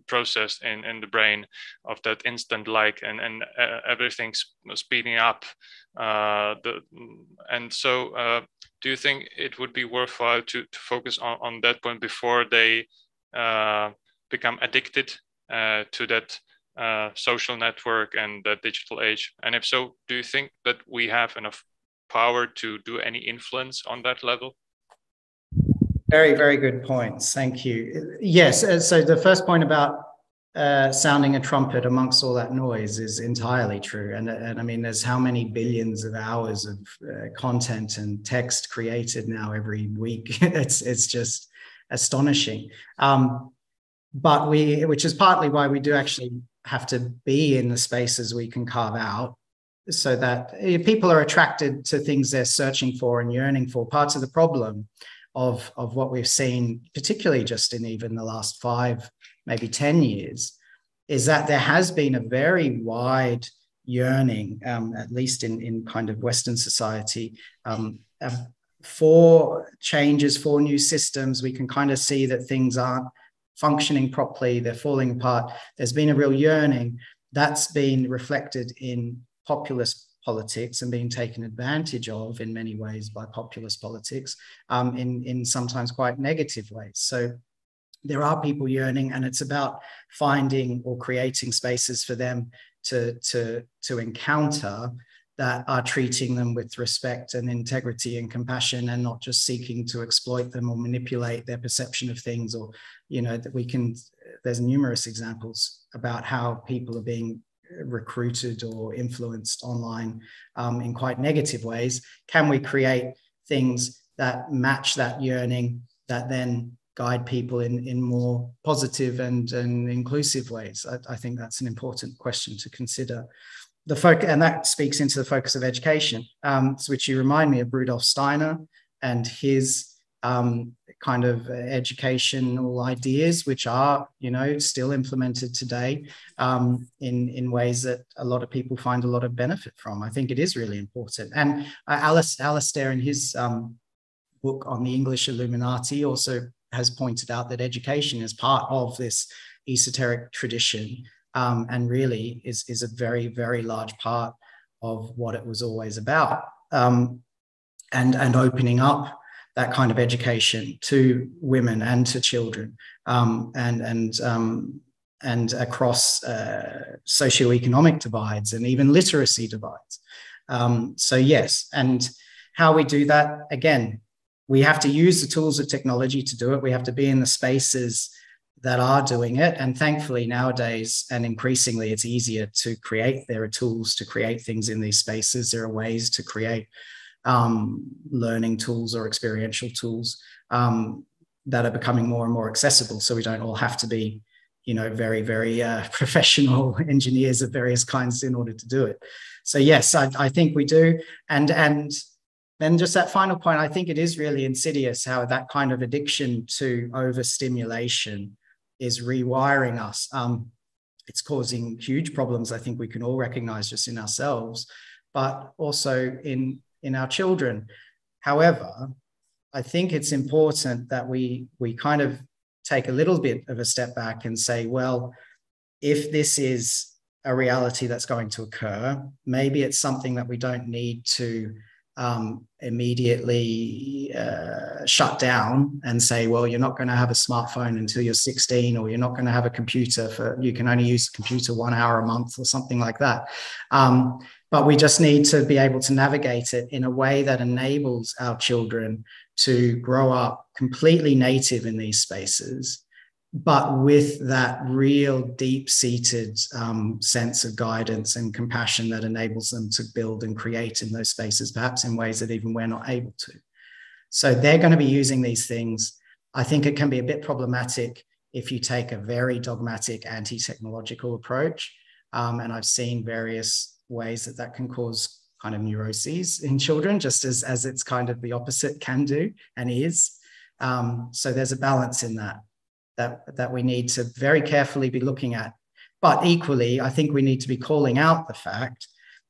[SPEAKER 6] processed in the brain of that instant like, and everything's speeding up. Do you think it would be worthwhile to focus on that point before they become addicted to that social network and the digital age? And if so, do you think that we have enough power to do any influence on that level?
[SPEAKER 2] Very, very good points. Thank you. Yes. So the first point about sounding a trumpet amongst all that noise is entirely true. And I mean, there's how many billions of hours of content and text created now every week. It's just astonishing. Which is partly why we do actually have to be in the spaces we can carve out, so that people are attracted to things they're searching for and yearning for. Parts of the problem of what we've seen, particularly just in even the last 5, maybe 10 years, is that there has been a very wide yearning, at least in kind of Western society, for changes, for new systems. We can kind of see that things aren't functioning properly, they're falling apart. There's been a real yearning that's been reflected in populist politics and being taken advantage of in many ways by populist politics, in sometimes quite negative ways. So there are people yearning, and it's about finding or creating spaces for them to encounter that are treating them with respect and integrity and compassion, and not just seeking to exploit them or manipulate their perception of things. Or, that there's numerous examples about how people are being recruited or influenced online in quite negative ways. Can we create things that match that yearning, that then guide people in more positive and inclusive ways? I think that's an important question to consider. The focus, and that speaks into the focus of education, which you remind me of Rudolf Steiner and his kind of educational ideas, which are, still implemented today in ways that a lot of people find a lot of benefit from. I think it is really important. And Alistair in his book on the English Illuminati also has pointed out that education is part of this esoteric tradition, and really is a very, very large part of what it was always about, and opening up that kind of education to women and to children, and across socioeconomic divides and even literacy divides. So yes, and how we do that, again, we have to use the tools of technology to do it. We have to be in the spaces that are doing it. And thankfully nowadays, and increasingly, it's easier to create. There are tools to create things in these spaces. There are ways to create learning tools or experiential tools that are becoming more and more accessible. So we don't all have to be, you know, very, very professional engineers of various kinds in order to do it. So yes, I think we do. And then just that final point, I think it is really insidious how that kind of addiction to overstimulation is rewiring us. It's causing huge problems, I think we can all recognize just in ourselves, but also in our children. However, I think it's important that we kind of take a little bit of a step back and say, well, if this is a reality that's going to occur, maybe it's something that we don't need to immediately shut down and say, well, you're not going to have a smartphone until you're 16, or you're not going to have a computer you can only use the computer 1 hour a month or something like that. But we just need to be able to navigate it in a way that enables our children to grow up completely native in these spaces, but with that real deep-seated sense of guidance and compassion that enables them to build and create in those spaces, perhaps in ways that even we're not able to. So they're going to be using these things. I think it can be a bit problematic if you take a very dogmatic anti-technological approach. And I've seen various ways that can cause kind of neuroses in children, just as it's kind of the opposite can do and is. So there's a balance in that we need to very carefully be looking at. But equally, I think we need to be calling out the fact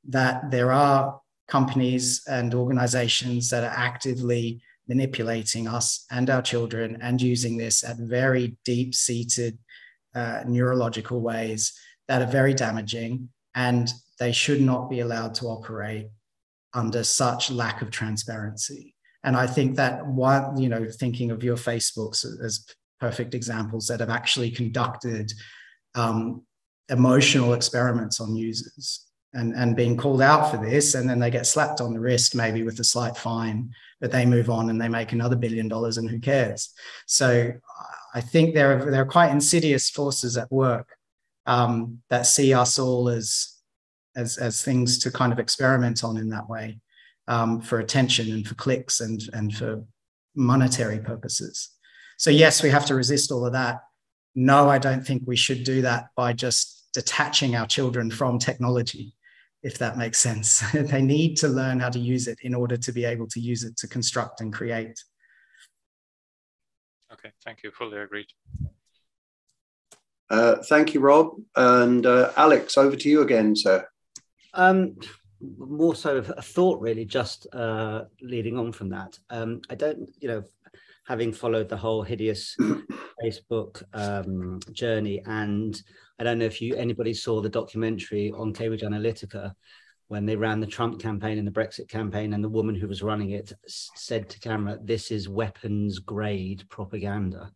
[SPEAKER 2] that there are companies and organizations that are actively manipulating us and our children and using this at very deep-seated neurological ways that are very damaging, and they should not be allowed to operate under such lack of transparency. And I think that one, you know, thinking of your Facebooks as perfect examples that have actually conducted emotional experiments on users and being called out for this, and then they get slapped on the wrist maybe with a slight fine, but they move on and they make another $1 billion and who cares? So I think there are quite insidious forces at work that see us all as things to kind of experiment on in that way, for attention and for clicks and for monetary purposes. So yes, we have to resist all of that. No, I don't think we should do that by just detaching our children from technology, if that makes sense. They need to learn how to use it in order to be able to use it to construct and create.
[SPEAKER 6] Okay, thank you. Fully agreed.
[SPEAKER 1] Thank you, Rob. And Alex, over to you again, sir.
[SPEAKER 12] More so of a thought, really, just leading on from that. I don't, you know, having followed the whole hideous Facebook journey, and I don't know if anybody saw the documentary on Cambridge Analytica when they ran the Trump campaign and the Brexit campaign, and the woman who was running it said to camera, "This is weapons grade propaganda."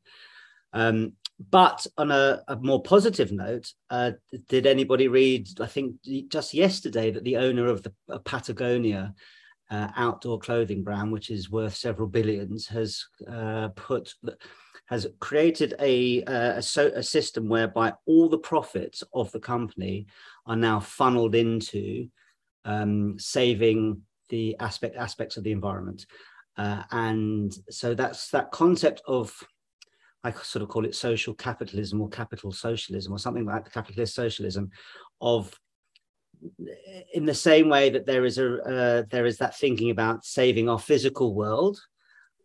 [SPEAKER 12] But on a more positive note, did anybody read, I think just yesterday, that the owner of the Patagonia outdoor clothing brand, which is worth several billions, has created a system whereby all the profits of the company are now funneled into saving the aspects of the environment. And so that's that concept of, I sort of call it social capitalism or capital socialism or something like capitalist socialism, of in the same way that there is that thinking about saving our physical world.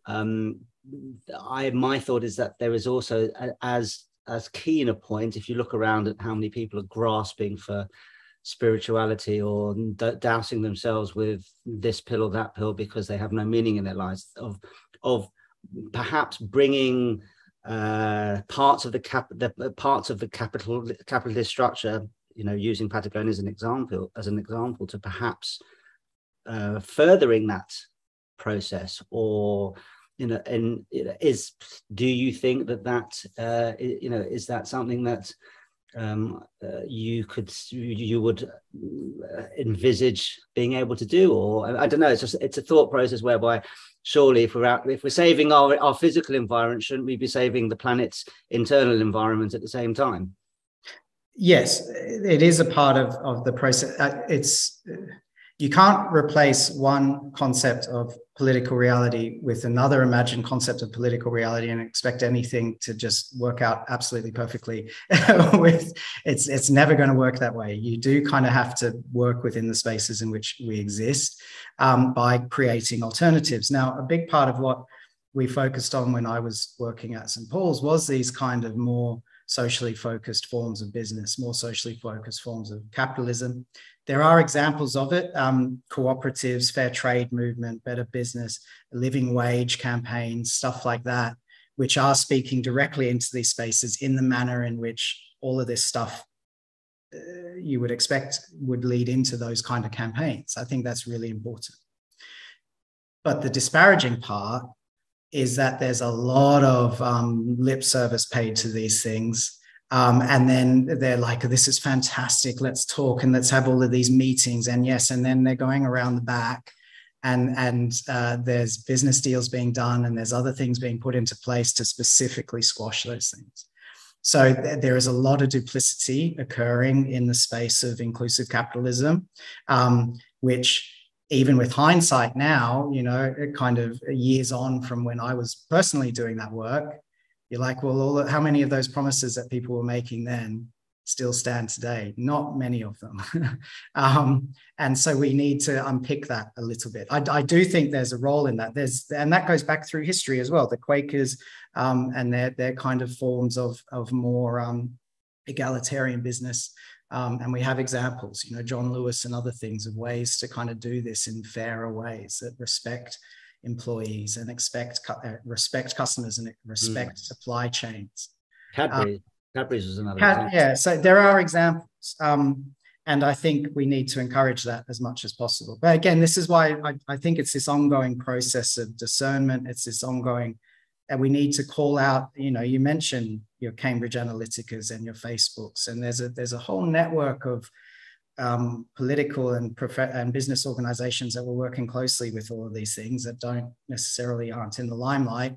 [SPEAKER 12] My thought is that there is also as keen a point, if you look around at how many people are grasping for spirituality or dousing themselves with this pill or that pill because they have no meaning in their lives, of of perhaps bringing parts of the capitalist structure, using Patagonia as an example, to perhaps furthering that process, or do you think that is that something that you would envisage being able to do? Or I don't know, it's a thought process whereby surely if we're saving our physical environment, shouldn't we be saving the planet's internal environment at the same time?
[SPEAKER 2] Yes, it is a part of the process. You can't replace one concept of political reality with another imagined concept of political reality and expect anything to just work out absolutely perfectly. It's never going to work that way. You do kind of have to work within the spaces in which we exist by creating alternatives. Now, a big part of what we focused on when I was working at St. Paul's was these kind of more socially focused forms of business, more socially focused forms of capitalism. There are examples of it, cooperatives, fair trade movement, better business, living wage campaigns, stuff like that, which are speaking directly into these spaces in the manner in which all of this stuff you would expect would lead into those kind of campaigns. I think that's really important. But the disparaging part is that there's a lot of lip service paid to these things. And then they're like, this is fantastic, let's talk and let's have all of these meetings. And yes, and then they're going around the back and there's business deals being done and there's other things being put into place to specifically squash those things. So there is a lot of duplicity occurring in the space of inclusive capitalism, which even with hindsight now, kind of years on from when I was personally doing that work, you're like, well, how many of those promises that people were making then still stand today? Not many of them. And so we need to unpick that a little bit. I do think there's a role in that. And that goes back through history as well. The Quakers and their kind of forms of more egalitarian business. And we have examples, John Lewis and other things of ways to kind of do this in fairer ways that respect employees and respect customers and respect supply chains.
[SPEAKER 12] Cadbury's was another example.
[SPEAKER 2] Yeah, so there are examples. And I think we need to encourage that as much as possible. But again, this is why I think it's this ongoing process of discernment. It's this ongoing, and we need to call out, you mentioned your Cambridge Analyticas and your Facebooks, and there's a whole network of political and business organizations that were working closely with all of these things that aren't in the limelight,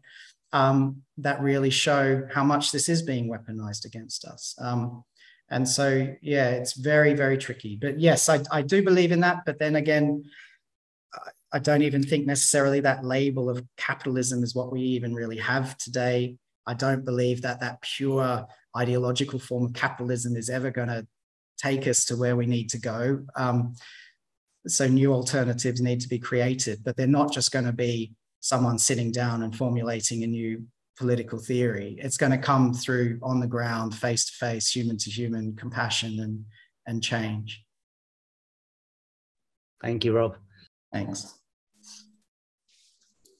[SPEAKER 2] that really show how much this is being weaponized against us. And so, yeah, it's very, very tricky. But yes, I do believe in that. But then again, I don't even think necessarily that label of capitalism is what we even really have today. I don't believe that pure ideological form of capitalism is ever going to take us to where we need to go. So new alternatives need to be created, but they're not just going to be someone sitting down and formulating a new political theory. It's going to come through on the ground, face to face, human to human compassion and change.
[SPEAKER 12] Thank you, Rob.
[SPEAKER 2] Thanks.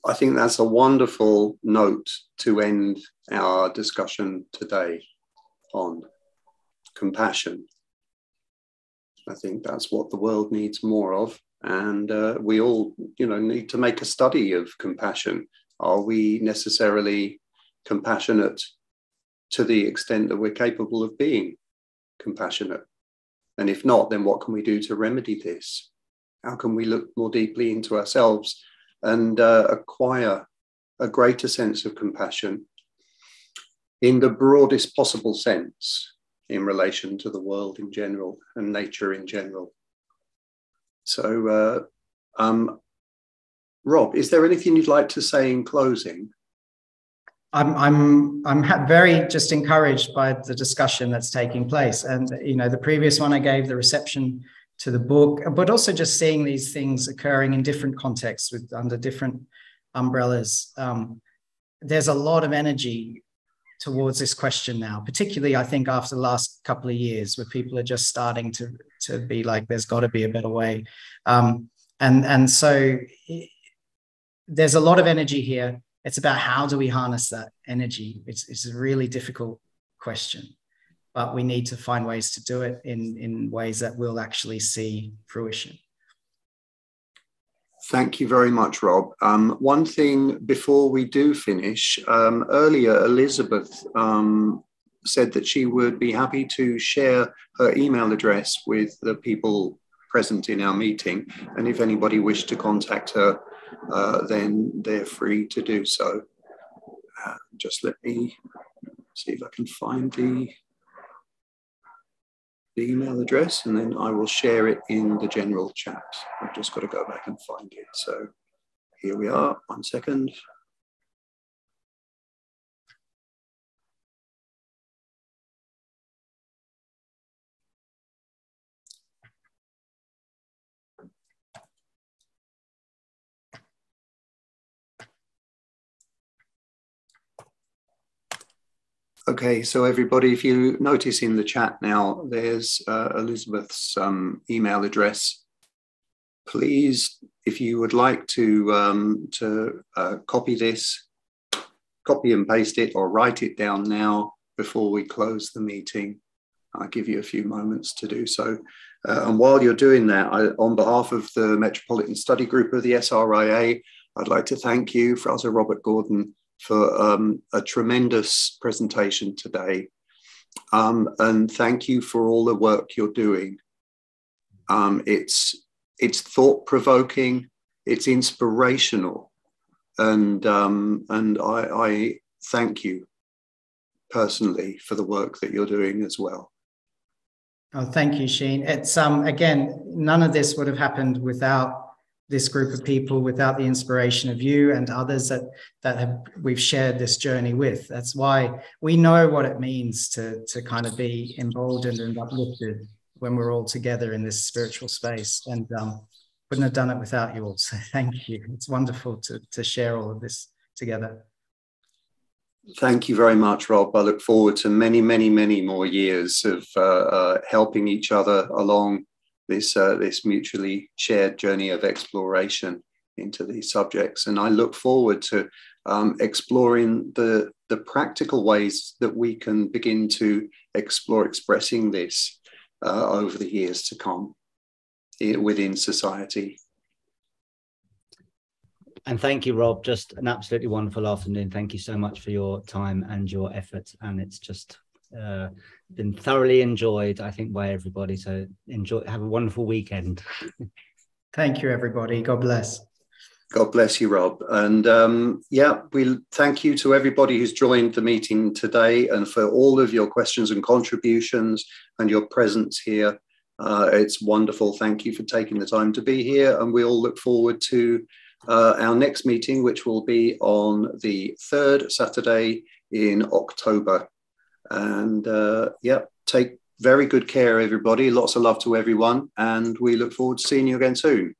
[SPEAKER 1] I think that's a wonderful note to end our discussion today on compassion. I think that's what the world needs more of. And we all, need to make a study of compassion. Are we necessarily compassionate to the extent that we're capable of being compassionate? And if not, then what can we do to remedy this? How can we look more deeply into ourselves and acquire a greater sense of compassion in the broadest possible sense in relation to the world in general and nature in general? So, Rob, is there anything you'd like to say in closing?
[SPEAKER 2] I'm very just encouraged by the discussion that's taking place. And, the previous one I gave, the reception to the book, but also just seeing these things occurring in different contexts under different umbrellas. There's a lot of energy towards this question now, particularly I think after the last couple of years where people are just starting to be like, there's got to be a better way. And so there's a lot of energy here. It's about how do we harness that energy. It's a really difficult question, but we need to find ways to do it in ways that will actually see fruition.
[SPEAKER 1] Thank you very much, Rob. One thing before we do finish, earlier Elizabeth said that she would be happy to share her email address with the people present in our meeting. And if anybody wished to contact her, then they're free to do so. Just let me see if I can find the email address, and then I will share it in the general chat. I've just got to go back and find it. So here we are, 1 second. Okay, so everybody, if you notice in the chat now, there's Elizabeth's email address. Please, if you would like to copy this, copy and paste it or write it down now before we close the meeting. I'll give you a few moments to do so. And while you're doing that, on behalf of the Metropolitan Study Group of the SRIA, I'd like to thank you, Frater Robert Gordon, for a tremendous presentation today. And thank you for all the work you're doing. It's thought-provoking, it's inspirational, and I thank you personally for the work that you're doing as well.
[SPEAKER 2] Oh, thank you, Sheen. It's again, none of this would have happened without this group of people, without the inspiration of you and others that we've shared this journey with. That's why we know what it means to kind of be emboldened and uplifted when we're all together in this spiritual space. And wouldn't have done it without you all. So thank you. It's wonderful to share all of this together.
[SPEAKER 1] Thank you very much, Rob. I look forward to many, many, many more years of helping each other along this mutually shared journey of exploration into these subjects. And I look forward to exploring the practical ways that we can begin to explore expressing this over the years to come within society.
[SPEAKER 12] And thank you, Rob. Just an absolutely wonderful afternoon. Thank you so much for your time and your effort. And it's just been thoroughly enjoyed, I think, by everybody. So have a wonderful weekend.
[SPEAKER 2] Thank you, everybody. God bless.
[SPEAKER 1] God bless you, Rob. And yeah, we thank you to everybody who's joined the meeting today and for all of your questions and contributions and your presence here. It's wonderful. Thank you for taking the time to be here. And we all look forward to our next meeting, which will be on the 3rd Saturday in October. And yeah, take very good care, everybody. Lots of love to everyone. And we look forward to seeing you again soon.